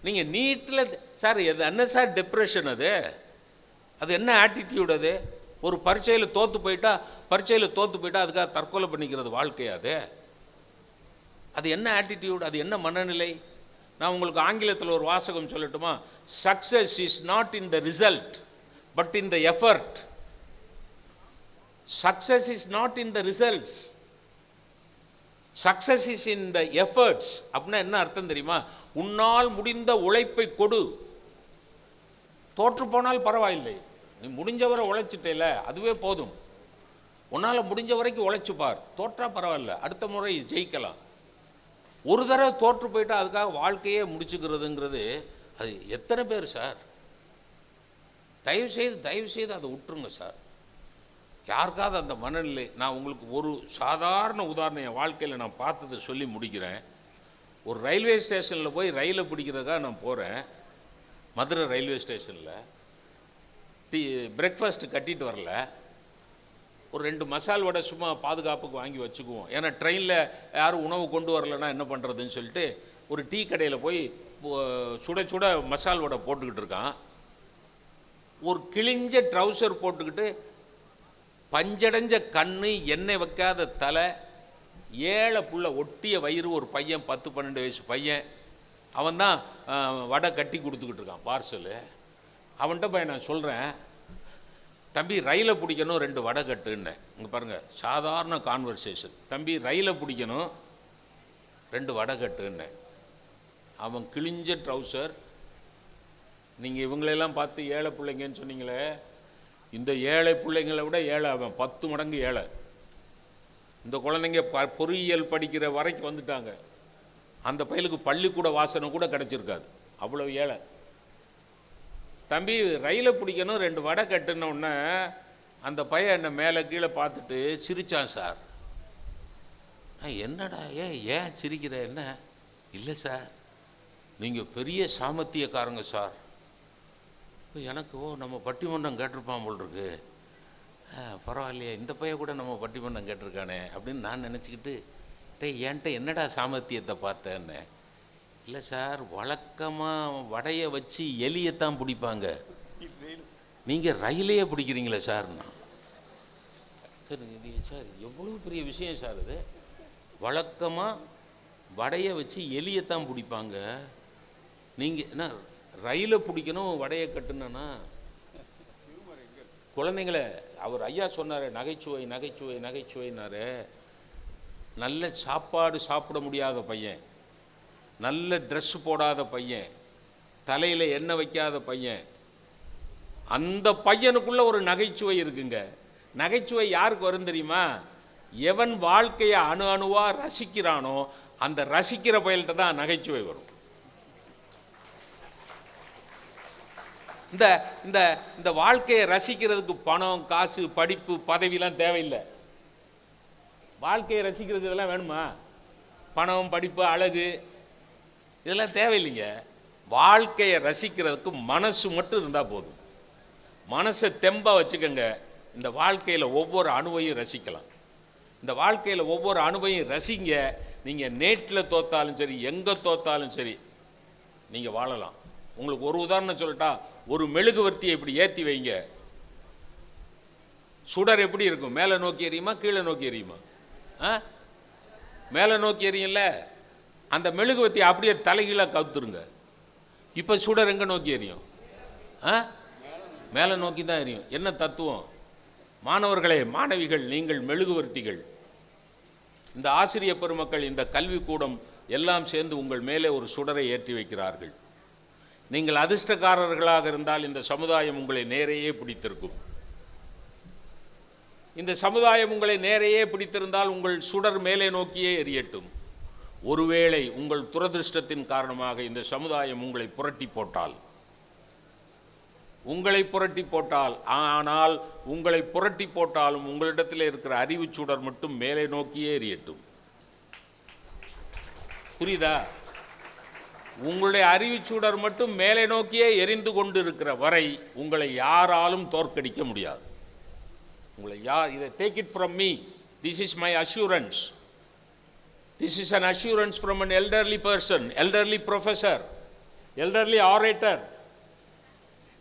நீங்கள் நீட்டில் சார் எது என்ன சார் டிப்ரெஷன்? அது என்ன ஆட்டிடியூட்? அது ஒரு பரீட்சையில் தோற்று போயிட்டா அதுக்காக தற்கொலை பண்ணிக்கிறது வாழ்க்கையாது? அது என்ன ஆட்டிடியூட்? அது என்ன மனநிலை? நான் உங்களுக்கு ஆங்கிலத்தில் ஒரு வாசகம் சொல்லட்டுமா? Success is not in the result but in the effort. Success is not in the results, success is in the efforts. அப்படின்னா என்ன அர்த்தம் தெரியுமா? உன்னால் முடிந்த உழைப்பை கொடு, தோற்று போனால் பரவாயில்லை, நீ முடிஞ்சவரை உழைச்சிட்டேல அதுவே போதும். உன்னால் முடிஞ்ச வரைக்கும் உழைச்சிப்பார், தோற்றா பரவாயில்ல, அடுத்த முறை ஜெயிக்கலாம். ஒரு தடவை தோற்று போயிட்டா அதுக்காக வாழ்க்கையே முடிச்சுக்கிறதுங்கிறது அது எத்தனை பேர் சார்? தயவுசெய்து அதை விட்டுருங்க சார். யாருக்காவது அந்த மனநிலை. நான் உங்களுக்கு ஒரு சாதாரண உதாரணம் என் வாழ்க்கையில் நான் பார்த்ததை சொல்லி முடிக்கிறேன். ஒரு ரயில்வே ஸ்டேஷனில் போய் ரயிலை பிடிக்கிறதுக்காக நான் போகிறேன். மதுரை ரயில்வே ஸ்டேஷனில் பிரேக்ஃபாஸ்ட்டு கட்டிட்டு வரல, ஒரு 2 மசால் வடை சும்மா பாதுகாப்புக்கு வாங்கி வச்சுக்குவோம். ஏன்னா ட்ரெயினில் யாரும் உணவு கொண்டு வரலைன்னா என்ன பண்ணுறதுன்னு சொல்லிட்டு ஒரு டீ கடையில் போய் சுட சுட மசால் வடை போட்டுக்கிட்டு இருக்கான். ஒரு கிழிஞ்ச ட்ரௌசர் போட்டுக்கிட்டு பஞ்சடைஞ்ச கண்ணு, எண்ணெய் வைக்காத தலை, ஏழை புள்ள, ஒட்டிய வயிறு ஒரு பையன், 10-12 வயசு பையன். அவன் தான் வடை கட்டி கொடுத்துக்கிட்டு இருக்கான் பார்சலு. அவன்கிட்ட போய் நான் சொல்கிறேன், தம்பி ரயிலை பிடிக்கணும் 2 வடை கட்டுன்னு. இங்கே பாருங்கள், சாதாரண கான்வர்சேஷன். தம்பி ரயிலை பிடிக்கணும் 2 வடை கட்டுன்னு. அவன் கிழிஞ்ச ட்ரௌசர். நீங்கள் இவங்களெல்லாம் பார்த்து ஏழை பிள்ளைங்கன்னு சொன்னீங்களே, இந்த ஏழை பிள்ளைங்களை விட ஏழை அவன் 10 மடங்கு ஏழை. இந்த குழந்தைங்க பொறியியல் படிக்கிற வரைக்கும் வந்துட்டாங்க. அந்த பையலுக்கு பள்ளிக்கூட வாசனை கூட கிடச்சிருக்காது, அவ்வளோ ஏழை. தம்பி ரயிலை பிடிக்கணும் 2 வடை கட்டுனோடனே அந்த பையன் என்னை மேலே கீழே பார்த்துட்டு சிரித்தான் சார். என்னடா ஏன் சிரிக்கிற? என்ன? இல்லை சார், நீங்கள் பெரிய சாமர்த்தியக்காரங்க சார். இப்போ எனக்கு நம்ம பட்டிமன்றம் கேட்டிருப்பான் போல் இருக்கு. பரவாயில்லையே, இந்த பையன் கூட நம்ம பட்டிமன்றம் கேட்டிருக்கானே அப்படின்னு நான் நினச்சிக்கிட்டு, என்கிட்ட என்னடா சாமர்த்தியத்தை பார்த்தேன்னு. இல்லை சார், வழக்கமாக வடையை வச்சு எலியத்தான் பிடிப்பாங்க, நீங்கள் ரயிலையே பிடிக்கிறீங்களே சார்னா. சார் இது சார் எவ்வளோ பெரிய விஷயம் சார் இது. வழக்கமாக வடையை வச்சு எலியத்தான் பிடிப்பாங்க, நீங்கள் என்ன ரயிலை பிடிக்கணும் வடையை கட்டுனா? குழந்தைங்கள அவர் ஐயா சொன்னார், நகைச்சுவை நகைச்சுவை நகைச்சுவைன்னாரு. நல்ல சாப்பாடு சாப்பிட முடியாத பையன், நல்ல ட்ரெஸ் போடாத பையன், தலையில் எண்ணெய் வைக்காத பையன், அந்த பையனுக்குள்ள ஒரு நகைச்சுவை இருக்குங்க. நகைச்சுவை யாருக்கு வரும் தெரியுமா? எவன் வாழ்க்கையை அணு அணுவாக ரசிக்கிறானோ அந்த ரசிக்கிற பயல்கிட்ட தான் நகைச்சுவை வரும். இந்த இந்த இந்த வாழ்க்கையை ரசிக்கிறதுக்கு பணம், காசு, படிப்பு, பதவிலாம் தேவையில்லை. வாழ்க்கையை ரசிக்கிறதுக்கு இதெல்லாம் வேணுமா? பணம், படிப்பு, அழகு இதெல்லாம் தேவையில்லைங்க. வாழ்க்கையை ரசிக்கிறதுக்கு மனசு மட்டும் இருந்தால் போதும். மனசை தெம்பாக வச்சுக்கோங்க, இந்த வாழ்க்கையில் ஒவ்வொரு அணுவையும் ரசிக்கலாம். இந்த வாழ்க்கையில் ஒவ்வொரு அணுவையும் ரசிங்க. நீங்கள் நேட்டில் தோற்றாலும் சரி, எங்கே தோற்றாலும் சரி, நீங்கள் வாழலாம். உங்களுக்கு ஒரு உதாரணம் சொல்லட்டா, ஒரு மெழுகுவர்த்தியை இப்படி ஏற்றி வைங்க, சுடர் எப்படி இருக்கும்? மேலே நோக்கி எரியுமா, கீழே நோக்கி எரியுமா? மேலே நோக்கி எரியும்ல. அந்த மெழுகுவர்த்தியை அப்படியே தலைகீழாக கவுத்துருங்க, இப்போ சுடர் எங்கே நோக்கி எரியும்? மேலே நோக்கி தான் எரியும். என்ன தத்துவம்? மாணவர்களே, மாணவிகள், நீங்கள் மெழுகுவர்த்திகள். இந்த ஆசிரியர் பெருமக்கள், இந்த கல்விக்கூடம் எல்லாம் சேர்ந்து உங்கள் மேலே ஒரு சுடரை ஏற்றி வைக்கிறார்கள். நீங்கள் அதிர்ஷ்டக்காரர்களாக இருந்தால் இந்த சமுதாயம் உங்களை நேரையே பிடித்திருக்கும். இந்த சமுதாயம் உங்களை நேரையே பிடித்திருந்தால் உங்கள் சுடர் மேலே நோக்கியே எரியட்டும். ஒருவேளை உங்கள் துரதிருஷ்டத்தின் காரணமாக இந்த சமுதாயம் உங்களை புரட்டி போட்டால், ஆனால் உங்களை புரட்டி போட்டாலும் உங்களிடத்தில் இருக்கிற அறிவு சுடர் மட்டும் மேலே நோக்கியே எரியட்டும். புரியுதா? உங்களுடைய அறிவுச்சூடர் மட்டும் மேலே நோக்கியே எரிந்து கொண்டு இருக்கிற வரை உங்களை யாராலும் தோற்கடிக்க முடியாது. உங்களை இதை take it from me, this is my assurance. This is an assurance from an elderly person, elderly professor, elderly orator.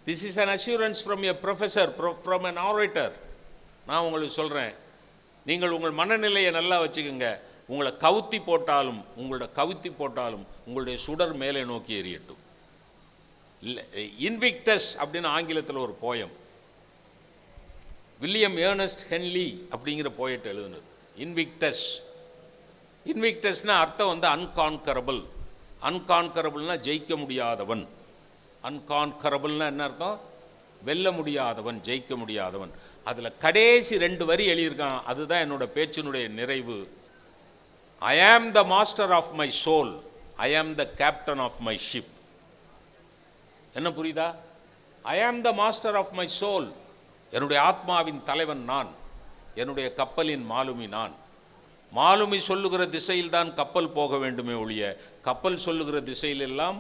This is an assurance from a professor, from an orator. நான் உங்களுக்கு சொல்கிறேன், நீங்கள் உங்கள் மனநிலையை நல்லா வச்சுக்கோங்க. உங்களை கவுத்தி போட்டாலும் உங்களுடைய சுடர் மேலே நோக்கி எரியட்டும். இன்விக்டஸ் அப்படின்னு ஆங்கிலத்தில் ஒரு போயம், வில்லியம் ஏர்னஸ்ட் ஹென்லி அப்படிங்கிற போயட் எழுதுனது. இன்விக்டஸ்னா அர்த்தம் வந்து அன்கான்கரபிள். அன்கான்கரபிள்னா ஜெயிக்க முடியாதவன். அன்கான்கரபிள்னா என்ன அர்த்தம்? வெல்ல முடியாதவன், ஜெயிக்க முடியாதவன். அதில் கடைசி 2 வரி எழுதியிருக்கான், அதுதான் என்னோட பேச்சினுடைய நிறைவு. I am the master of my soul, I am the captain of my ship. என்ன புரியுதா? I am the master of my soul. என்னுடைய ஆத்மாவின் தலைவன் நான், என்னுடைய கப்பலின் மாலுமி நான். மாலுமி சொல்லுகிற திசையில் தான் கப்பல் போக வேண்டுமே ஒழிய, கப்பல் சொல்லுகிற திசையிலெல்லாம்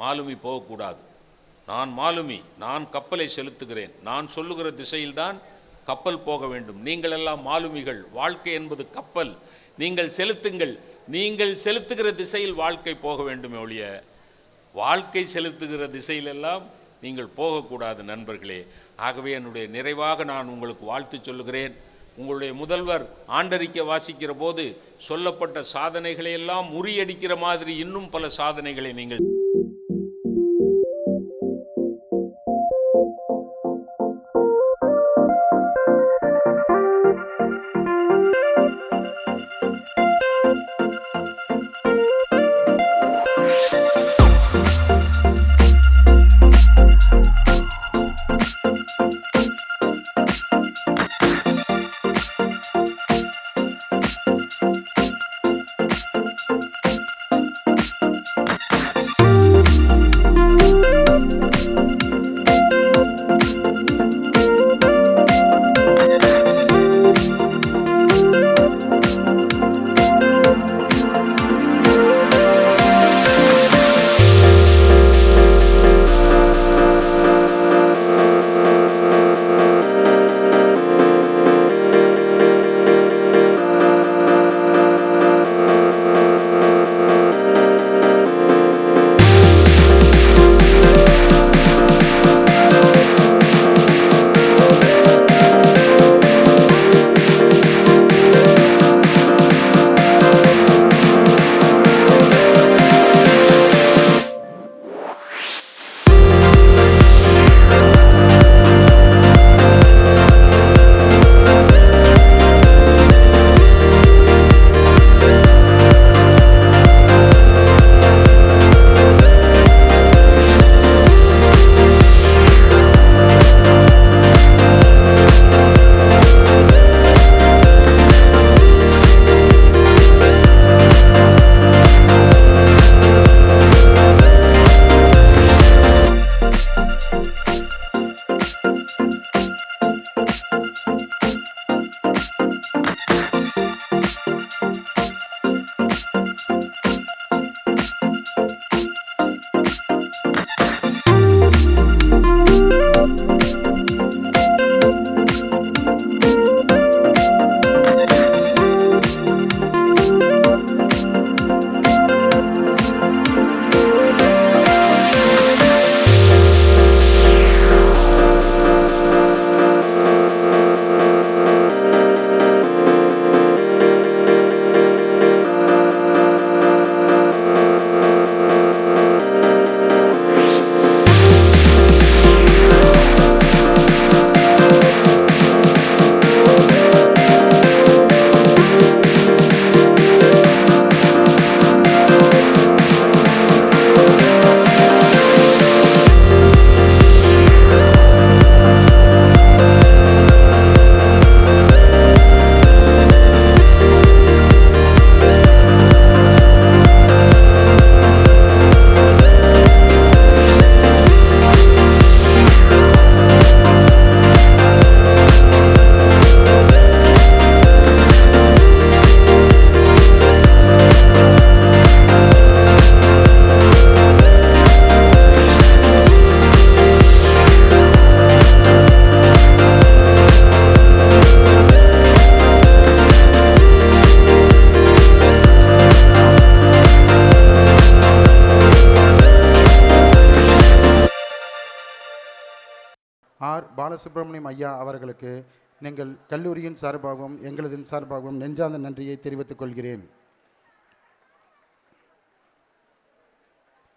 மாலுமி போகக்கூடாது. நான் மாலுமி, நான் கப்பலை செலுத்துகிறேன், நான் சொல்லுகிற திசையில்தான் கப்பல் போக வேண்டும். நீங்கள் எல்லாம் மாலுமிகள். வாழ்க்கை என்பது கப்பல். நீங்கள் செலுத்துங்கள். நீங்கள் செலுத்துகிற திசையில் வாழ்க்கை போக வேண்டுமே ஒழிய, வாழ்க்கை செலுத்துகிற திசையிலெல்லாம் நீங்கள் போகக்கூடாது நண்பர்களே. ஆகவே என்னுடைய நிறைவாக நான் உங்களுக்கு வாழ்த்து சொல்லுகிறேன். உங்களுடைய முதல்வர் ஆண்டறிக்கை வாசிக்கிற போது சொல்லப்பட்ட சாதனைகளை எல்லாம் முறியடிக்கிற மாதிரி இன்னும் பல சாதனைகளை நீங்கள் ஆர் பாலசுப்ரமணியம் ஐயா அவர்களுக்கு எங்கள் கல்லூரியின் சார்பாகவும் எங்களது சார்பாகவும் நெஞ்சார்ந்த நன்றியை தெரிவித்துக் கொள்கிறேன்.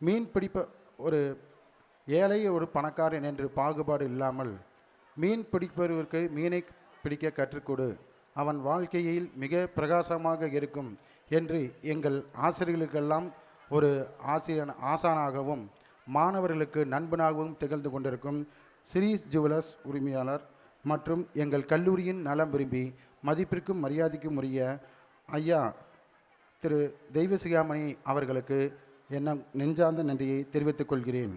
மீன் பிடிப்ப ஒரு ஏழை ஒரு பணக்காரன் என்று பாகுபாடு இல்லாமல் மீன் பிடிப்பவருக்கு மீனை பிடிக்க கற்றுக்கொடு, அவன் வாழ்க்கையில் மிக பிரகாசமாக இருக்கும் என்று எங்கள் ஆசிரியர்களுக்கெல்லாம் ஒரு ஆசானாகவும் மாணவர்களுக்கு நண்பனாகவும் திகழ்ந்து கொண்டிருக்கும் ஸ்ரீ ஜுவலர்ஸ் உரிமையாளர் மற்றும் எங்கள் கல்லூரியின் நலம் விரும்பி மதிப்பிற்கும் மரியாதைக்கும் உரிய ஐயா திரு தெய்வசிகாமணி அவர்களுக்கு என்ன நெஞ்சார்ந்த நன்றியை தெரிவித்துக் கொள்கிறேன்.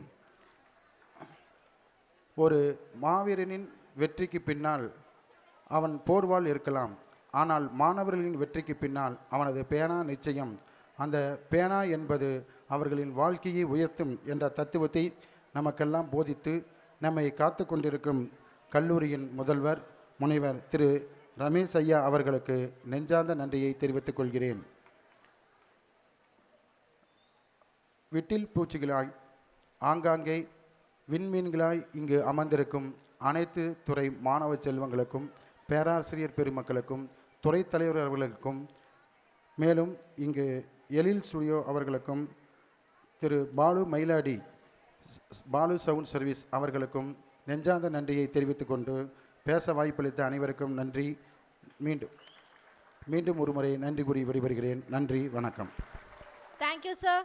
ஒரு மாவீரனின் வெற்றிக்கு பின்னால் அவன் போர்வாள் இருக்கலாம், ஆனால் மாணவர்களின் வெற்றிக்கு பின்னால் அவனது பேனா நிச்சயம். அந்த பேனா என்பது அவர்களின் வாழ்க்கையை உயர்த்தும் என்ற தத்துவத்தை நமக்கெல்லாம் போதித்து நம்மை காத்து கொண்டிருக்கும் கல்லூரியின் முதல்வர் முனைவர் திரு ரமேஷ் ஐயா அவர்களுக்கு நெஞ்சார்ந்த நன்றியை தெரிவித்துக் கொள்கிறேன். விட்டில் பூச்சிகளாய் ஆங்காங்கே விண்மீன்களாய் இங்கு அமர்ந்திருக்கும் அனைத்து துறை மாணவ செல்வங்களுக்கும் பேராசிரியர் பெருமக்களுக்கும் துறை தலைவர் அவர்களுக்கும் மேலும் இங்கு எழில் ஸ்டுடியோ அவர்களுக்கும் திரு பாலு மயிலாடி பாலு சவுண்ட் சர்வீஸ் அவர்களுக்கும் நெஞ்சார்ந்த நன்றியை தெரிவித்துக் கொண்டு பேச வாய்ப்பளித்த அனைவருக்கும் நன்றி. மீண்டும் ஒருமுறை நன்றி கூறி விடைபெறுகிறேன். நன்றி, வணக்கம். Thank you sir.